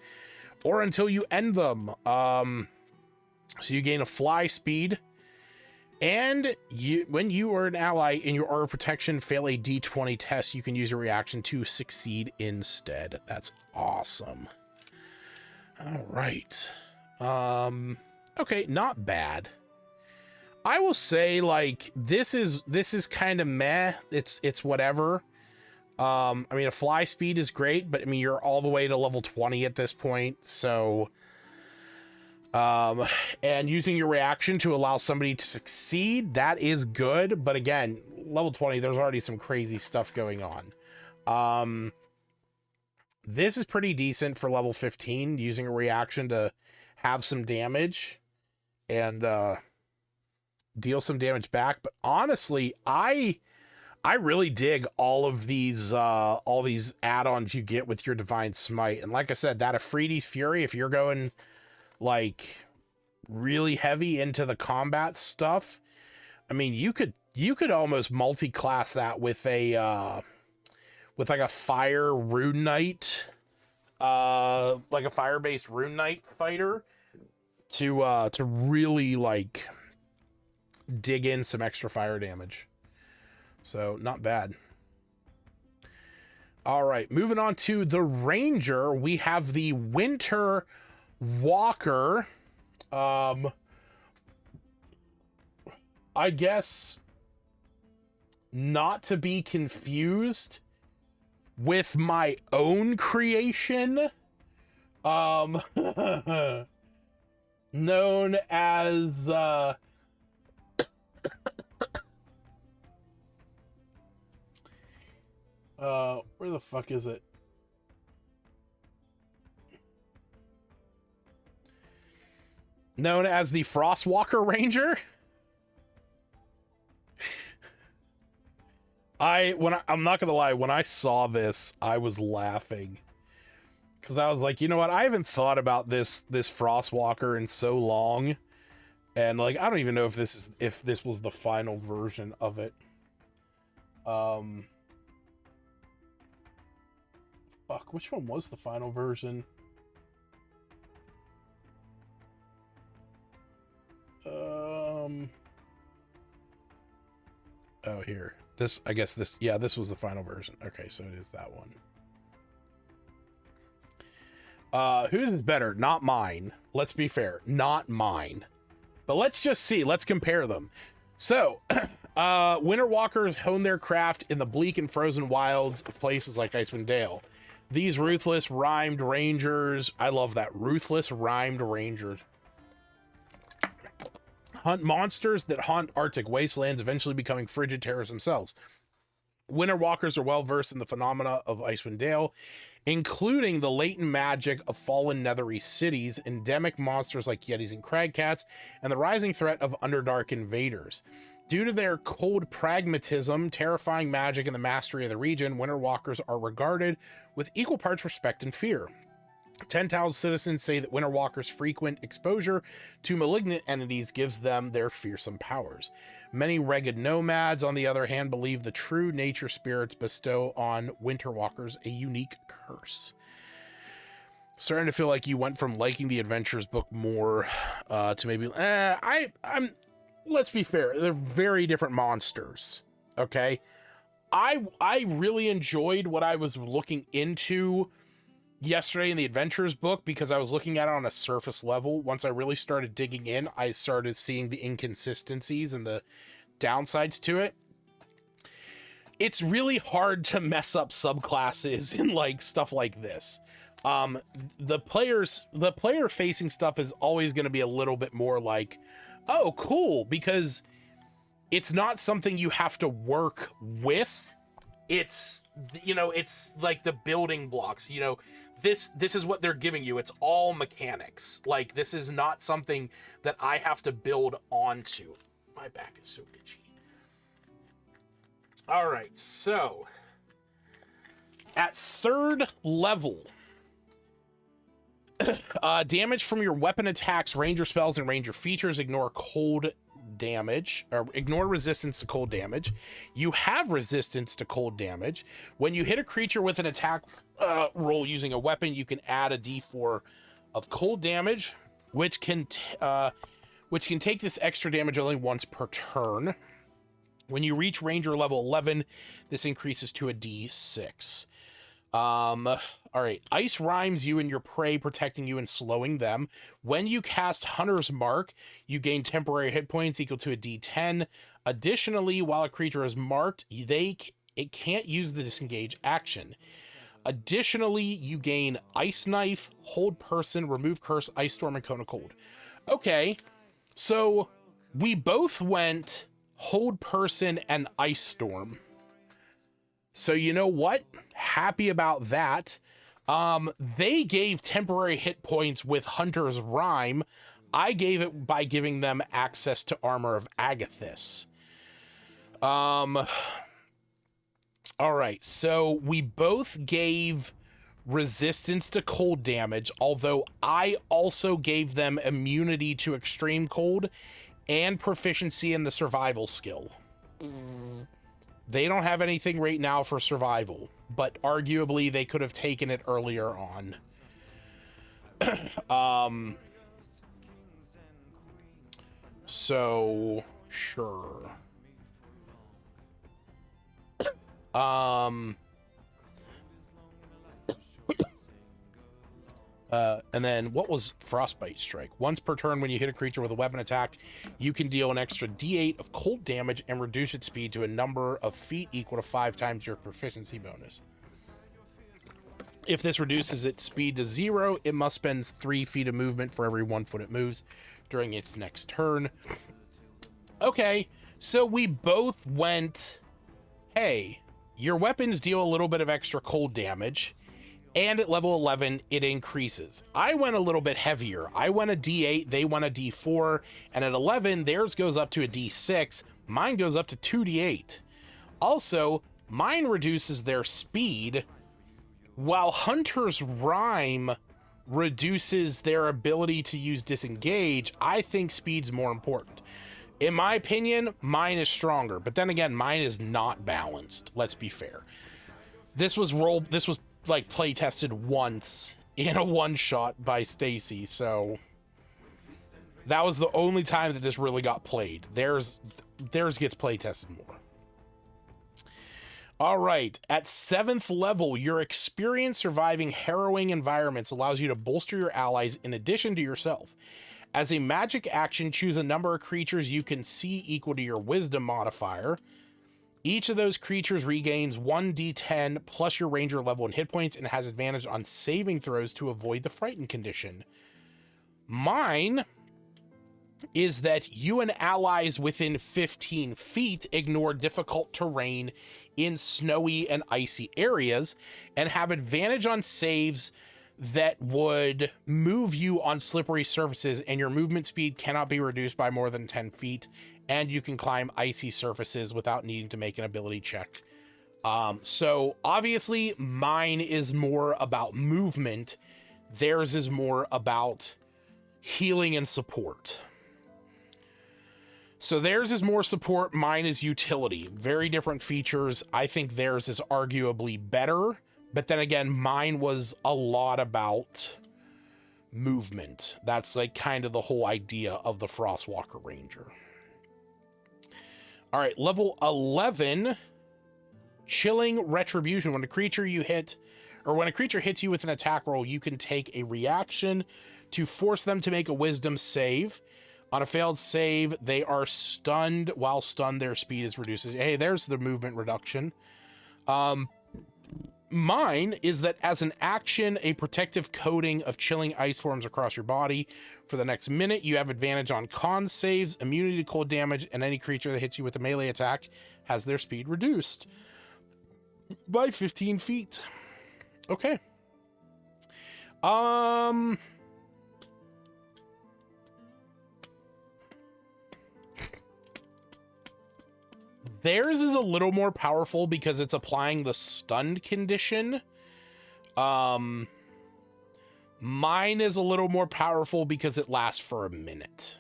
or until you end them. So you gain a fly speed, and when you or an ally in your aura protection fail a D20 test, you can use a reaction to succeed instead. That's awesome. All right. Okay, not bad. I will say, like, this is kind of meh. It's whatever. I mean, a fly speed is great, but I mean, you're all the way to level 20 at this point, so and using your reaction to allow somebody to succeed, that is good, but again, level 20, there's already some crazy stuff going on. This is pretty decent for level 15, using a reaction to have some damage and deal some damage back. But honestly, I really dig all these add-ons you get with your Divine Smite. And like I said, that Afridi's Fury, if you're going like really heavy into the combat stuff, I mean, you could almost multi-class that with a with like a fire rune knight, like a fire-based rune knight fighter to really like dig in some extra fire damage. So not bad. All right, moving on to the Ranger, we have the Winter Walker. I guess not to be confused with my own creation, known as where the fuck is it? Known as the Frostwalker Ranger. I'm not gonna lie, when I saw this, I was laughing. Cause I was like, you know what? I haven't thought about this Frostwalker in so long. And like, I don't even know if this was the final version of it. Fuck, which one was the final version? Oh, here. This, I guess this, yeah, this was the final version. Okay, so it is that one. Whose is better? Not mine. Let's be fair. Not mine. But let's just see. Let's compare them. So, Winter Walkers hone their craft in the bleak and frozen wilds of places like Icewind Dale. These ruthless, rhymed rangers, I love that, ruthless, rhymed rangers, hunt monsters that haunt Arctic wastelands, eventually becoming frigid terrors themselves. Winter Walkers are well versed in the phenomena of Icewind Dale, including the latent magic of fallen nethery cities, endemic monsters like yetis and cragcats, and the rising threat of Underdark invaders. Due to their cold pragmatism, terrifying magic, and the mastery of the region, Winter Walkers are regarded with equal parts respect and fear. Tentow's citizens say that Winter Walkers' frequent exposure to malignant entities gives them their fearsome powers. Many ragged nomads, on the other hand, believe the true nature spirits bestow on Winter Walkers a unique curse. Starting to feel like you went from liking the Adventures book more to maybe... I'm... Let's be fair, they're very different monsters, okay? I really enjoyed what I was looking into yesterday in the adventures book because I was looking at it on a surface level. Once I really started digging in, I started seeing the inconsistencies and the downsides to it. It's really hard to mess up subclasses and like stuff like this. The player facing stuff is always going to be a little bit more like, oh, cool, because it's not something you have to work with. It's, you know, it's like the building blocks, you know, this is what they're giving you. It's all mechanics. Like, this is not something that I have to build onto. My back is so itchy. All right, so at 3rd level, damage from your weapon attacks, ranger spells, and ranger features ignore cold damage, or ignore resistance to cold damage. You have resistance to cold damage. When you hit a creature with an attack roll using a weapon, you can add a d4 of cold damage, which can take this extra damage only once per turn. When you reach ranger level 11, this increases to a d6. All right. Ice rhymes you and your prey, protecting you and slowing them. When you cast Hunter's Mark, you gain temporary hit points equal to a d10. Additionally, while a creature is marked, it can't use the disengage action. Additionally, you gain Ice Knife, Hold Person, Remove Curse, Ice Storm, and Cone of Cold. Okay, so we both went Hold Person and Ice Storm. So you know what? Happy about that. They gave temporary hit points with Hunter's Rhyme. I gave it by giving them access to Armor of Agathis. All right, so we both gave resistance to cold damage, although I also gave them immunity to extreme cold and proficiency in the survival skill. They don't have anything right now for survival, but arguably they could have taken it earlier on. So sure. And then what was Frostbite Strike? Once per turn, when you hit a creature with a weapon attack, you can deal an extra d8 of cold damage and reduce its speed to a number of feet equal to 5 times your proficiency bonus. If this reduces its speed to 0, it must spend 3 feet of movement for every 1 foot it moves during its next turn. Okay, so we both went, hey, your weapons deal a little bit of extra cold damage, and at level 11, it increases. I went a little bit heavier. I went a D8, they went a D4, and at 11, theirs goes up to a D6. Mine goes up to 2D8. Also, mine reduces their speed, while Hunter's Rhyme reduces their ability to use disengage. I think speed's more important. In my opinion, mine is stronger, but then again, mine is not balanced. Let's be fair. This was like play tested once in a one-shot by Stacy, so that was the only time that this really got played. Theirs gets play tested more. All right, at 7th level, your experience surviving harrowing environments allows you to bolster your allies in addition to yourself. As a magic action, choose a number of creatures you can see equal to your wisdom modifier. Each of those creatures regains 1d10 plus your ranger level and hit points and has advantage on saving throws to avoid the frightened condition. Mine is that you and allies within 15 feet ignore difficult terrain in snowy and icy areas and have advantage on saves that would move you on slippery surfaces, and your movement speed cannot be reduced by more than 10 feet, and you can climb icy surfaces without needing to make an ability check. So obviously mine is more about movement. Theirs is more about healing and support. So theirs is more support, mine is utility. Very different features. I think theirs is arguably better, but then again, mine was a lot about movement. That's like kind of the whole idea of the Frostwalker Ranger. All right, level 11, Chilling Retribution. When a creature you hit when a creature hits you with an attack roll, you can take a reaction to force them to make a wisdom save. On a failed save, they are stunned. While stunned, their speed is reduced. Hey, there's the movement reduction. Mine is that as an action, a protective coating of chilling ice forms across your body. For the next minute, you have advantage on con saves, immunity to cold damage, and any creature that hits you with a melee attack has their speed reduced by 15 feet. Okay. Theirs is a little more powerful because it's applying the stunned condition. Mine is a little more powerful because it lasts for a minute.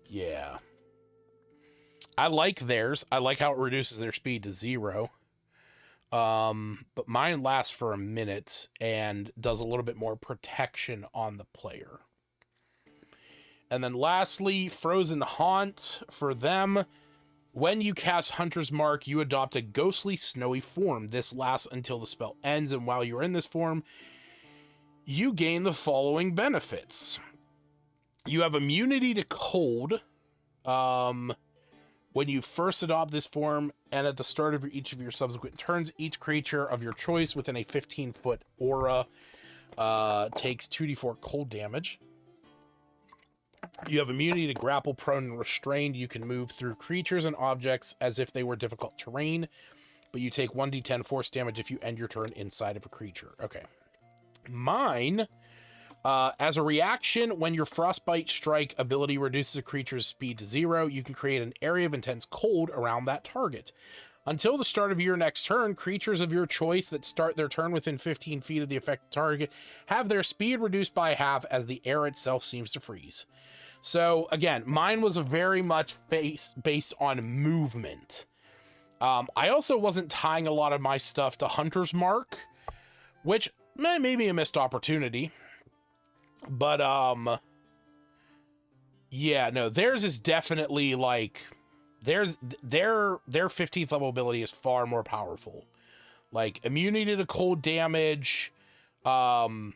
Yeah. I like theirs. I like how it reduces their speed to 0. But mine lasts for a minute and does a little bit more protection on the player. And then lastly, Frozen Haunt for them. When you cast Hunter's Mark, you adopt a ghostly snowy form. This lasts until the spell ends, and while you're in this form, you gain the following benefits. You have immunity to cold when you first adopt this form, and at the start of each of your subsequent turns, each creature of your choice within a 15-foot aura takes 2d4 cold damage. You have immunity to grapple, prone, and restrained. You can move through creatures and objects as if they were difficult terrain, but you take 1d10 force damage if you end your turn inside of a creature. Okay. Mine, as a reaction, when your Frostbite Strike ability reduces a creature's speed to 0, you can create an area of intense cold around that target. Until the start of your next turn, creatures of your choice that start their turn within 15 feet of the affected target have their speed reduced by half as the air itself seems to freeze. So again, mine was very much based on movement. I also wasn't tying a lot of my stuff to Hunter's Mark, which may be a missed opportunity. But yeah, no, theirs is definitely like their 15th level ability is far more powerful. Like immunity to cold damage, some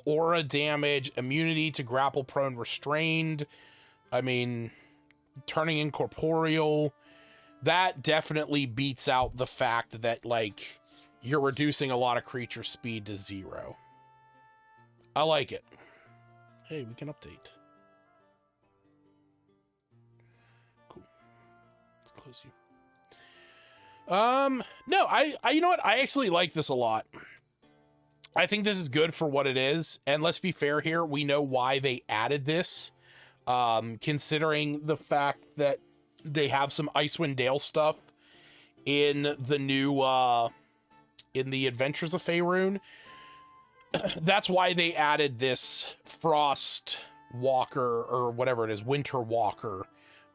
aura damage, immunity to grapple, prone, restrained. I mean, turning incorporeal. That definitely beats out the fact that like you're reducing a lot of creature speed to 0. I like it. Hey, we can update. Cool. Let's close you. No, I you know what? I actually like this a lot. I think this is good for what it is. And let's be fair here. We know why they added this. Considering the fact that they have some Icewind Dale stuff in the new, in the Adventures of Faerun. That's why they added this Frost Walker, or whatever it is, Winter Walker.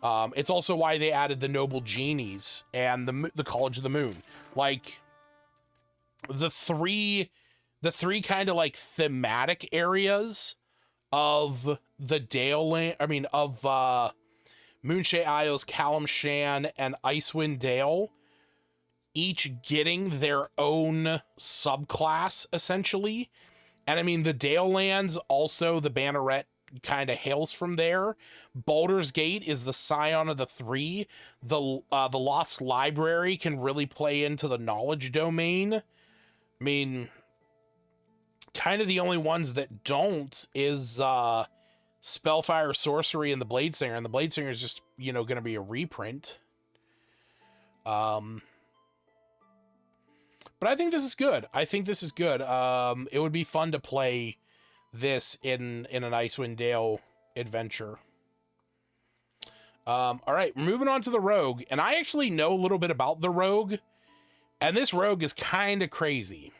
It's also why they added the Noble Genies and the College of the Moon. Like, the three kind of like thematic areas of the Dale land, I mean, of Moonshae Isles, Calimshan, and Icewind Dale, each getting their own subclass, essentially. And I mean, the Dale lands, also the Banneret kind of hails from there. Baldur's Gate is the scion of the 3. The Lost Library can really play into the knowledge domain. I mean, kind of the only ones that don't is Spellfire, Sorcery, and the Bladesinger. And the Bladesinger is just, you know, going to be a reprint. But I think this is good. I think this is good. It would be fun to play this in an Icewind Dale adventure. All right, moving on to the Rogue. And I actually know a little bit about the Rogue. And this Rogue is kind of crazy.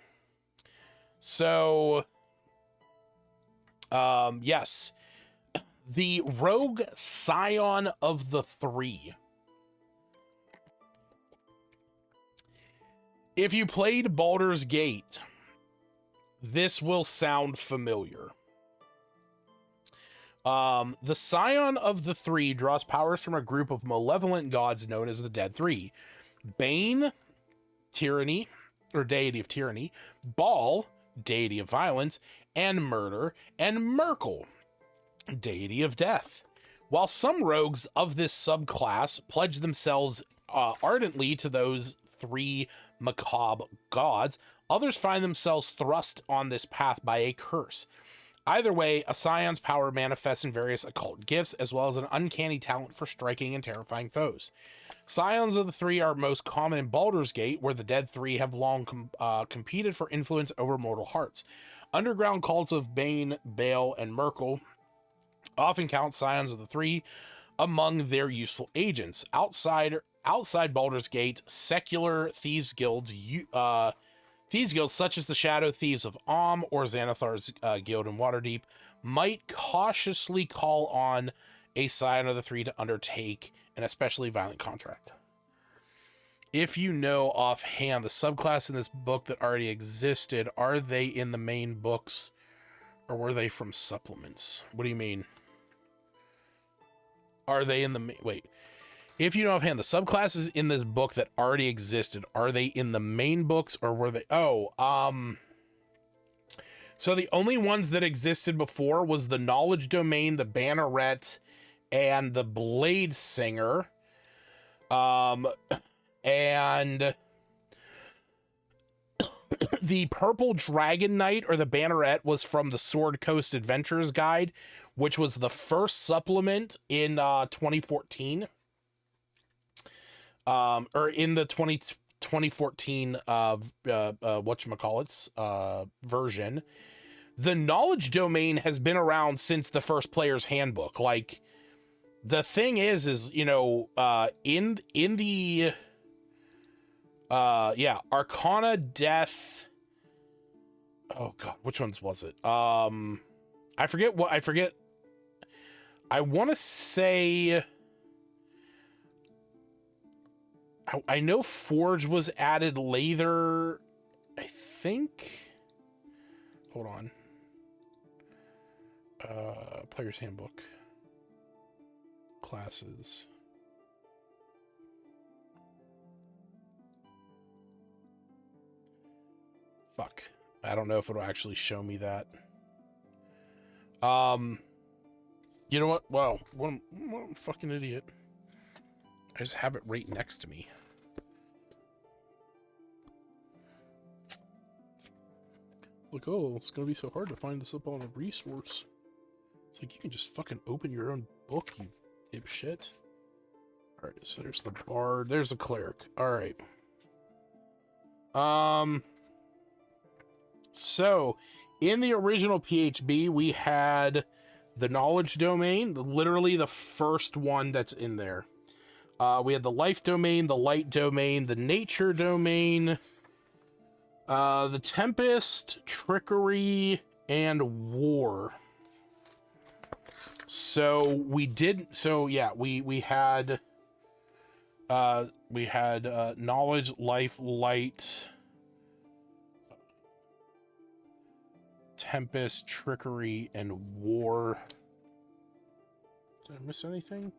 So, yes. The Rogue Scion of the 3. If you played Baldur's Gate, this will sound familiar. The Scion of the 3 draws powers from a group of malevolent gods known as the Dead 3. Bane, tyranny, or deity of tyranny, Baal, deity of violence and murder, and Merkel, deity of death. While some rogues of this subclass pledge themselves ardently to those three macabre gods, others find themselves thrust on this path by a curse. Either way, a scion's power manifests in various occult gifts, as well as an uncanny talent for striking and terrifying foes. Scions of the three are most common in Baldur's Gate, where the dead three have long competed for influence over mortal hearts. Underground cults of Bane, Baal, and Merkel often count Scions of the Three among their useful agents. Outside Baldur's Gate, secular thieves guilds such as the Shadow Thieves of Om or Xanathar's guild in Waterdeep might cautiously call on a Scion of the Three to undertake an especially violent contract. If you know offhand the subclass in this book that already existed, are they in the main books or were they from supplements? What do you mean? Are they in the wait? If you know offhand the subclasses in this book that already existed, are they in the main books or were they? So the only ones that existed before was the Knowledge Domain, the Banneret, and the Blade Singer. And the Purple Dragon Knight or the Banneret was from the Sword Coast Adventurers Guide, which was the first supplement in 2014. Or in the 2014 version. The Knowledge Domain has been around since the first player's handbook. Like, the thing is in the Arcana Death. Oh god, which ones was it? I forget. I want to say I know Forge was added later, I think. Hold on. Player's Handbook. Classes. Fuck. I don't know if it'll actually show me that. You know what? Wow. What a fucking idiot. I just have it right next to me. Like, oh, it's gonna be so hard to find this up on a resource. It's like, you can just fucking open your own book, you dipshit. Alright, so there's the bard, there's the cleric. Alright. So, in the original PHB, we had the Knowledge Domain, literally the first one that's in there. We had the Life Domain, the Light Domain, the Nature Domain, the Tempest, Trickery, and War. So we had Knowledge, Life, Light, Tempest, Trickery, and War. Did I miss anything?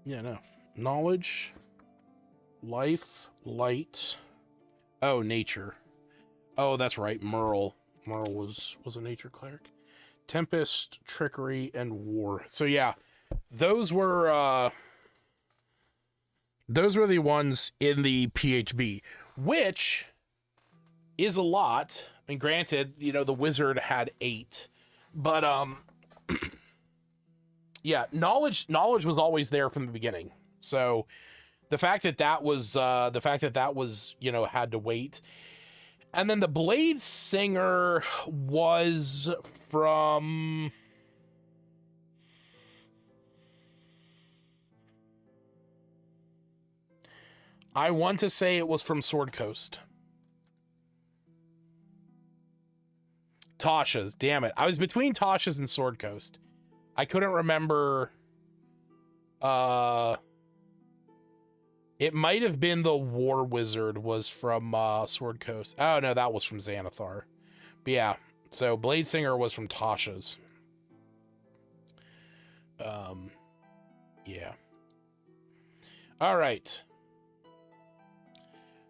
Yeah, no. Knowledge, Life, Light. Oh, Nature. Oh, that's right. Merle. Merle was a Nature cleric. Tempest, Trickery, and War. So yeah, those were the ones in the PHB, which is a lot. And granted, the wizard had 8, but yeah, knowledge was always there from the beginning. So the fact that was had to wait. And then the Blade Singer was from I want to say it was from Sword Coast. Tasha's, damn it. I was between Tasha's and Sword Coast. I couldn't remember. It might have been the War Wizard was from Sword Coast. Oh no, that was from Xanathar. But yeah, so Blade Singer was from Tasha's. Yeah. All right.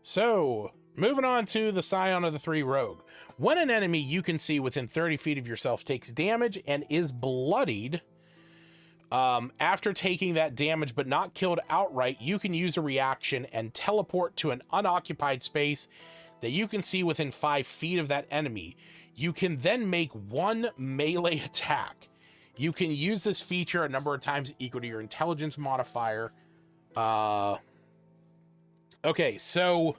So, moving on to the Scion of the Three Rogue. When an enemy you can see within 30 feet of yourself takes damage and is bloodied, after taking that damage but not killed outright, you can use a reaction and teleport to an unoccupied space that you can see within 5 feet of that enemy. You can then make one melee attack. You can use this feature a number of times equal to your intelligence modifier. Okay, so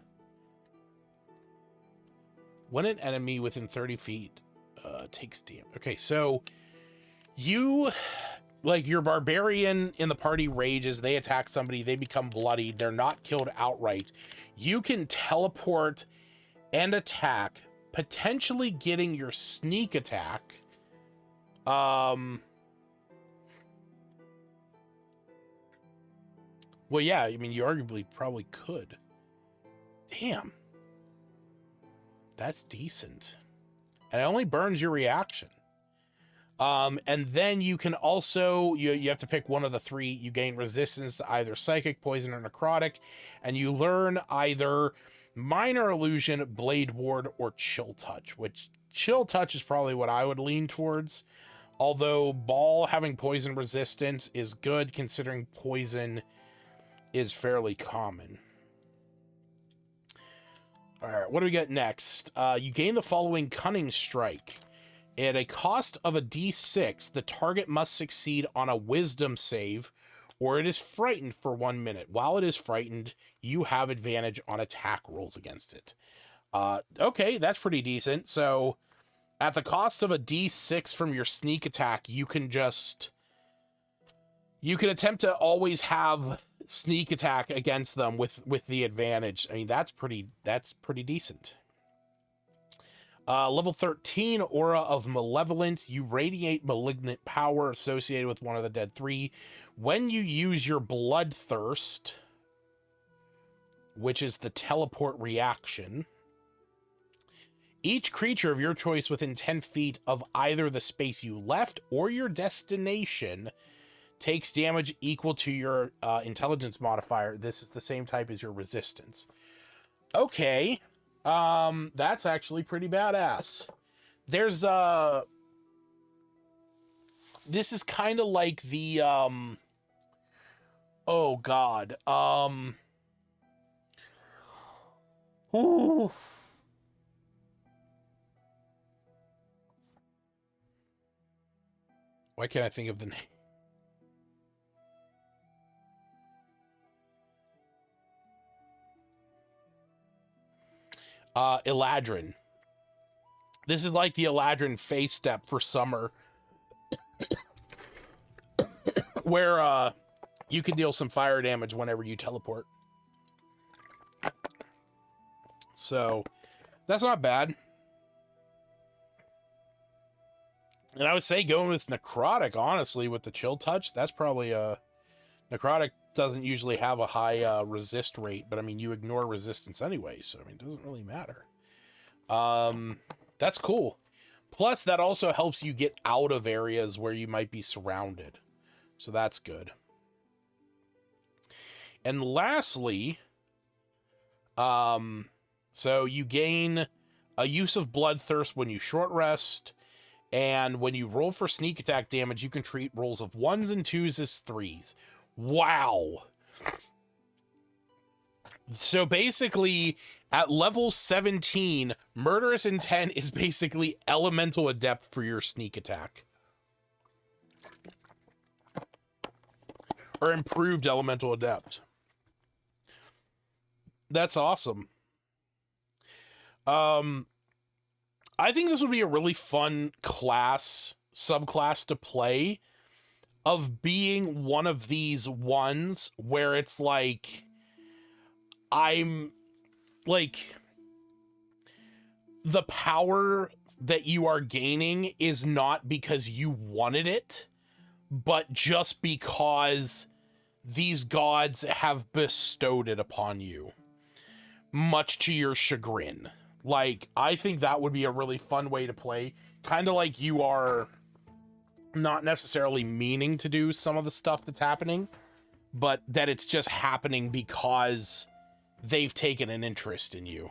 when an enemy within 30 feet takes damage. Okay, so you, like, your barbarian in the party rages, they attack somebody, they become bloodied, they're not killed outright. You can teleport and attack, potentially getting your sneak attack. Well, yeah, I mean, you arguably probably could. Damn. That's decent. And it only burns your reaction. And then you can also, you have to pick one of the three. You gain resistance to either psychic, poison, or necrotic. And you learn either minor illusion, blade ward, or chill touch, which chill touch is probably what I would lean towards. Although ball having poison resistance is good, considering poison is fairly common. All right, what do we get next? You gain the following cunning strike. At a cost of a d6, the target must succeed on a wisdom save, or it is frightened for 1 minute. While it is frightened, you have advantage on attack rolls against it. Okay, that's pretty decent. So at the cost of a d6 from your sneak attack, you can attempt to always have sneak attack against them with the advantage. I mean, that's pretty decent. Level 13, Aura of Malevolence. You radiate malignant power associated with one of the dead three. When you use your Bloodthirst, which is the teleport reaction, each creature of your choice within 10 feet of either the space you left or your destination takes damage equal to your intelligence modifier. This is the same type as your resistance. Okay. That's actually pretty badass. There's this is kind of like the oh god. Ooh. Why can't I think of the name? Eladrin. This is like the Eladrin face step for summer, where you can deal some fire damage whenever you teleport. So that's not bad. And I would say going with necrotic, honestly, with the chill touch, that's probably necrotic doesn't usually have a high resist rate, but I mean, you ignore resistance anyway, so I mean, it doesn't really matter. That's cool. Plus, that also helps you get out of areas where you might be surrounded. So that's good. And lastly, so you gain a use of Bloodthirst when you short rest, and when you roll for sneak attack damage, you can treat rolls of 1s and 2s as 3s. Wow. So basically, at level 17, Murderous Intent is basically Elemental Adept for your sneak attack. Or improved Elemental Adept. That's awesome. I think this would be a really fun subclass to play, of being one of these ones where it's like, I'm like, the power that you are gaining is not because you wanted it, but just because these gods have bestowed it upon you, much to your chagrin. Like, I think that would be a really fun way to play, kind of like you are not necessarily meaning to do some of the stuff that's happening, but that it's just happening because they've taken an interest in you.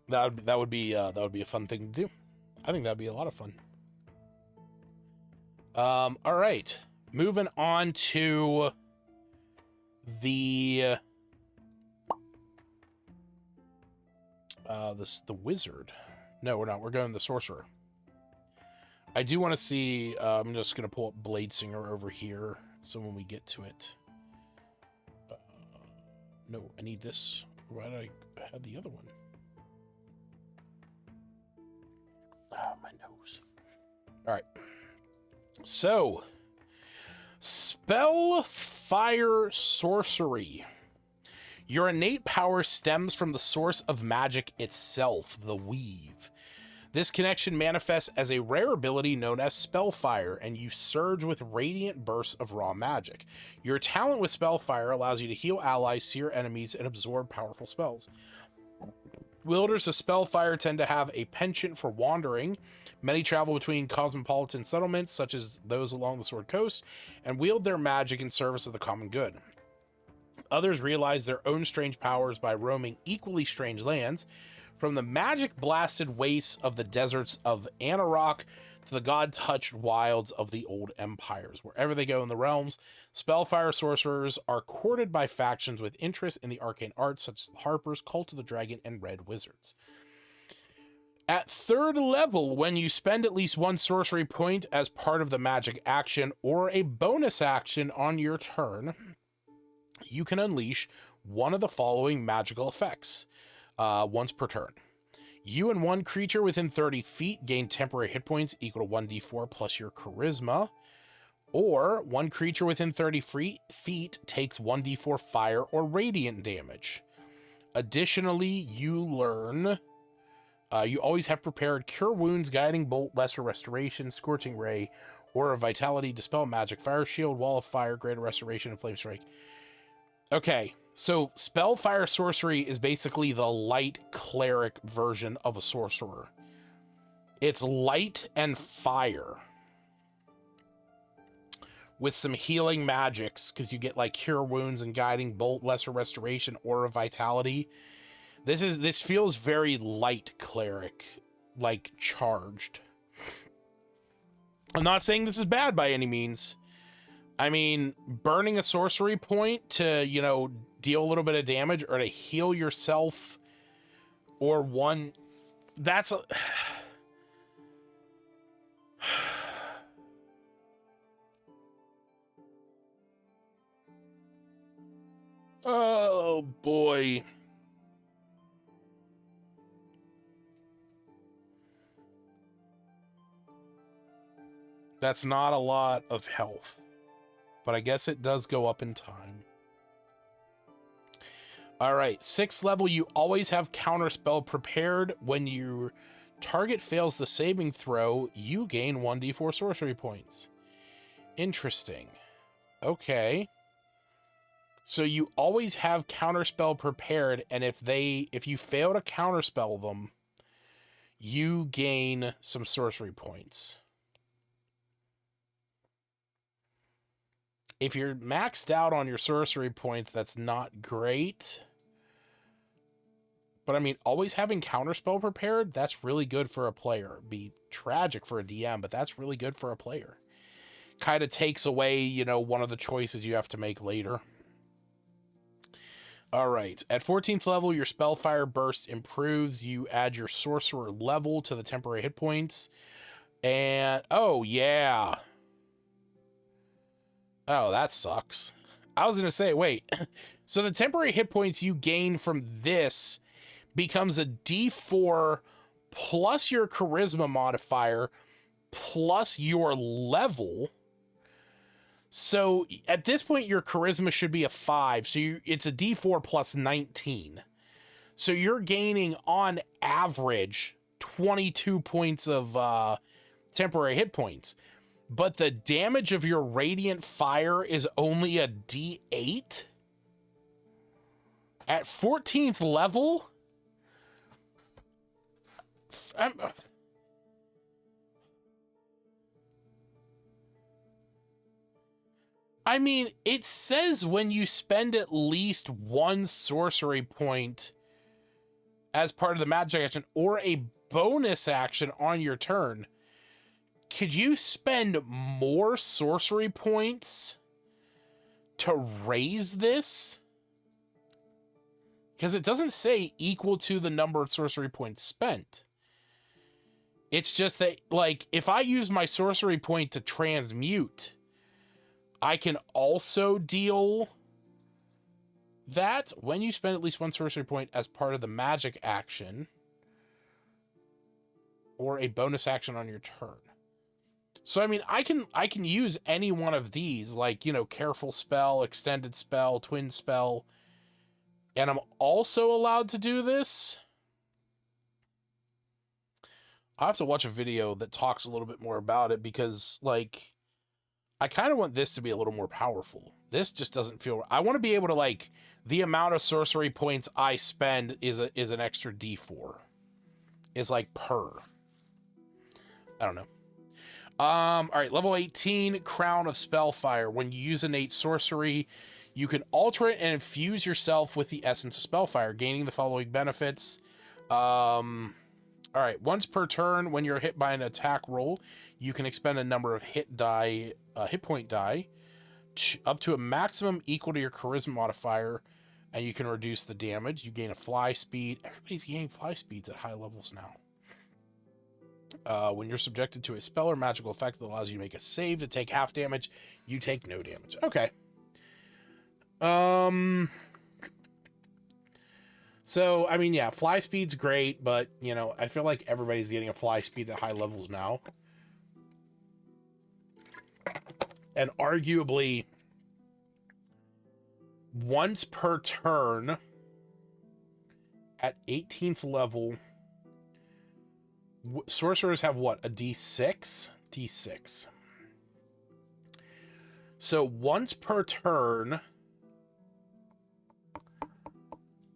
That would be a fun thing to do. I think that'd be a lot of fun. All right, moving on to the the wizard. No, we're not. We're going to the sorcerer. I do want to see. I'm just gonna pull up Bladesinger over here, so when we get to it. No, I need this. Why did I have the other one? Ah, my nose. All right. So, spell fire sorcery. Your innate power stems from the source of magic itself, the weave. This connection manifests as a rare ability known as Spellfire, and you surge with radiant bursts of raw magic. Your talent with Spellfire allows you to heal allies, sear enemies, and absorb powerful spells. Wielders of Spellfire tend to have a penchant for wandering. Many travel between cosmopolitan settlements, such as those along the Sword Coast, and wield their magic in service of the common good. Others realize their own strange powers by roaming equally strange lands, from the magic-blasted wastes of the deserts of Anarok to the god-touched wilds of the old empires. Wherever they go in the realms, Spellfire sorcerers are courted by factions with interest in the arcane arts, such as the Harpers, Cult of the Dragon, and Red Wizards. At 3rd level, when you spend at least 1 sorcery point as part of the magic action or a bonus action on your turn, you can unleash one of the following magical effects once per turn. You and 1 creature within 30 feet gain temporary hit points equal to 1d4 plus your charisma, or 1 creature within 30 feet takes 1d4 fire or radiant damage. Additionally, you learn... you always have prepared Cure Wounds, Guiding Bolt, Lesser Restoration, Scorching Ray, Aura of Vitality, Dispel Magic, Fire Shield, Wall of Fire, Greater Restoration, and Flame Strike. Okay, so Spellfire Sorcery is basically the light cleric version of a sorcerer. It's light and fire with some healing magics, because you get like Cure Wounds and Guiding Bolt, Lesser Restoration, Aura of Vitality. This feels very light cleric, like charged. I'm not saying this is bad by any means. I mean, burning a sorcery point to, you know, deal a little bit of damage or to heal yourself, or one, that's a... Oh boy. That's not a lot of health, but I guess it does go up in time. All right, 6th level, you always have Counterspell prepared. When your target fails the saving throw, you gain 1d4 sorcery points. Interesting. Okay. So you always have Counterspell prepared, and if you fail to Counterspell them, you gain some sorcery points. If you're maxed out on your sorcery points, that's not great. But I mean, always having Counterspell prepared, that's really good for a player. It'd be tragic for a DM, but that's really good for a player. Kind of takes away, you know, one of the choices you have to make later. All right. At 14th level, your Spellfire Burst improves. You add your Sorcerer level to the temporary hit points. And, oh, yeah. Oh, that sucks. I was going to say, wait. So the temporary hit points you gain from this becomes a D4 plus your charisma modifier plus your level. So at this point, your charisma should be a 5. So it's a D4 plus 19. So you're gaining on average 22 points of temporary hit points. But the damage of your radiant fire is only a D8? At 14th level? I mean, it says when you spend at least one sorcery point as part of the magic action or a bonus action on your turn. Could you spend more sorcery points to raise this? Because it doesn't say equal to the number of sorcery points spent. It's just that, like, if I use my sorcery point to transmute, I can also deal that when you spend at least one sorcery point as part of the magic action or a bonus action on your turn. So, I mean, I can use any one of these, like, you know, careful spell, extended spell, twin spell, and I'm also allowed to do this. I have to watch a video that talks a little bit more about it because, like, I kind of want this to be a little more powerful. This just doesn't feel... I want to be able to, like, the amount of sorcery points I spend is an extra D4. Is, like, per. I don't know. All right, level 18, Crown of Spellfire. When you use innate sorcery, you can alter it and infuse yourself with the essence of Spellfire, gaining the following benefits. All right, once per turn, when you're hit by an attack roll, you can expend a number of hit point die, up to a maximum equal to your charisma modifier, and you can reduce the damage. You gain a fly speed. Everybody's gaining fly speeds at high levels now. When you're subjected to a spell or magical effect that allows you to make a save to take half damage, you take no damage. Okay. So, I mean, yeah, fly speed's great, but, you know, I feel like everybody's getting a fly speed at high levels now. And arguably, once per turn at 18th level, sorcerers have what? A D6? D6. So once per turn,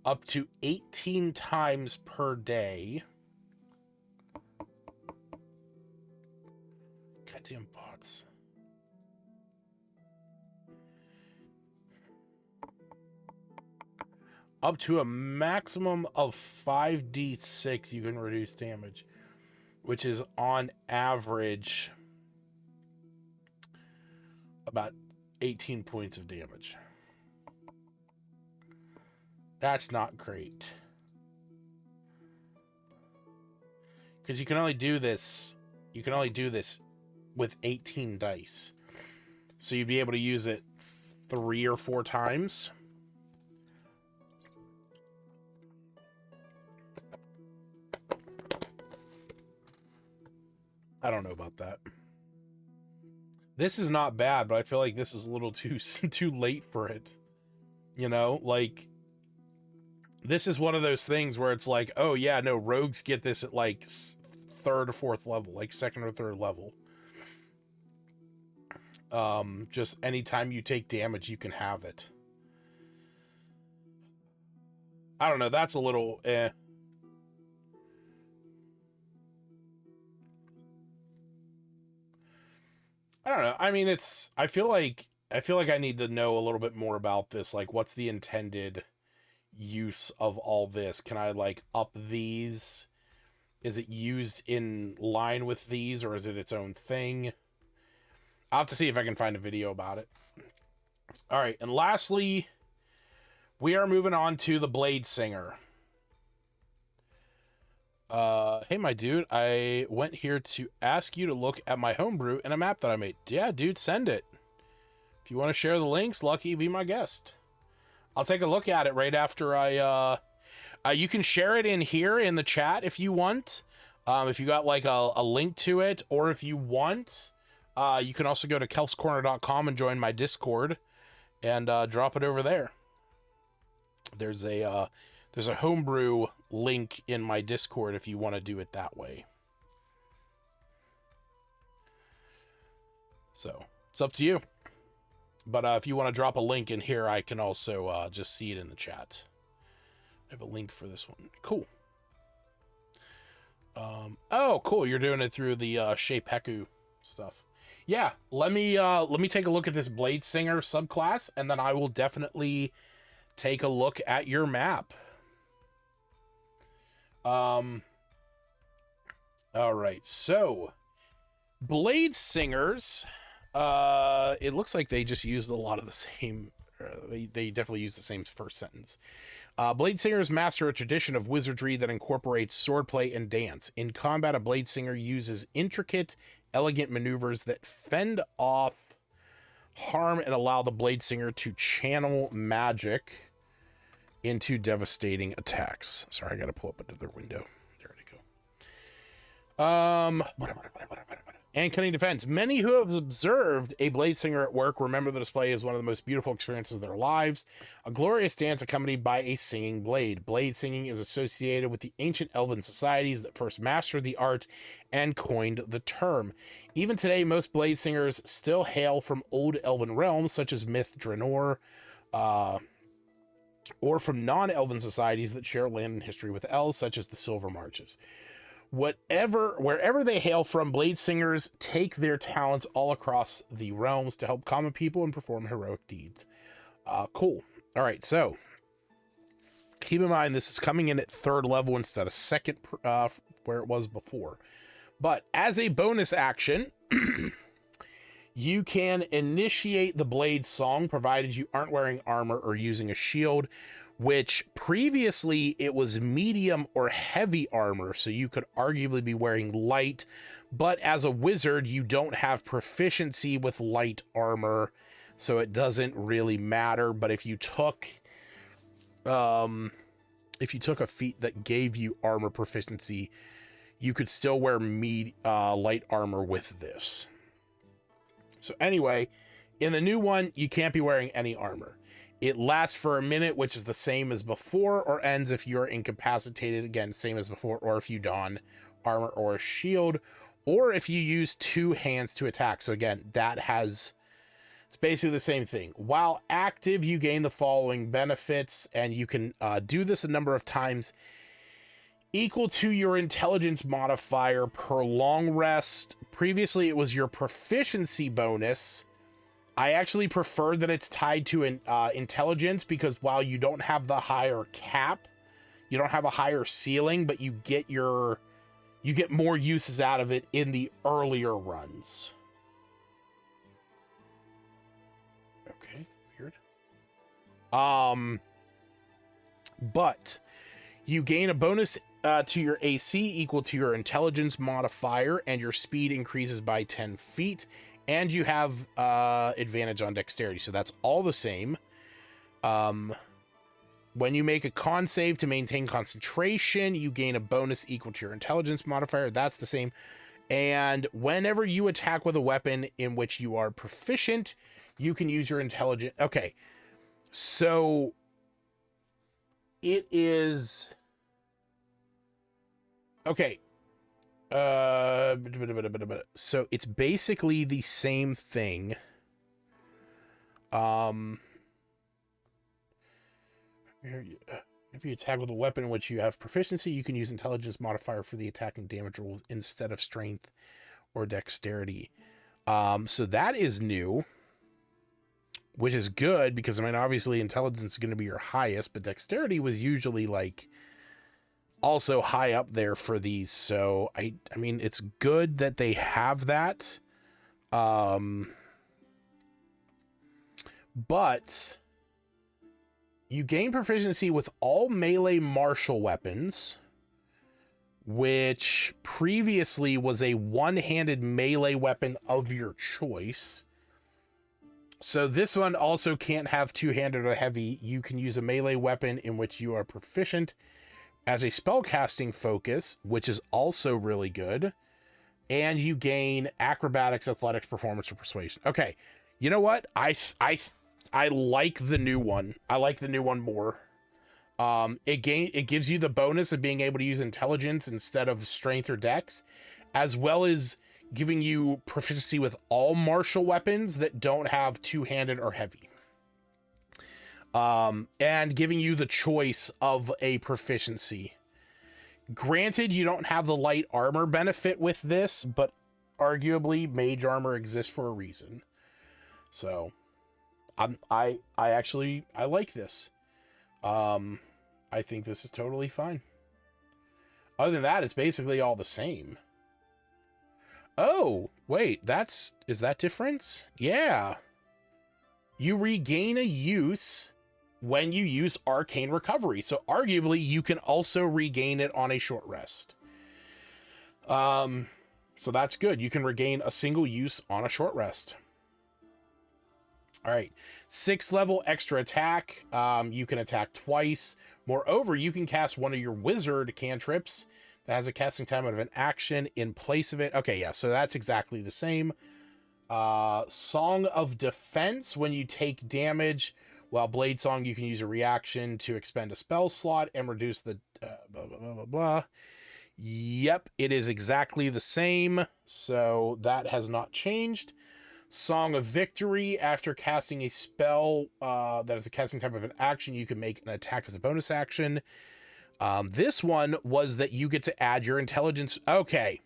up to 18 times per day. Goddamn bots. Up to a maximum of 5d6, you can reduce damage, which is on average about 18 points of damage. That's not great. Because you can only do this with 18 dice. So you'd be able to use it 3 or 4 times. I don't know about that. This is not bad, but I feel like this is a little too late for it. You know, like, this is one of those things where it's like, oh yeah, no, rogues get this at like 3rd or 4th level, like 2nd or 3rd level. Just anytime you take damage, you can have it. I don't know, that's a little I don't know. I mean, I feel like I need to know a little bit more about this. Like, what's the intended use of all this? Can I, like, up these? Is it used in line with these, or is it its own thing? I'll have to see if I can find a video about it. All right, and lastly, we are moving on to the Blade Singer. Hey, my dude, I went here to ask you to look at my homebrew and a map that I made. Yeah, dude, send it. If you want to share the links, Lucky, be my guest. I'll take a look at it right after you can share it in here in the chat if you want. If you got like a link to it, or if you want, you can also go to kelfscorner.com and join my Discord and drop it over there. There's a homebrew link in my Discord if you want to do it that way. So it's up to you. But if you want to drop a link in here, I can also just see it in the chat. I have a link for this one. Cool. Oh, cool. You're doing it through the Shapeheku stuff. Yeah, let me take a look at this Blade Singer subclass, and then I will definitely take a look at your map. All right, so Blade Singers, it looks like they just used a lot of the same. They definitely used the same first sentence. Blade Singers master a tradition of wizardry that incorporates swordplay and dance. In combat, a Blade Singer uses intricate, elegant maneuvers that fend off harm and allow the Blade Singer to channel magic into devastating attacks. Sorry, I gotta pull up another window. There we go. Whatever. And cunning defense. Many who have observed a Blade Singer at work remember the display as one of the most beautiful experiences of their lives. A glorious dance accompanied by a singing blade. Blade singing is associated with the ancient elven societies that first mastered the art and coined the term. Even today, most Blade Singers still hail from old elven realms, such as Myth Draenor, or from non-elven societies that share land and history with elves, such as the Silver Marches. Wherever they hail from, Blade Singers take their talents all across the realms to help common people and perform heroic deeds. Cool. All right, so keep in mind this is coming in at 3rd level instead of 2nd, where it was before. But as a bonus action, you can initiate the Blade Song provided you aren't wearing armor or using a shield, which previously it was medium or heavy armor, so you could arguably be wearing light, but as a wizard, you don't have proficiency with light armor, so it doesn't really matter. But if you took a feat that gave you armor proficiency, you could still wear light armor with this. So anyway, in the new one, you can't be wearing any armor. It lasts for a minute, which is the same as before, or ends if you're incapacitated, again, same as before, or if you don armor or a shield, or if you use 2 hands to attack. So again, it's basically the same thing. While active, you gain the following benefits, and you can do this a number of times, equal to your intelligence modifier per long rest. Previously, it was your proficiency bonus. I actually prefer that it's tied to an intelligence, because while you don't have the higher cap, you don't have a higher ceiling, but you get more uses out of it in the earlier runs. Okay, weird. But you gain a bonus to your AC equal to your intelligence modifier, and your speed increases by 10 feet. And you have advantage on dexterity, so that's all the same. When you make a con save to maintain concentration, you gain a bonus equal to your intelligence modifier. That's the same. And whenever you attack with a weapon in which you are proficient, you can use your intelligence. Okay, so it is... Okay. So it's basically the same thing. If you attack with a weapon in which you have proficiency, you can use intelligence modifier for the attacking damage rolls instead of strength or dexterity. So that is new, which is good, because I mean, obviously intelligence is going to be your highest, but dexterity was usually like also high up there for these. So I mean, it's good that they have that. But you gain proficiency with all melee martial weapons, which previously was a one-handed melee weapon of your choice. So this one also can't have two-handed or heavy. You can use a melee weapon in which you are proficient as a spellcasting focus, which is also really good. And you gain acrobatics, athletics, performance, or persuasion. Okay, you know what? I like the new one. I like the new one more. It gives you the bonus of being able to use intelligence instead of strength or dex, as well as giving you proficiency with all martial weapons that don't have two-handed or heavy. And giving you the choice of a proficiency. Granted, you don't have the light armor benefit with this, but arguably mage armor exists for a reason. So I actually like this. I think this is totally fine. Other than that, it's basically all the same. Oh, wait, is that difference? Yeah. You regain a use when you use Arcane Recovery. So arguably, you can also regain it on a short rest. So that's good. You can regain a single use on a short rest. All right. 6th level extra attack. You can attack twice. Moreover, you can cast one of your wizard cantrips that has a casting time of an action in place of it. Okay, yeah, so that's exactly the same. Song of Defense. When you take damage while Blade Song, you can use a reaction to expend a spell slot and reduce the blah, blah, blah, blah, blah. Yep, it is exactly the same. So that has not changed. Song of Victory. After casting a spell that is a casting type of an action, you can make an attack as a bonus action. This one was that you get to add your intelligence. Okay.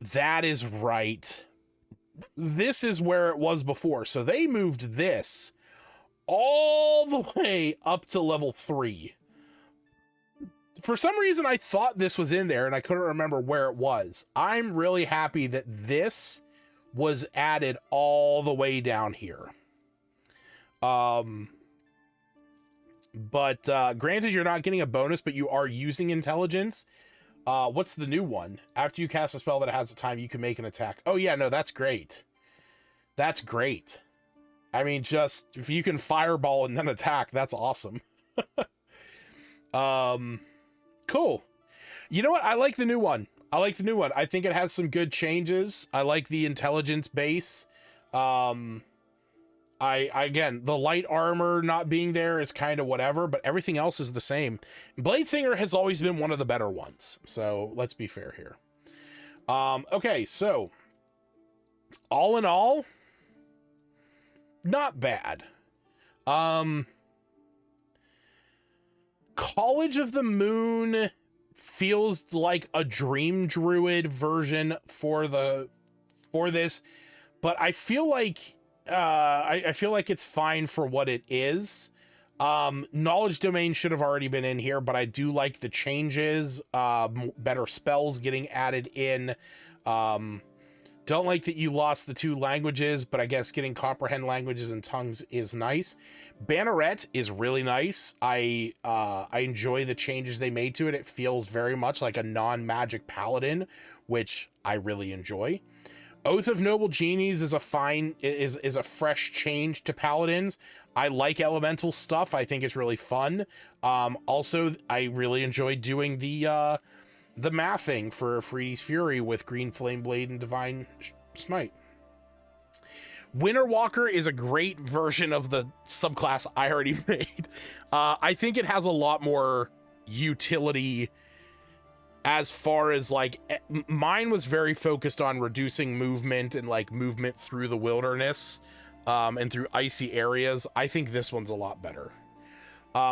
That is right. This is where it was before. So they moved this all the way up to level 3. For some reason, I thought this was in there and I couldn't remember where it was. I'm really happy that this was added all the way down here. But granted, you're not getting a bonus, but you are using intelligence. What's the new one? After you cast a spell that has a time, you can make an attack. Oh yeah, no, that's great. That's great. I mean, just if you can fireball and then attack, that's awesome. Cool. You know what? I like the new one. I think it has some good changes. I like the intelligence base. Again, the light armor not being there is kind of whatever, but everything else is the same. Blade Singer has always been one of the better ones. So let's be fair here. Okay, so all in all, not bad. College of the Moon feels like a Dream Druid version for this, but I feel like I feel like it's fine for what it is. Knowledge Domain should have already been in here, but I do like the changes. Better spells getting added in. Don't like that you lost the 2 languages, but I guess getting Comprehend Languages and Tongues is nice. Banneret is really nice. I enjoy the changes they made to it. It feels very much like a non-magic paladin, which I really enjoy. Oath of Noble Genies is a fresh change to paladins. I like elemental stuff. I think it's really fun. Also, I really enjoy doing the mathing for Freedy's Fury with Green Flame Blade and Divine Smite. Winter Walker is a great version of the subclass I already made. I think it has a lot more utility as far as like mine was very focused on reducing movement and like movement through the wilderness and through icy areas. I think this one's a lot better.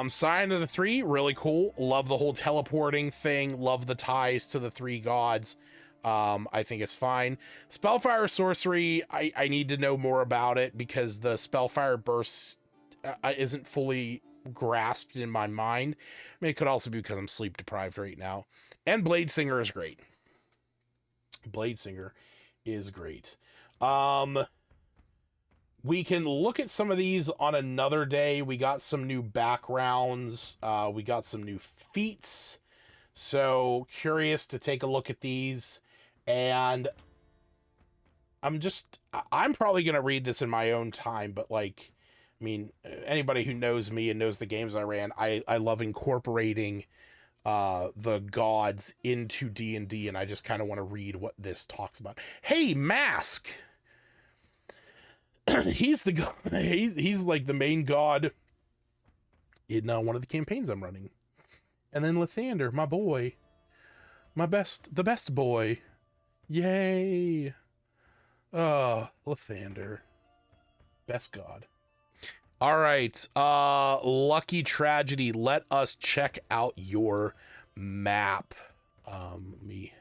Sign of the Three, really cool. Love the whole teleporting thing. Love the ties to the 3 gods. I think it's fine. Spellfire Sorcery, I need to know more about it because the Spellfire Burst isn't fully grasped in my mind. I mean, it could also be because I'm sleep deprived right now. And Blade Singer is great. We can look at some of these on another day. We got some new backgrounds. We got some new feats. So curious to take a look at these. And I'm probably going to read this in my own time. But like, I mean, anybody who knows me and knows the games I ran, I love incorporating the gods into D&D. And I just kind of want to read what this talks about. Hey, Mask! He's the god. He's like the main god in one of the campaigns I'm running. And then Lathander, my boy, the best boy. Yay! Lathander, best god. All right, Lucky Tragedy. Let us check out your map. Let me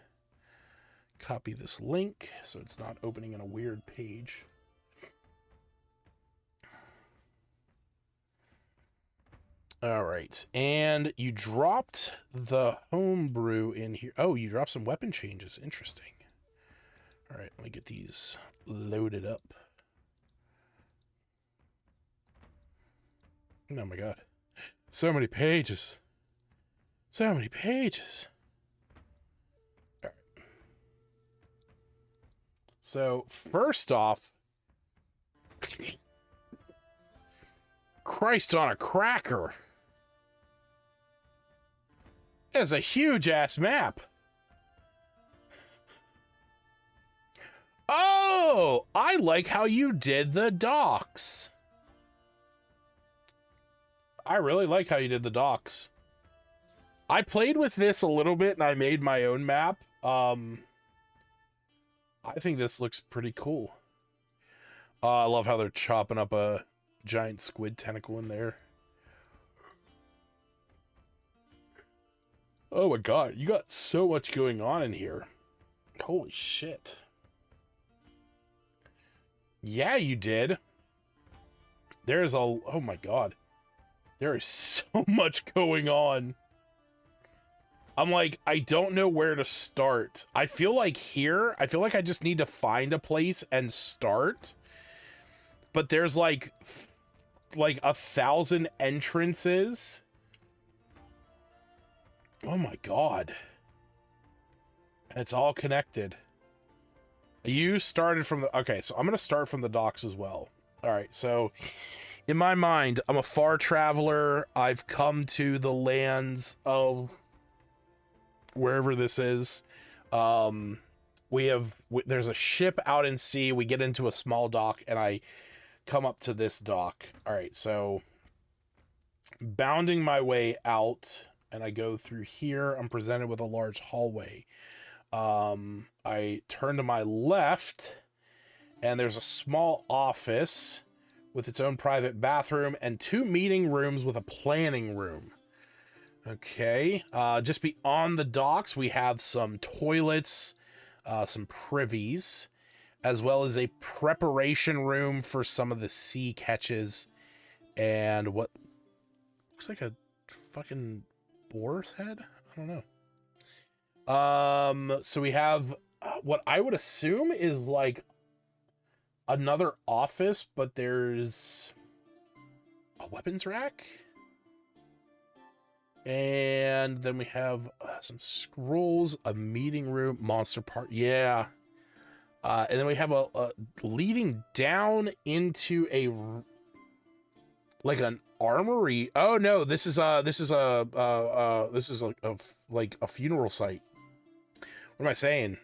copy this link so it's not opening in a weird page. All right, and you dropped the homebrew in here. Oh, you dropped some weapon changes. Interesting. All right, let me get these loaded up. Oh my god. So many pages. So many pages. All right. So, first off, Christ on a cracker. That's a huge ass map. Oh, I like how you did the docks. I really like how you did the docks. I played with this a little bit and I made my own map. I think this looks pretty cool. I love how they're chopping up a giant squid tentacle in there. Oh my god, you got so much going on in here. Holy shit. Yeah, you did. There's a... Oh my god. There is so much going on. I'm like, I don't know where to start. I feel like here, I feel like I just need to find a place and start. But there's like 1,000 entrances. Oh my god. And it's all connected. You started from the... Okay, so I'm going to start from the docks as well. All right, so in my mind, I'm a far traveler. I've come to the lands of wherever this is. There's a ship out in sea. We get into a small dock, and I come up to this dock. All right, so bounding my way out, and I go through here. I'm presented with a large hallway. I turn to my left, and there's a small office with its own private bathroom and 2 meeting rooms with a planning room. Okay, just beyond the docks, we have some toilets, some privies, as well as a preparation room for some of the sea catches, and what looks like a fucking boar's head? I don't know. So we have what I would assume is like another office, but there's a weapons rack. And then we have some scrolls, a meeting room, monster part. Yeah. And then we have a leading down into like an armory. Oh no, this is a funeral site. What am I saying?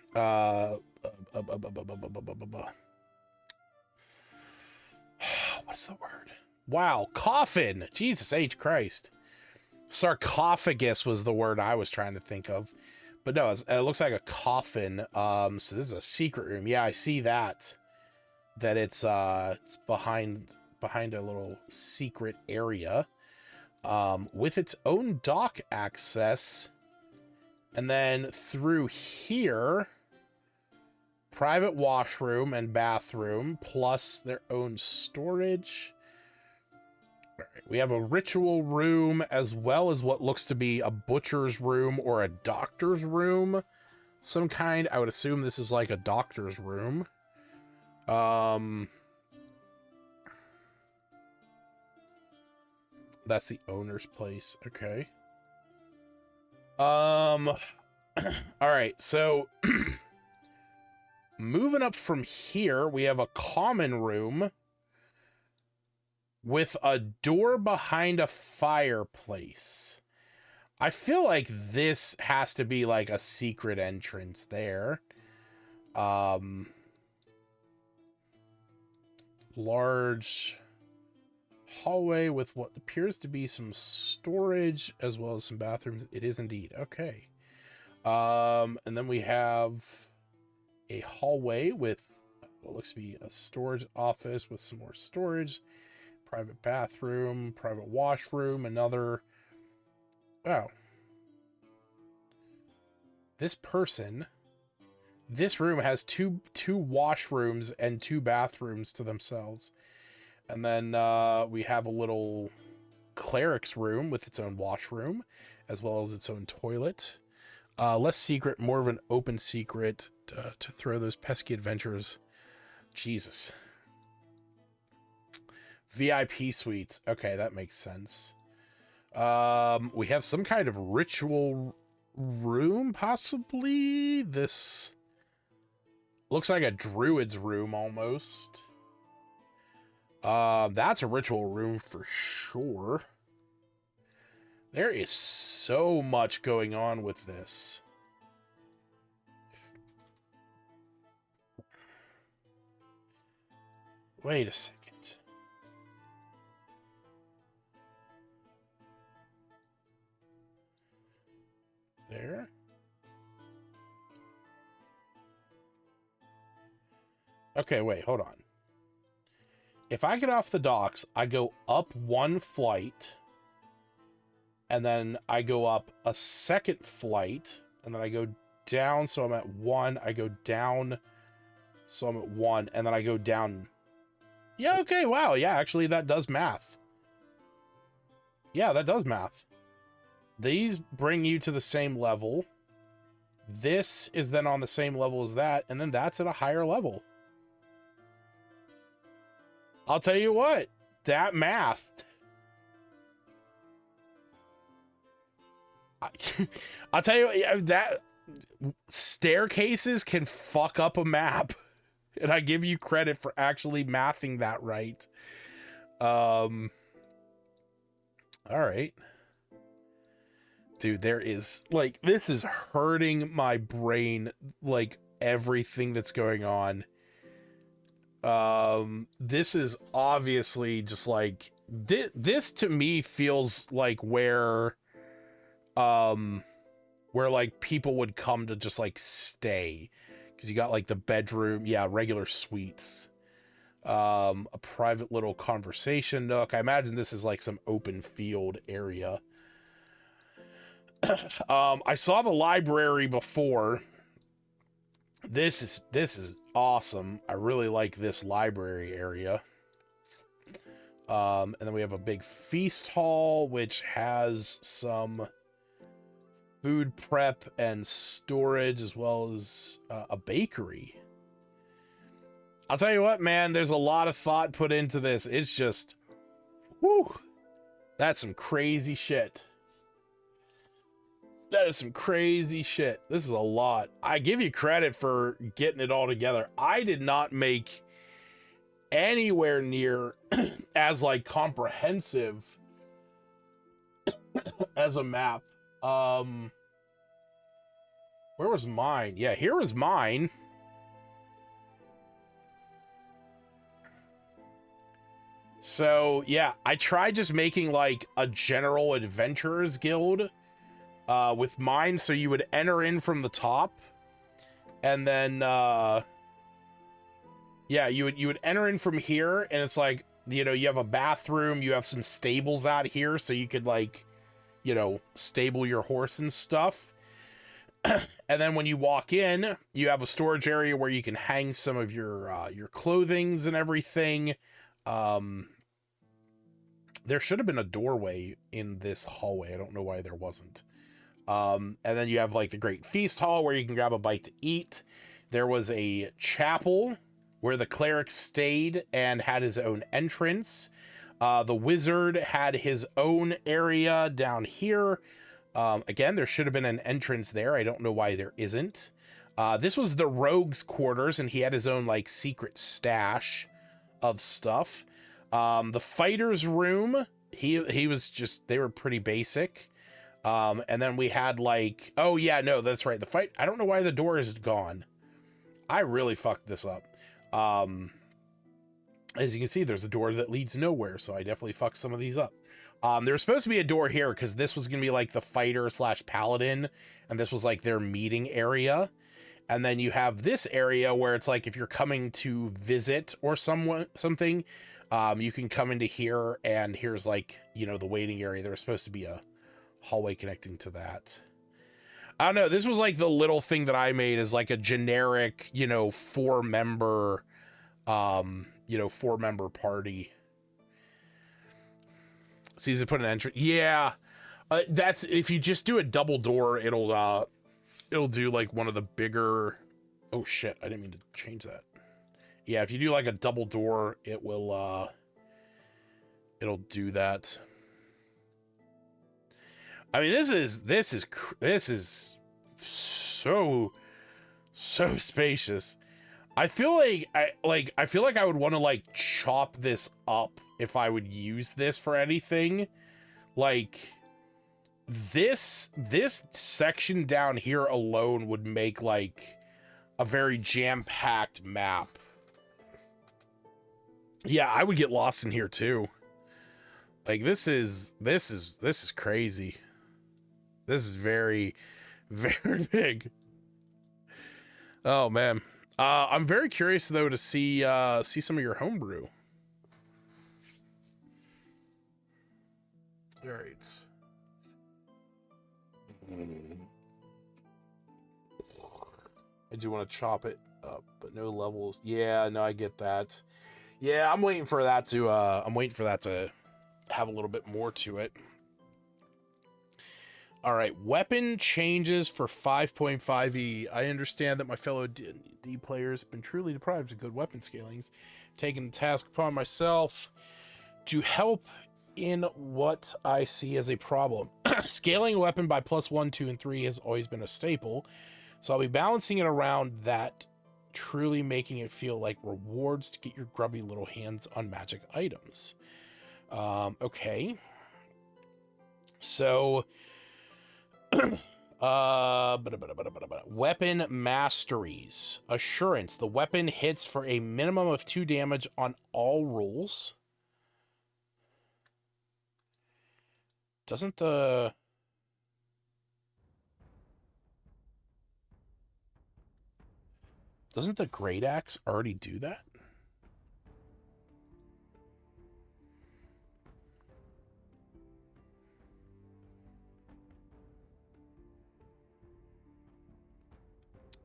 What's the word? Wow, coffin. Jesus H. Christ. Sarcophagus was the word I was trying to think of. But no, it looks like a coffin. So this is a secret room. Yeah, I see that. That it's behind a little secret area. With its own dock access. And then through here, private washroom and bathroom, plus their own storage. All right, we have a ritual room, as well as what looks to be a butcher's room or a doctor's room. Some kind. I would assume this is like a doctor's room. That's the owner's place. Okay. All right, so moving up from here, we have a common room with a door behind a fireplace. I feel like this has to be like a secret entrance there. Large hallway with what appears to be some storage as well as some bathrooms. It is indeed. Okay. And then we have a hallway with what looks to be a storage office with some more storage, private bathroom, private washroom, another. Wow. This person This room has two washrooms and 2 bathrooms to themselves. And then we have a little cleric's room with its own washroom, as well as its own toilet. Less secret, more of an open secret to throw those pesky adventures. Jesus. VIP suites. Okay, that makes sense. We have some kind of ritual room, possibly. This looks like a druid's room almost. That's a ritual room for sure. There is so much going on with this. Wait a second. There. Okay, wait, hold on. If I get off the docks, I go up 1 flight, and then I go up a 2nd flight, and then I go down, so I'm at 1. I go down, so I'm at 1, and then I go down. Yeah, okay, wow, yeah, actually, that does math. Yeah, that does math. These bring you to the same level. This is then on the same level as that, and then that's at a higher level. I'll tell you what, that math. I'll tell you that staircases can fuck up a map. And I give you credit for actually mathing that right. All right. Dude, there is, like, this is hurting my brain, like, everything that's going on. This is obviously just like this to me feels like where like people would come to just like stay, because you got like the bedroom, yeah, regular suites, a private little conversation nook. I imagine this is like some open field area. I saw the library before. This is awesome. I really like this library area. And then we have a big feast hall, which has some food prep and storage, as well as a bakery. I'll tell you what, man, there's a lot of thought put into this. It's just, whew, that's some crazy shit. That is some crazy shit. This is a lot. I give you credit for getting it all together. I did not make anywhere near as like comprehensive as a map. Where was mine? Yeah, here was mine. So yeah, I tried just making like a general adventurers guild with mine, so you would enter in from the top, and then yeah, you would enter in from here, and it's like, you know, you have a bathroom, you have some stables out here, so you could, like, you know, stable your horse and stuff. And then when you walk in, you have a storage area where you can hang some of your clothings and everything. There should have been a doorway in this hallway. I don't know why there wasn't. And then you have like the great feast hall where you can grab a bite to eat. There was a chapel where the cleric stayed and had his own entrance. The wizard had his own area down here. Again, there should have been an entrance there. I don't know why there isn't. This was the rogue's quarters, and he had his own like secret stash of stuff. The fighter's room, he was just, they were pretty basic. And then we had like, oh yeah, no, that's right. I don't know why the door is gone. I really fucked this up. As you can see, there's a door that leads nowhere. So I definitely fucked some of these up. There was supposed to be a door here because this was going to be like the fighter / paladin. And this was like their meeting area. And then you have this area where it's like, if you're coming to visit or something, you can come into here, and here's like, you know, the waiting area. There's supposed to be a hallway connecting to that. I don't know. This was like the little thing that I made as like a generic, you know, four member party. Caesar put an entry. Yeah. That's if you just do a double door, it'll do like one of the bigger. Oh shit, I didn't mean to change that. Yeah, if you do like a double door, it'll do that. I mean, this is so spacious. I feel like I would want to like chop this up if I would use this for anything. Like this section down here alone would make like a very jam-packed map. Yeah, I would get lost in here too. Like this is crazy. This is very, very big. Oh man. I'm very curious though to see some of your homebrew. All right. I do want to chop it up, but no levels. Yeah, no, I get that. Yeah, I'm waiting for that to have a little bit more to it. All right, weapon changes for 5.5e. I understand that my fellow D players have been truly deprived of good weapon scalings. Taking the task upon myself to help in what I see as a problem. Scaling a weapon by +1, 2, and 3 has always been a staple, so I'll be balancing it around that, truly making it feel like rewards to get your grubby little hands on magic items. Okay. So, weapon masteries. Assurance. The weapon hits for a minimum of 2 damage on all rolls. Doesn't the great axe already do that?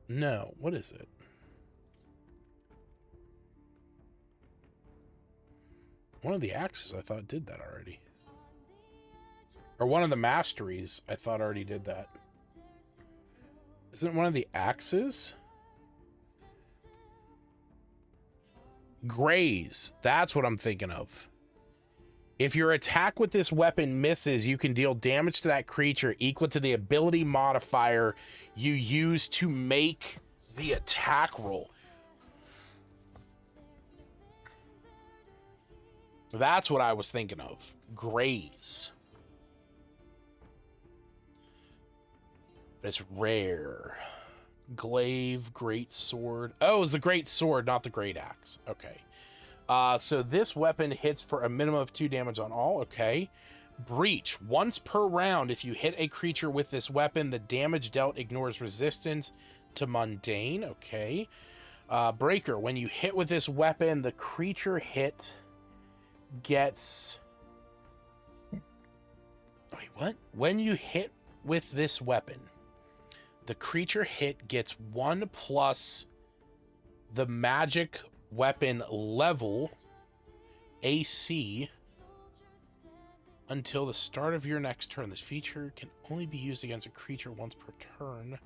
No, what is it? One of the axes I thought did that already. Or one of the masteries I thought already did that. Isn't one of the axes? Graze. That's what I'm thinking of. If your attack with this weapon misses, you can deal damage to that creature equal to the ability modifier you use to make the attack roll. That's what I was thinking of. Graze. It's rare. Glaive, great sword. Oh, it's the great sword, not the great axe. Okay. So this weapon hits for a minimum of 2 damage on all. Okay. Breach. Once per round, if you hit a creature with this weapon, the damage dealt ignores resistance to mundane. Okay. Breaker. When you hit with this weapon, the creature hit gets... Wait, what? When you hit with this weapon, the creature hit gets 1 plus the magic weapon level AC until the start of your next turn. This feature can only be used against a creature once per turn.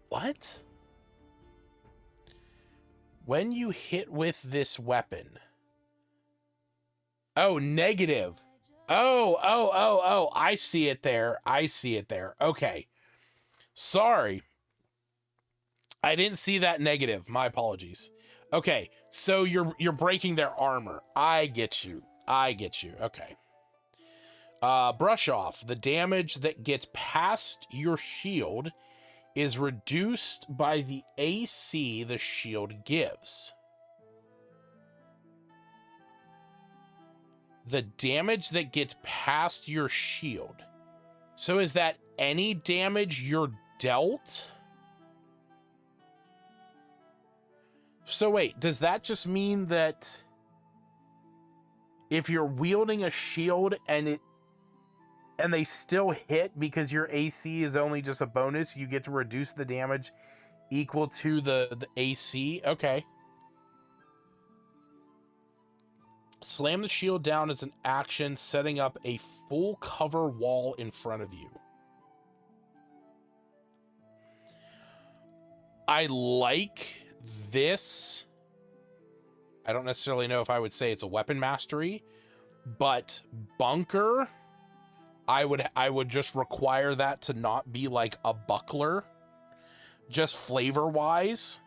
What? When you hit with this weapon... Oh, negative. Oh, I see it there. Okay. Sorry. I didn't see that negative. My apologies. Okay, so you're breaking their armor. I get you. Okay. Brush off. The damage that gets past your shield is reduced by the AC the shield gives. The damage that gets past your shield. So is that any damage you're dealt? So wait, does that just mean that if you're wielding a shield and and they still hit because your AC is only just a bonus. You get to reduce the damage equal to the AC. Okay. Slam the shield down as an action, setting up a full cover wall in front of you. I like this. I don't necessarily know if I would say it's a weapon mastery, but bunker, I would just require that to not be like a buckler, just flavor wise.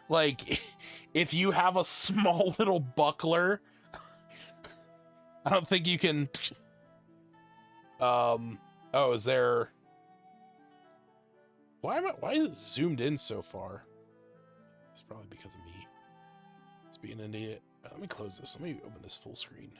Like if you have a small little buckler, I don't think you can. Oh, is there? Why is it zoomed in so far? It's probably because of me. It's being an idiot. Let me close this. Let me open this full screen.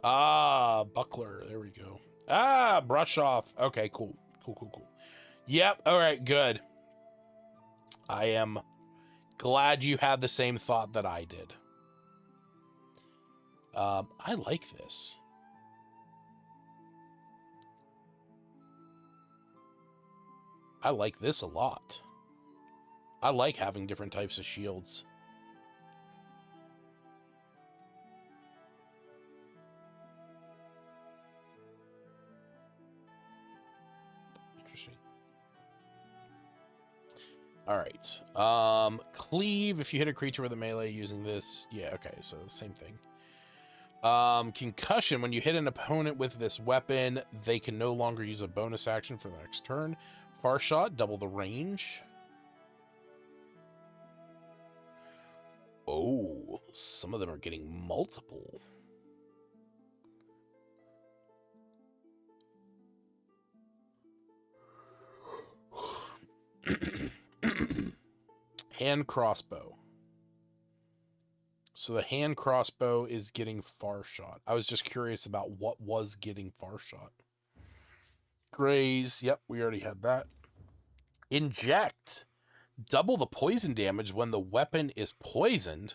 Ah, buckler. There we go. Ah, brush off. Okay, cool. Cool. Yep. All right, good. I am glad you had the same thought that I did. I like this. I like this a lot. I like having different types of shields. Interesting. All right. Cleave, if you hit a creature with a melee using this. Yeah, okay, so same thing. Concussion, when you hit an opponent with this weapon, they can no longer use a bonus action for the next turn. Far shot, double the range. Oh, some of them are getting multiple. Hand crossbow. So the hand crossbow is getting far shot. I was just curious about what was getting far shot. Graze. Yep, we already had that. Inject. Double the poison damage when the weapon is poisoned.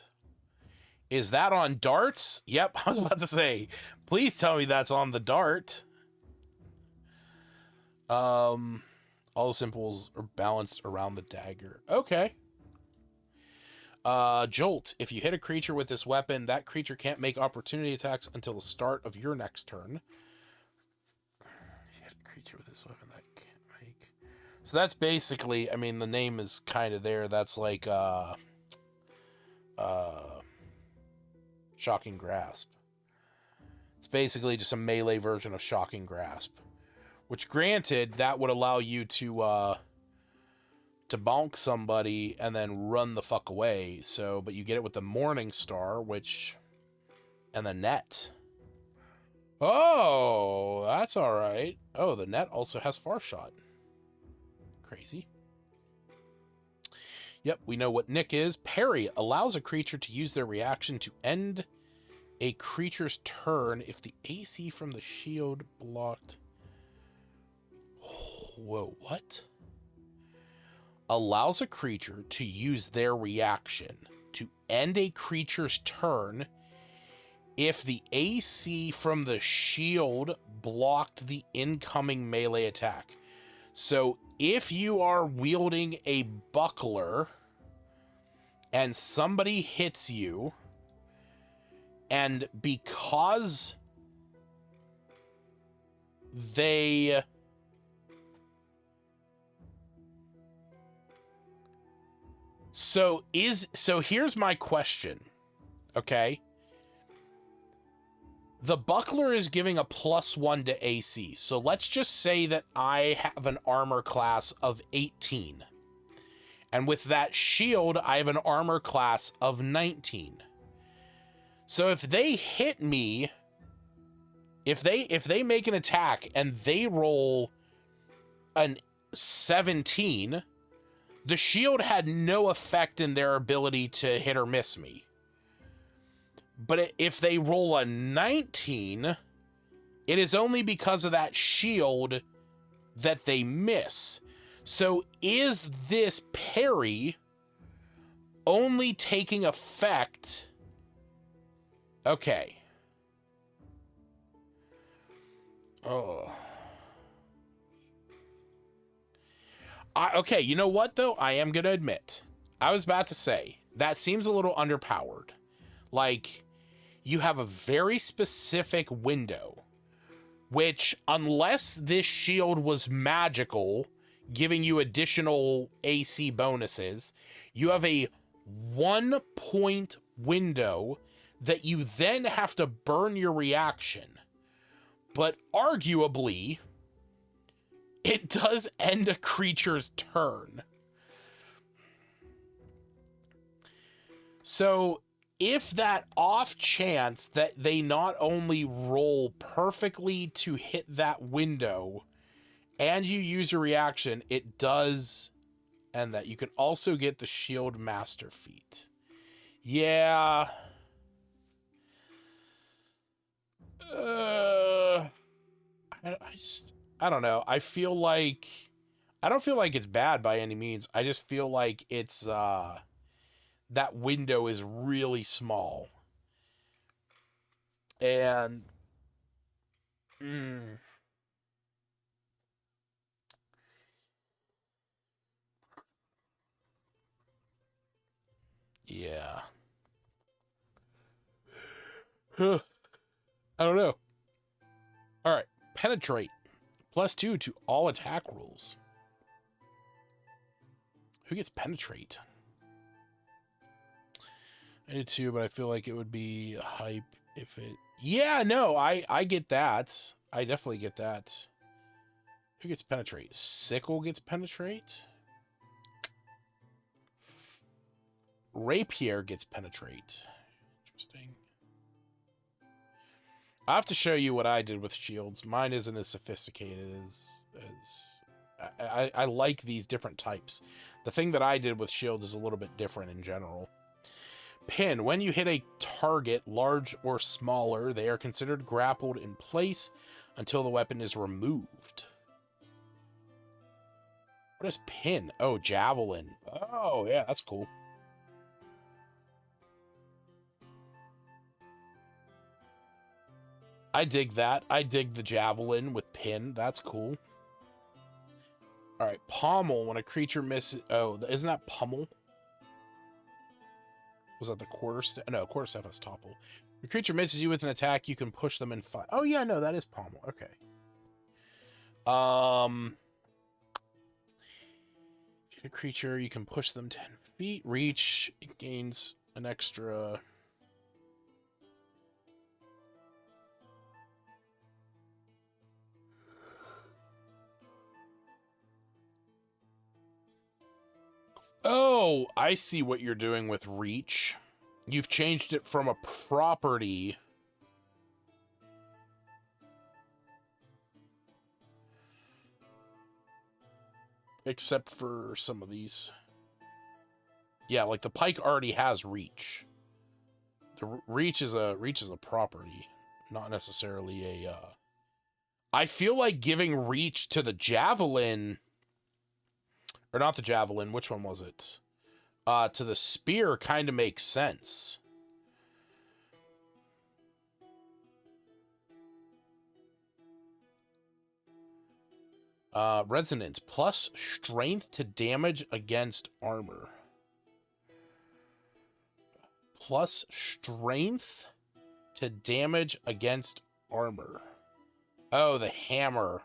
Is that on darts? Yep, I was about to say. Please tell me that's on the dart. All the symbols are balanced around the dagger. Okay. Jolt. If you hit a creature with this weapon, that creature can't make opportunity attacks until the start of your next turn. If you hit a creature with this weapon, that can't make. So that's basically, I mean, the name is kind of there. That's like, Shocking Grasp. It's basically just a melee version of Shocking Grasp. Which, granted, that would allow you to bonk somebody and then run the fuck away. So, but you get it with the Morning Star, and the net. Oh, that's all right. Oh, the net also has far shot. Crazy. Yep, we know what Nick is. Parry allows a creature to use their reaction to end a creature's turn if the AC from the shield blocked. Whoa, what? Allows a creature to use their reaction to end a creature's turn if the AC from the shield blocked the incoming melee attack. So if you are wielding a buckler and somebody hits you, and because they... So here's my question, okay? The buckler is giving a +1 to AC. So let's just say that I have an armor class of 18. And with that shield, I have an armor class of 19. So if they hit me, if they make an attack and they roll an 17, the shield had no effect in their ability to hit or miss me. But if they roll a 19, it is only because of that shield that they miss. So is this parry only taking effect? Okay. Oh. Okay, you know what, though? I am going to admit. I was about to say, that seems a little underpowered. Like, you have a very specific window, which, unless this shield was magical, giving you additional AC bonuses, you have a 1-point window that you then have to burn your reaction. But arguably, it does end a creature's turn. So if that off chance that they not only roll perfectly to hit that window and you use your reaction, it does end that. You can also get the Shield Master feat. Yeah. I don't know. I don't feel like it's bad by any means. I just feel like it's that window is really small. And yeah. I don't know. All right, penetrate. +2 to all attack rolls. Who gets penetrate? I did too, but I feel like it would be hype if it... Yeah, no, I get that. I definitely get that. Who gets penetrate? Sickle gets penetrate? Rapier gets penetrate. Interesting. I have to show you what I did with shields. Mine isn't as sophisticated as I like these different types. The thing that I did with shields is a little bit different in general. Pin. When you hit a target, large or smaller, they are considered grappled in place until the weapon is removed. What is pin? Oh, javelin. Oh, yeah, that's cool. I dig that. I dig the javelin with pin. That's cool. All right, pommel. When a creature misses... Oh, isn't that pummel? Was that the quarterstaff? No, quarterstaff has topple. If a creature misses you with an attack, you can push them in 5. Oh, yeah, no, that is pommel. Okay. If you hit a creature, you can push them 10 feet. Reach, it gains an extra... Oh, I see what you're doing with reach. You've changed it from a property. Except for some of these. Yeah, like the pike already has reach. The reach is a property, not necessarily a I feel like giving reach to the javelin, or not the javelin, which one was it? To the spear kind of makes sense. Resonance, plus strength to damage against armor. Plus strength to damage against armor. Oh, the hammer.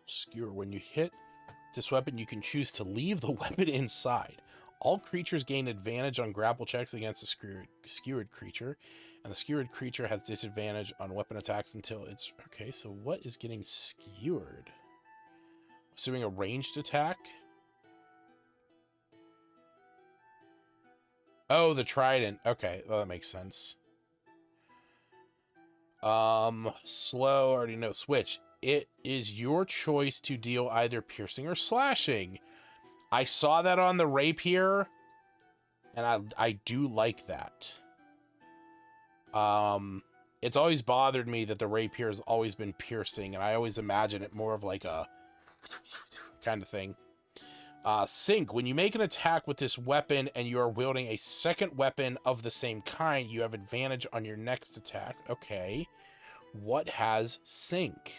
Skewer. When you hit this weapon, you can choose to leave the weapon inside. All creatures gain advantage on grapple checks against a skewered creature, and the skewered creature has disadvantage on weapon attacks until it's... Okay, so what is getting skewered? Assuming a ranged attack. Oh, the trident. Okay, well, that makes sense. Slow, already know. Switch. It is your choice to deal either piercing or slashing. I saw that on the rapier, and I do like that. It's always bothered me that the rapier has always been piercing, and I always imagine it more of like a kind of thing. Sync. When you make an attack with this weapon and you are wielding a second weapon of the same kind, you have advantage on your next attack. Okay. What has sync?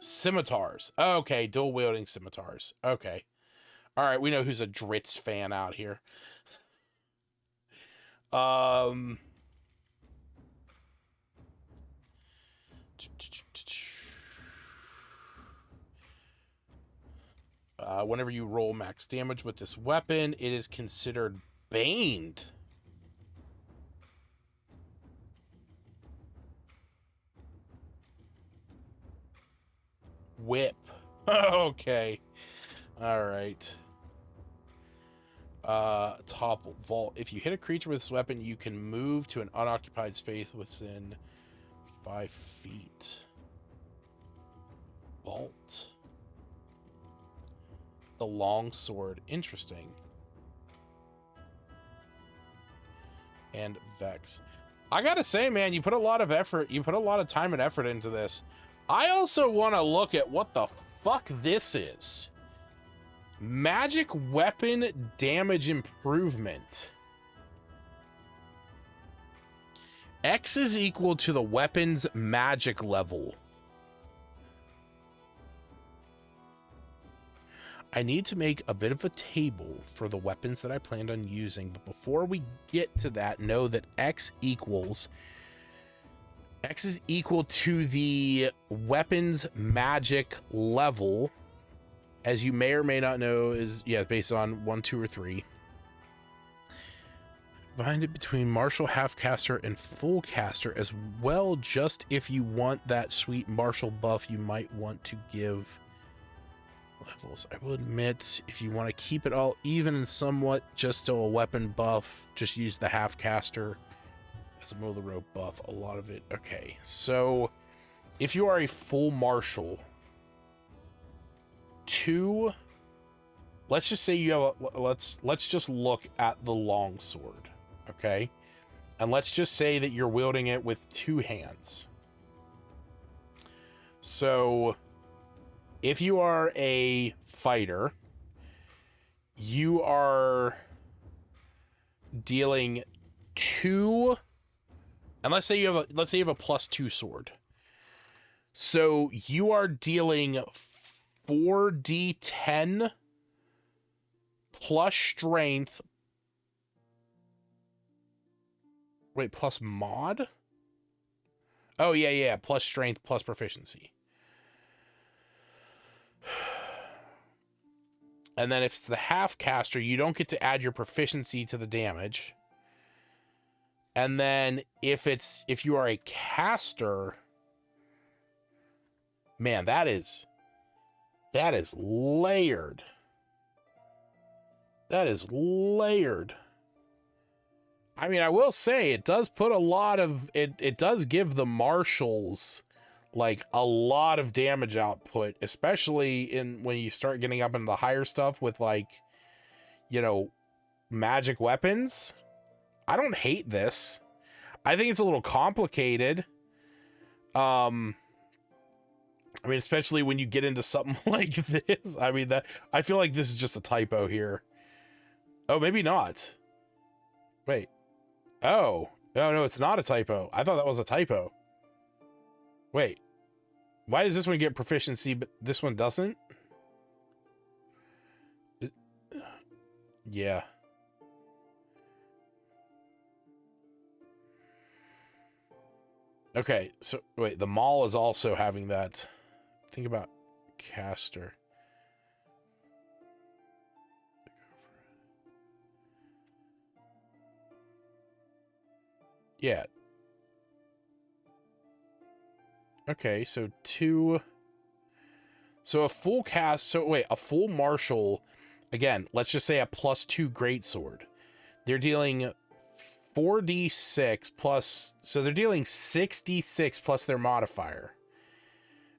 Scimitars. Okay, dual wielding scimitars. Okay. All right, we know who's a Dritz fan out here. Whenever you roll max damage with this weapon, it is considered baned. Whip. Okay. All right. Topple. Vault. If you hit a creature with this weapon, you can move to an unoccupied space within 5 feet. Vault. The longsword. Interesting. And Vex. I gotta say, man, you put a lot of effort, you put a lot of time and effort into this. I also want to look at what the fuck this is. Magic weapon damage improvement. X is equal to the weapon's magic level. I need to make a bit of a table for the weapons that I planned on using, but before we get to that, know that X is equal to the weapon's magic level. As you may or may not know, is based on 1, 2, or 3. Bind it between martial half-caster and full caster as well. Just if you want that sweet martial buff, you might want to give levels. I will admit, if you want to keep it all even and somewhat just still a weapon buff, just use the half-caster as a middle of the rope buff. A lot of it. Okay, so if you are a full martial, 2, let's just say you have a, let's just look at the longsword, okay? And let's just say that you're wielding it with 2 hands. So if you are a fighter, you are dealing 2, and let's say you have a +2 sword. So you are dealing 4d10 plus strength. Wait, plus mod? Oh, yeah. Plus strength, plus proficiency. And then if it's the half caster, you don't get to add your proficiency to the damage. And then if you are a caster, man, that is layered. That is layered. I mean, I will say it does put a lot of it does give the marshals like a lot of damage output, especially when you start getting up into the higher stuff with, like, magic weapons. I don't hate this. I think it's a little complicated. I mean, especially when you get into something like this. I mean, I feel like this is just a typo here. Oh, maybe not. Wait. Oh. No, it's not a typo. I thought that was a typo. Wait. Why does this one get proficiency, but this one doesn't? Yeah. Okay, so wait, the mall is also having that. Think about caster. Yeah. Okay, so 2. So a full cast. So wait, a full marshal. Again, let's just say a +2 greatsword. They're dealing 4d6 plus. So they're dealing 6d6 plus their modifier.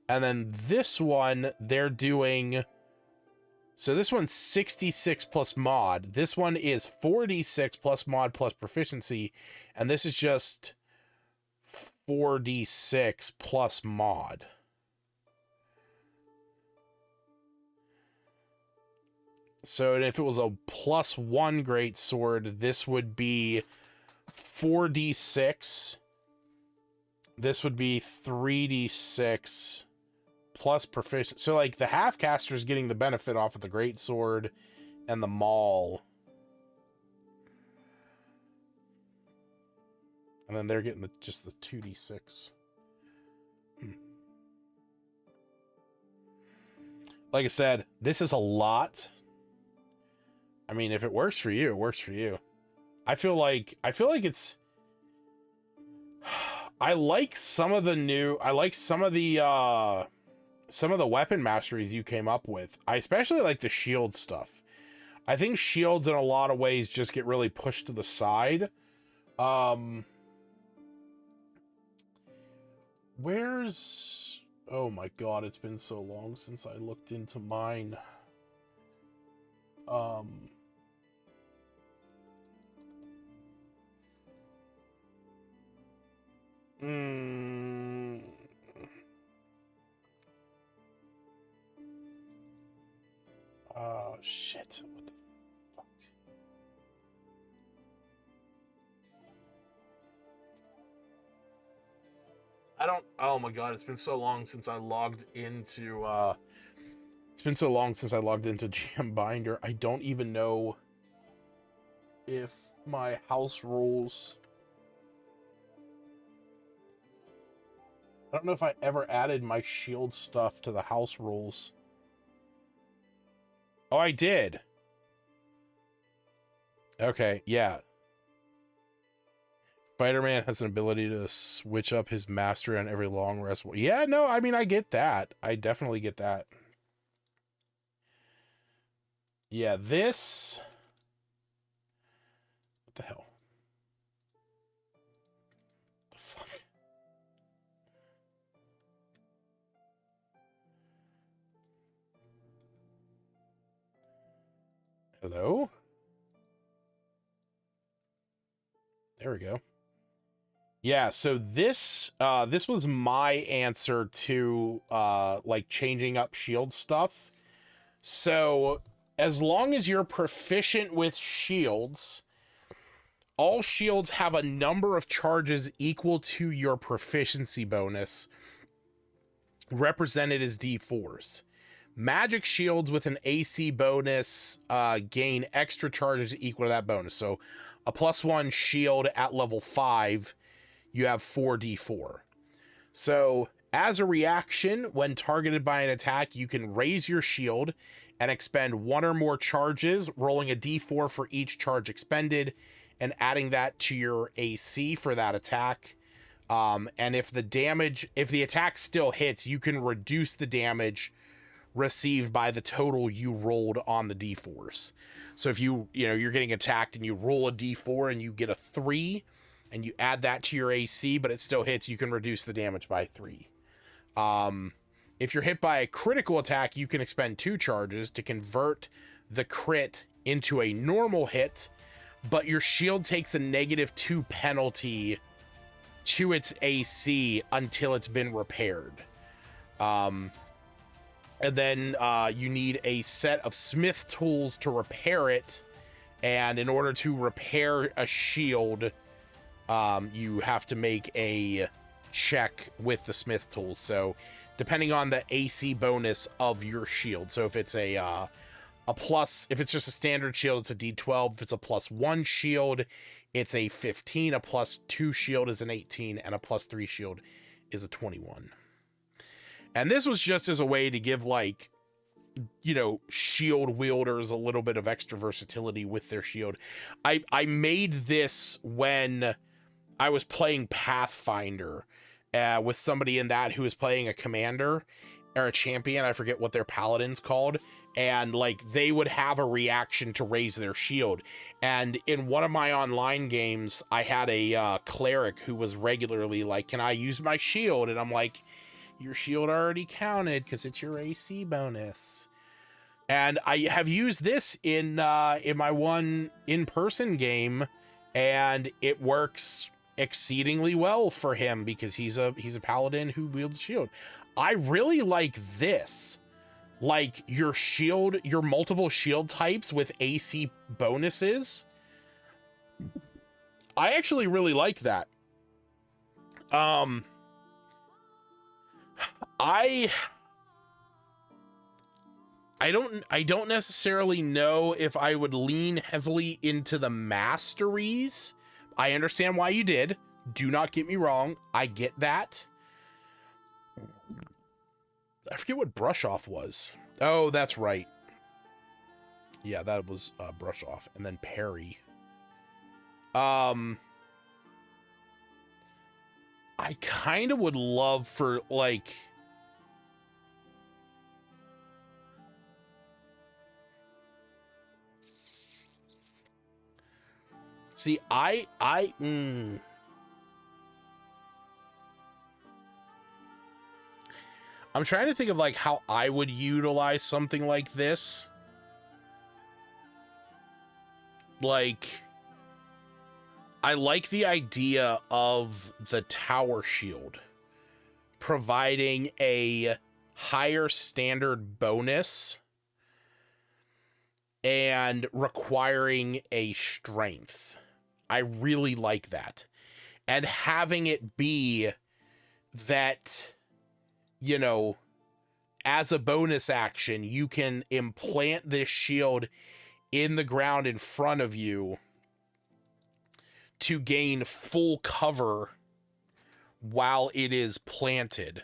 And then this one, they're doing. So this one's 66 plus mod. This one is 4d6 plus mod plus proficiency. And this is just 4d6 plus mod. So if it was a +1 great sword, this would be 4d6. This would be 3d6 plus proficiency. So like the half caster is getting the benefit off of the great sword and the maul. And then they're getting just the 2d6. Like I said, this is a lot. I mean, if it works for you, it works for you. I feel like it's. I like some of the weapon masteries you came up with. I especially like the shield stuff. I think shields in a lot of ways just get really pushed to the side. Where's... Oh my god, it's been so long since I looked into mine. Oh shit. What the fuck? I don't... Oh my god, it's been so long since I logged into GM Binder. I don't even know if my house rules... I don't know if I ever added my shield stuff to the house rules. Oh, I did. Okay, yeah. Spider-Man has an ability to switch up his mastery on every long rest. Yeah, no, I mean, I get that. I definitely get that. Yeah, this... What the hell? The fuck? Hello? There we go. Yeah, so this was my answer to like changing up shield stuff. So as long as you're proficient with shields, all shields have a number of charges equal to your proficiency bonus, represented as D4s. Magic shields with an AC bonus gain extra charges equal to that bonus. So a +1 shield at level 5, you have 4d4. So as a reaction, when targeted by an attack, you can raise your shield and expend 1 or more charges, rolling a d4 for each charge expended, and adding that to your AC for that attack. And if the attack still hits, you can reduce the damage received by the total you rolled on the d4s. So if you're getting attacked and you roll a d4 and you get a 3 and you add that to your AC, but it still hits, you can reduce the damage by 3. If you're hit by a critical attack, you can expend 2 charges to convert the crit into a normal hit, but your shield takes a -2 penalty to its AC until it's been repaired. And then you need a set of smith tools to repair it. And in order to repair a shield, you have to make a check with the smith tools. So depending on the AC bonus of your shield. So if it's if it's just a standard shield, it's a D12. If it's a +1 shield, it's a 15. A +2 shield is an 18, and a +3 shield is a 21. And this was just as a way to give, like, shield wielders a little bit of extra versatility with their shield. I made this when I was playing Pathfinder with somebody in that who was playing a commander or a champion. I forget what their paladin's called. And like they would have a reaction to raise their shield. And in one of my online games, I had a cleric who was regularly like, can I use my shield? And I'm like, your shield already counted because it's your AC bonus. And I have used this in my one in-person game, and it works exceedingly well for him because he's a paladin who wields shield. I really like this. Like your shield, your multiple shield types with AC bonuses. I actually really like that. I don't necessarily know if I would lean heavily into the masteries. I understand why you did. Do not get me wrong. I get that. I forget what brush off was. Oh, that's right. Yeah, that was brush off, and then parry. I kind of would love for like see I'm trying to think of like how I would utilize something like this. Like, I like the idea of the tower shield providing a higher standard bonus and requiring a strength. I really like that. And having it be that, you know, as a bonus action, you can implant this shield in the ground in front of you to gain full cover while it is planted.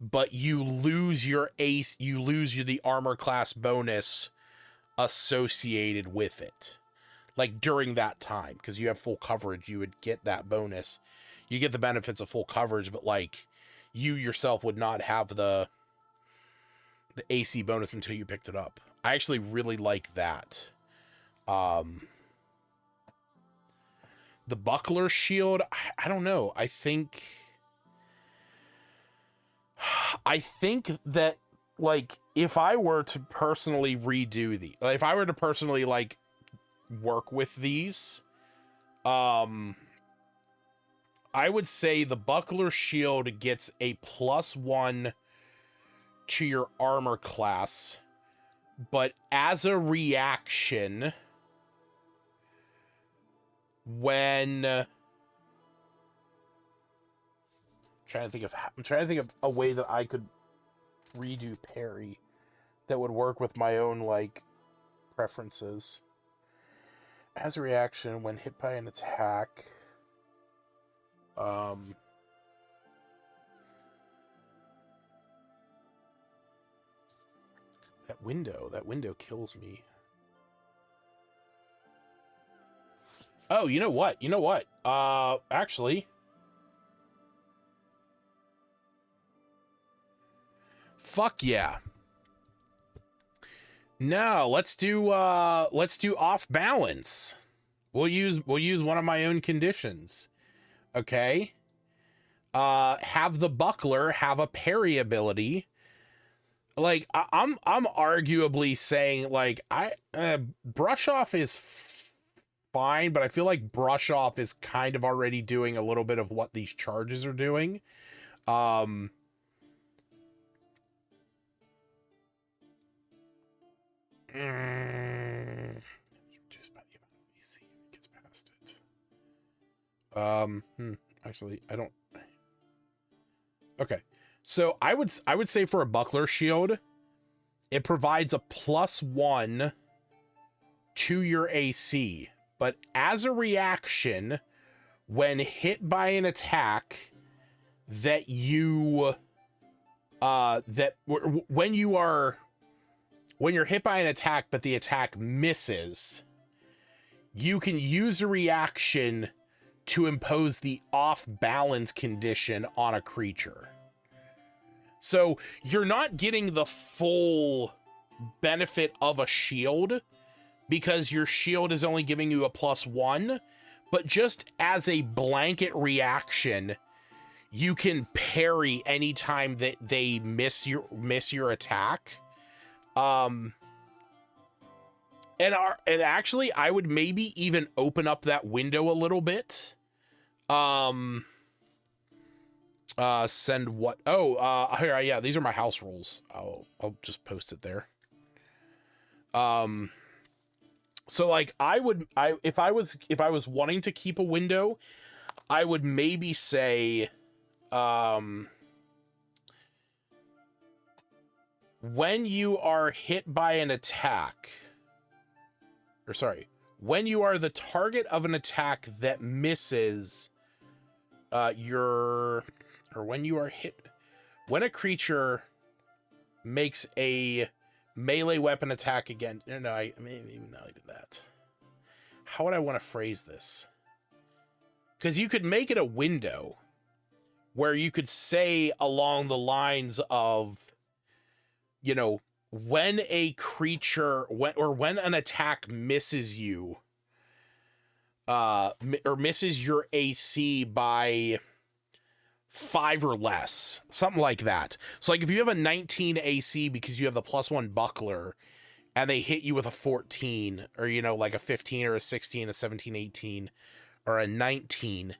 But you lose your ace, you lose the armor class bonus associated with it. Like during that time, because you have full coverage, you would get that bonus. You get the benefits of full coverage, but like you yourself would not have the AC bonus until you picked it up. I actually really like that. The buckler shield, I don't know. I think that like if I were to personally redo if I were to personally like work with these, I would say the buckler shield gets a +1 to your armor class, but as a reaction, when I'm trying to think of a way that I could redo parry that would work with my own like preferences. As a reaction, when hit by an attack, that window kills me. Oh, you know what? Actually, fuck yeah. No, let's do off balance. We'll use one of my own conditions. Okay. Have the buckler have a parry ability. Like I'm arguably saying like brush off is fine, but I feel like brush off is kind of already doing a little bit of what these charges are doing. Reduced by the amount of AC if it gets past it. Actually, I don't. Okay, so I would say for a buckler shield, it provides a +1 to your AC, but as a reaction, when hit by an attack that you when you're hit by an attack but the attack misses, you can use a reaction to impose the off balance condition on a creature. So you're not getting the full benefit of a shield because your shield is only giving you a +1, but just as a blanket reaction, you can parry anytime that they miss your attack. And actually, I would maybe even open up that window a little bit. Send what? Oh, here, yeah, these are my house rules. I'll just post it there. So like if I was wanting to keep a window, I would maybe say, when you are hit by an attack, or sorry, when you are the target of an attack that misses when you are hit, when a creature makes a melee weapon attack again. No, I maybe not like that. How would I want to phrase this? Because you could make it a window where you could say along the lines of, you know, when a creature, when an attack misses you, or misses your AC by 5 or less, something like that. So like if you have a 19 AC because you have the +1 buckler and they hit you with a 14, or, you know, like a 15 or a 16, a 17, 18, or a 19,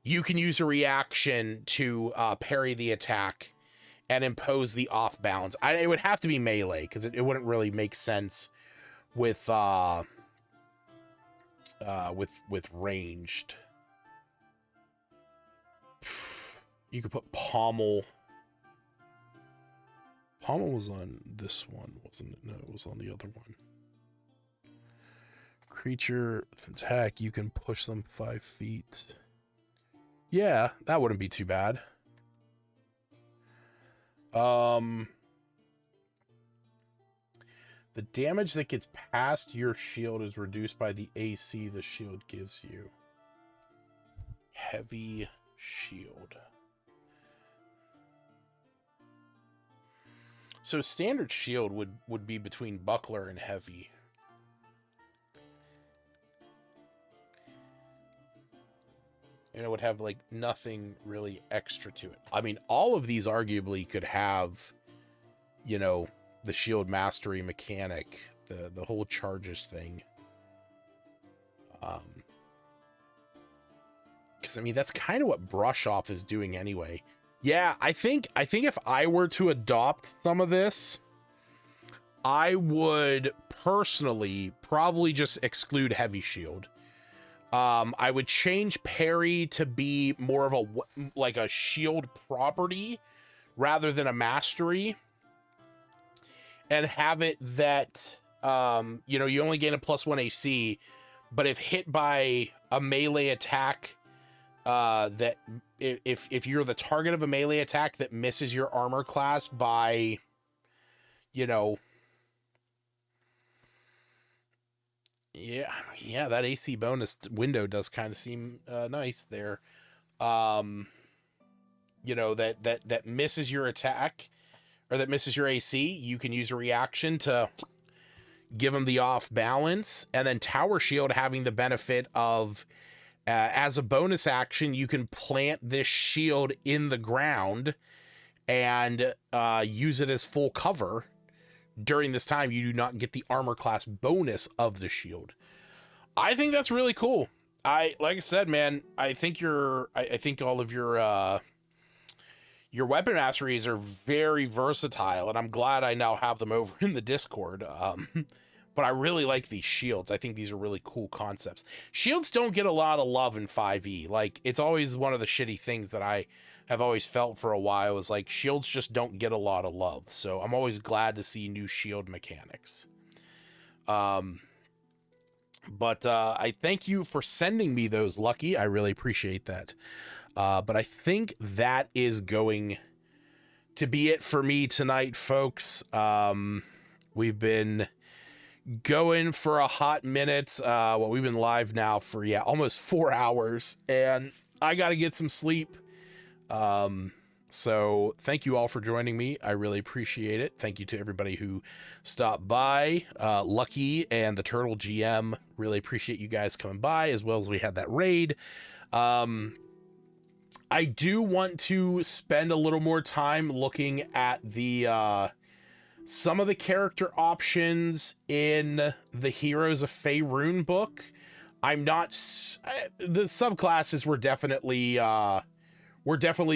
you can use a reaction to parry the attack and impose the off balance. It would have to be melee because it wouldn't really make sense with ranged. You could put pommel. Pommel was on this one, wasn't it? No, it was on the other one. Creature attack, you can push them 5 feet. Yeah, that wouldn't be too bad. The damage that gets past your shield is reduced by the AC the shield gives you. Heavy shield. So standard shield would be between buckler and heavy. And it would have like nothing really extra to it. I mean, all of these arguably could have, you know, the shield mastery mechanic, the whole charges thing. Because I mean, that's kind of what brush off is doing anyway. Yeah, I think if I were to adopt some of this, I would personally probably just exclude heavy shield. I would change parry to be more of a shield property rather than a mastery, and have it that, you know, you only gain a +1 AC, but if hit by a melee attack, that if you're the target of a melee attack that misses your armor class by, you know, yeah, that AC bonus window does kind of seem nice there. You know, that misses your attack, or that misses your AC, you can use a reaction to give them the off balance, and then tower shield having the benefit of, as a bonus action, you can plant this shield in the ground and use it as full cover. During this time, you do not get the armor class bonus of the shield. I think that's really cool. Like I said, man, I think all of your weapon masteries are very versatile, and I'm glad I now have them over in the Discord. But I really like these shields. I think these are really cool concepts. Shields don't get a lot of love in 5e. Like, it's always one of the shitty things that I have always felt for a while, is like shields just don't get a lot of love. So I'm always glad to see new shield mechanics. But I thank you for sending me those, Lucky. I really appreciate that. But I think that is going to be it for me tonight, folks. We've been going for a hot minute. Well, we've been live now for almost 4 hours, and I got to get some sleep. So thank you all for joining me. I really appreciate it. Thank you to everybody who stopped by. Lucky and the Turtle GM, really appreciate you guys coming by, as well as we had that raid. I do want to spend a little more time looking at the some of the character options in the Heroes of Faerun book. I'm not the subclasses were definitely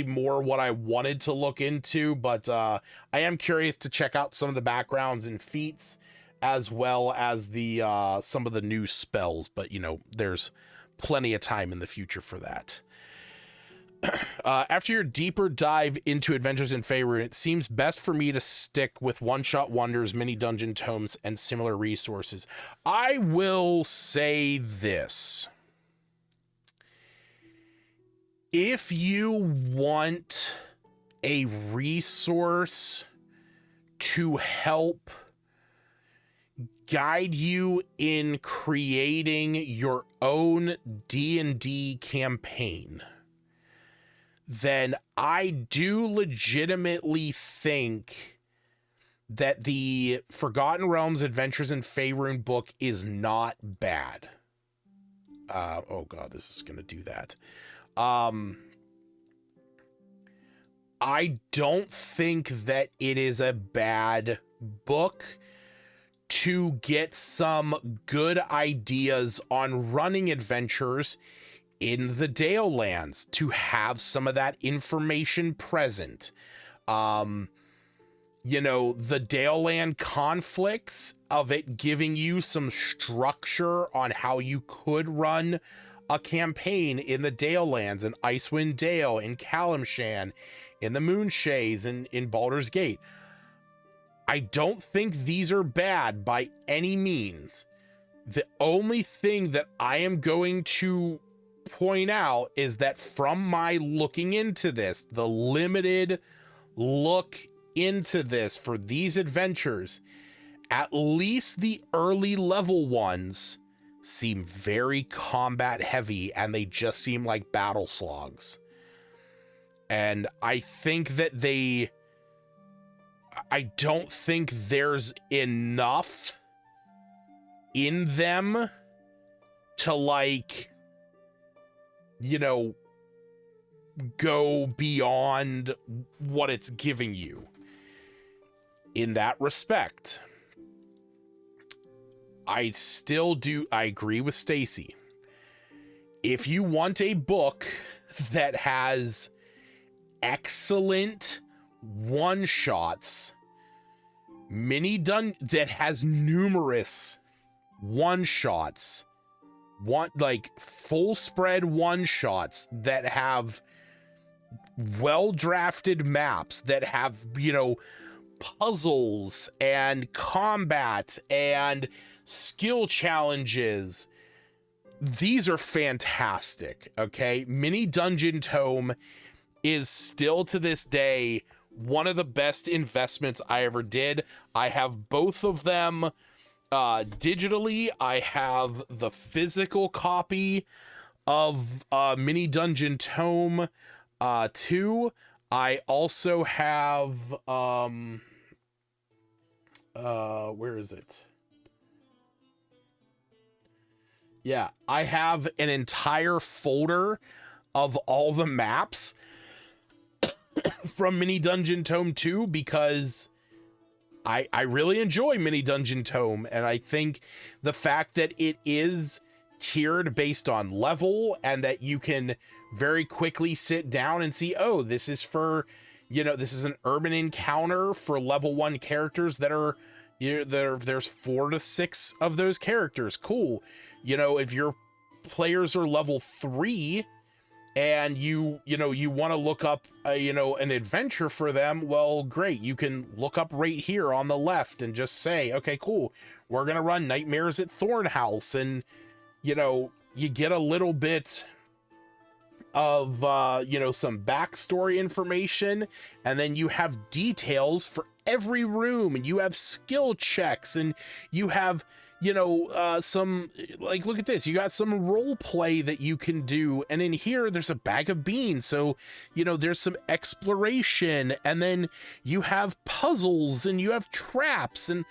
more what I wanted to look into, but I am curious to check out some of the backgrounds and feats, as well as the some of the new spells, but you know, there's plenty of time in the future for that. After your deeper dive into Adventures in Faerun, it seems best for me to stick with one-shot wonders, mini dungeon tomes, and similar resources. I will say this. If you want a resource to help guide you in creating your own D&D campaign, then I do legitimately think that the Forgotten Realms Adventures in Faerun book is not bad. Oh god, this is going to do that. I don't think that it is a bad book to get some good ideas on running adventures in the Dale Lands, to have some of that information present. You know, the Dale Land conflicts, of it giving you some structure on how you could run a campaign in the Dale Lands, in Icewind Dale, in Calimshan, in the Moonshays, and in Baldur's Gate. I don't think these are bad by any means. The only thing that I am going to point out is that from my looking into this, the limited look into this for these adventures, at least the early level ones seem very combat heavy, and they just seem like battle slogs. And I think that I don't think there's enough in them to, like, you know, go beyond what it's giving you in that respect. I agree with Stacy. If you want a book that has excellent one-shots, that has numerous one-shots, like full spread one-shots that have well-drafted maps, that have, you know, puzzles and combat and skill challenges, these are fantastic. Okay, Mini Dungeon Tome is still to this day one of the best investments I ever did. I have both of them digitally. I have the physical copy of Mini Dungeon Tome 2. I also have where is it? Yeah, I have an entire folder of all the maps from Mini Dungeon Tome 2, because I really enjoy Mini Dungeon Tome, and I think the fact that it is tiered based on level, and that you can very quickly sit down and see, oh, this is for, you know, this is an urban encounter for level 1 characters that are, you know, there's 4 to 6 of those characters. Cool. You know, if your players are level 3 and you want to look up an adventure for them, well, great. You can look up right here on the left and just say, okay, cool, we're gonna run Nightmares at Thornhouse, and you know, you get a little bit of you know, some backstory information, and then you have details for every room, and you have skill checks, and you have, you know, some, like, look at this, you got some role play that you can do, and in here there's a bag of beans, so, you know, there's some exploration, and then you have puzzles, and you have traps, and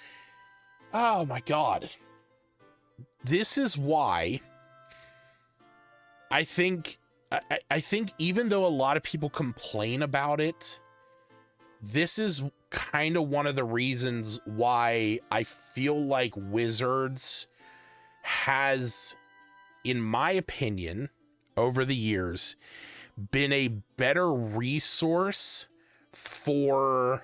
oh my god, this is why I think even though a lot of people complain about it, this is kind of one of the reasons why I feel like Wizards has, in my opinion, over the years, been a better resource for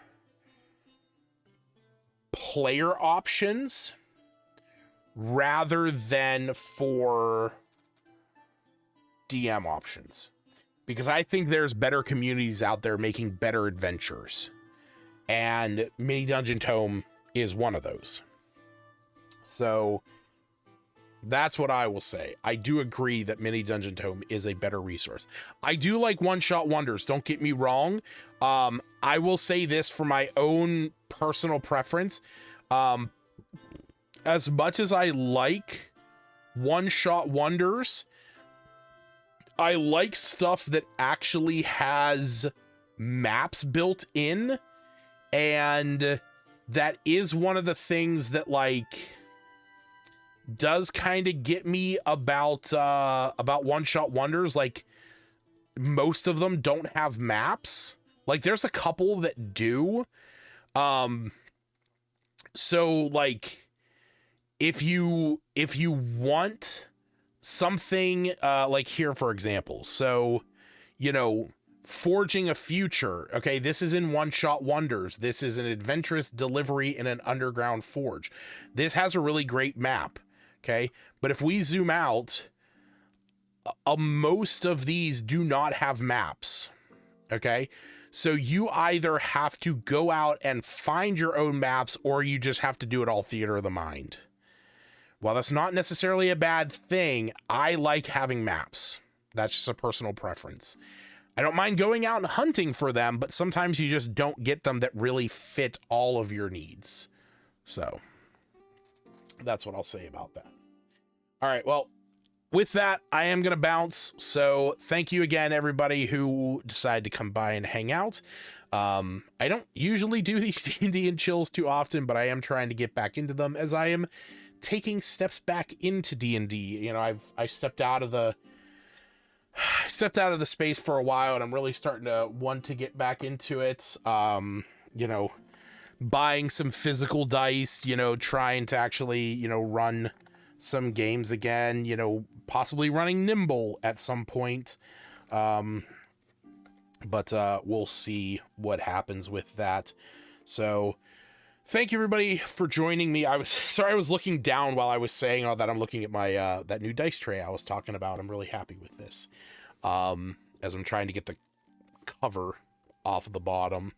player options rather than for DM options, because I think there's better communities out there making better adventures, and Mini Dungeon Tome is one of those. So that's what I will say. I do agree that Mini Dungeon Tome is a better resource. I do like one-shot wonders, don't get me wrong. I will say this for my own personal preference. As much as I like one-shot wonders, I like stuff that actually has maps built in, and that is one of the things that, like, does kind of get me about one-shot wonders. Like, most of them don't have maps. Like, there's a couple that do. So, like, if you want something like here, for example, so, you know, forging a future, okay, this is in one-shot wonders, this is an adventurous delivery in an underground forge, this has a really great map, okay, but if we zoom out, most of these do not have maps, okay, so you either have to go out and find your own maps, or you just have to do it all theater of the mind. While that's not necessarily a bad thing, I like having maps. That's just a personal preference. I don't mind going out and hunting for them, but sometimes you just don't get them that really fit all of your needs. So that's what I'll say about that. All right, well, with that, I am going to bounce. So thank you again, everybody who decided to come by and hang out. I don't usually do these D&D and chills too often, but I am trying to get back into them as I am taking steps back into D&D. You know, I stepped out of the space for a while, and I'm really starting to want to get back into it. You know, buying some physical dice, you know, trying to actually, you know, run some games again, you know, possibly running Nimble at some point. But we'll see what happens with that. So thank you, everybody, for joining me. I was sorry, I was looking down while I was saying all that. I'm looking at my that new dice tray I was talking about. I'm really happy with this. As I'm trying to get the cover off of the bottom.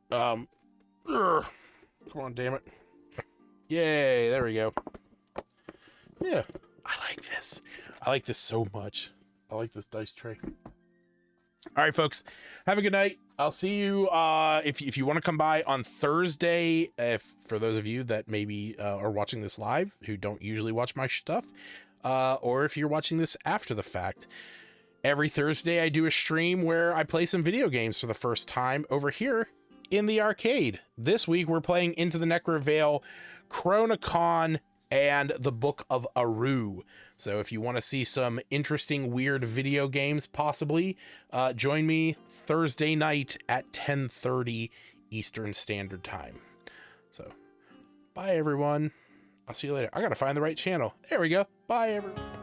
Come on, damn it. Yay, there we go. Yeah, I like this. I like this so much. I like this dice tray. All right, folks, have a good night. I'll see you if you want to come by on Thursday, for those of you that maybe are watching this live who don't usually watch my stuff, or if you're watching this after the fact. Every Thursday I do a stream where I play some video games for the first time over here in the arcade. This week we're playing Into the Necrovale, Chronicon, and the Book of Aru. So if you want to see some interesting, weird video games, possibly, join me Thursday night at 10:30 Eastern Standard Time. So, bye, everyone. I'll see you later. I gotta find the right channel. There we go. Bye, everyone.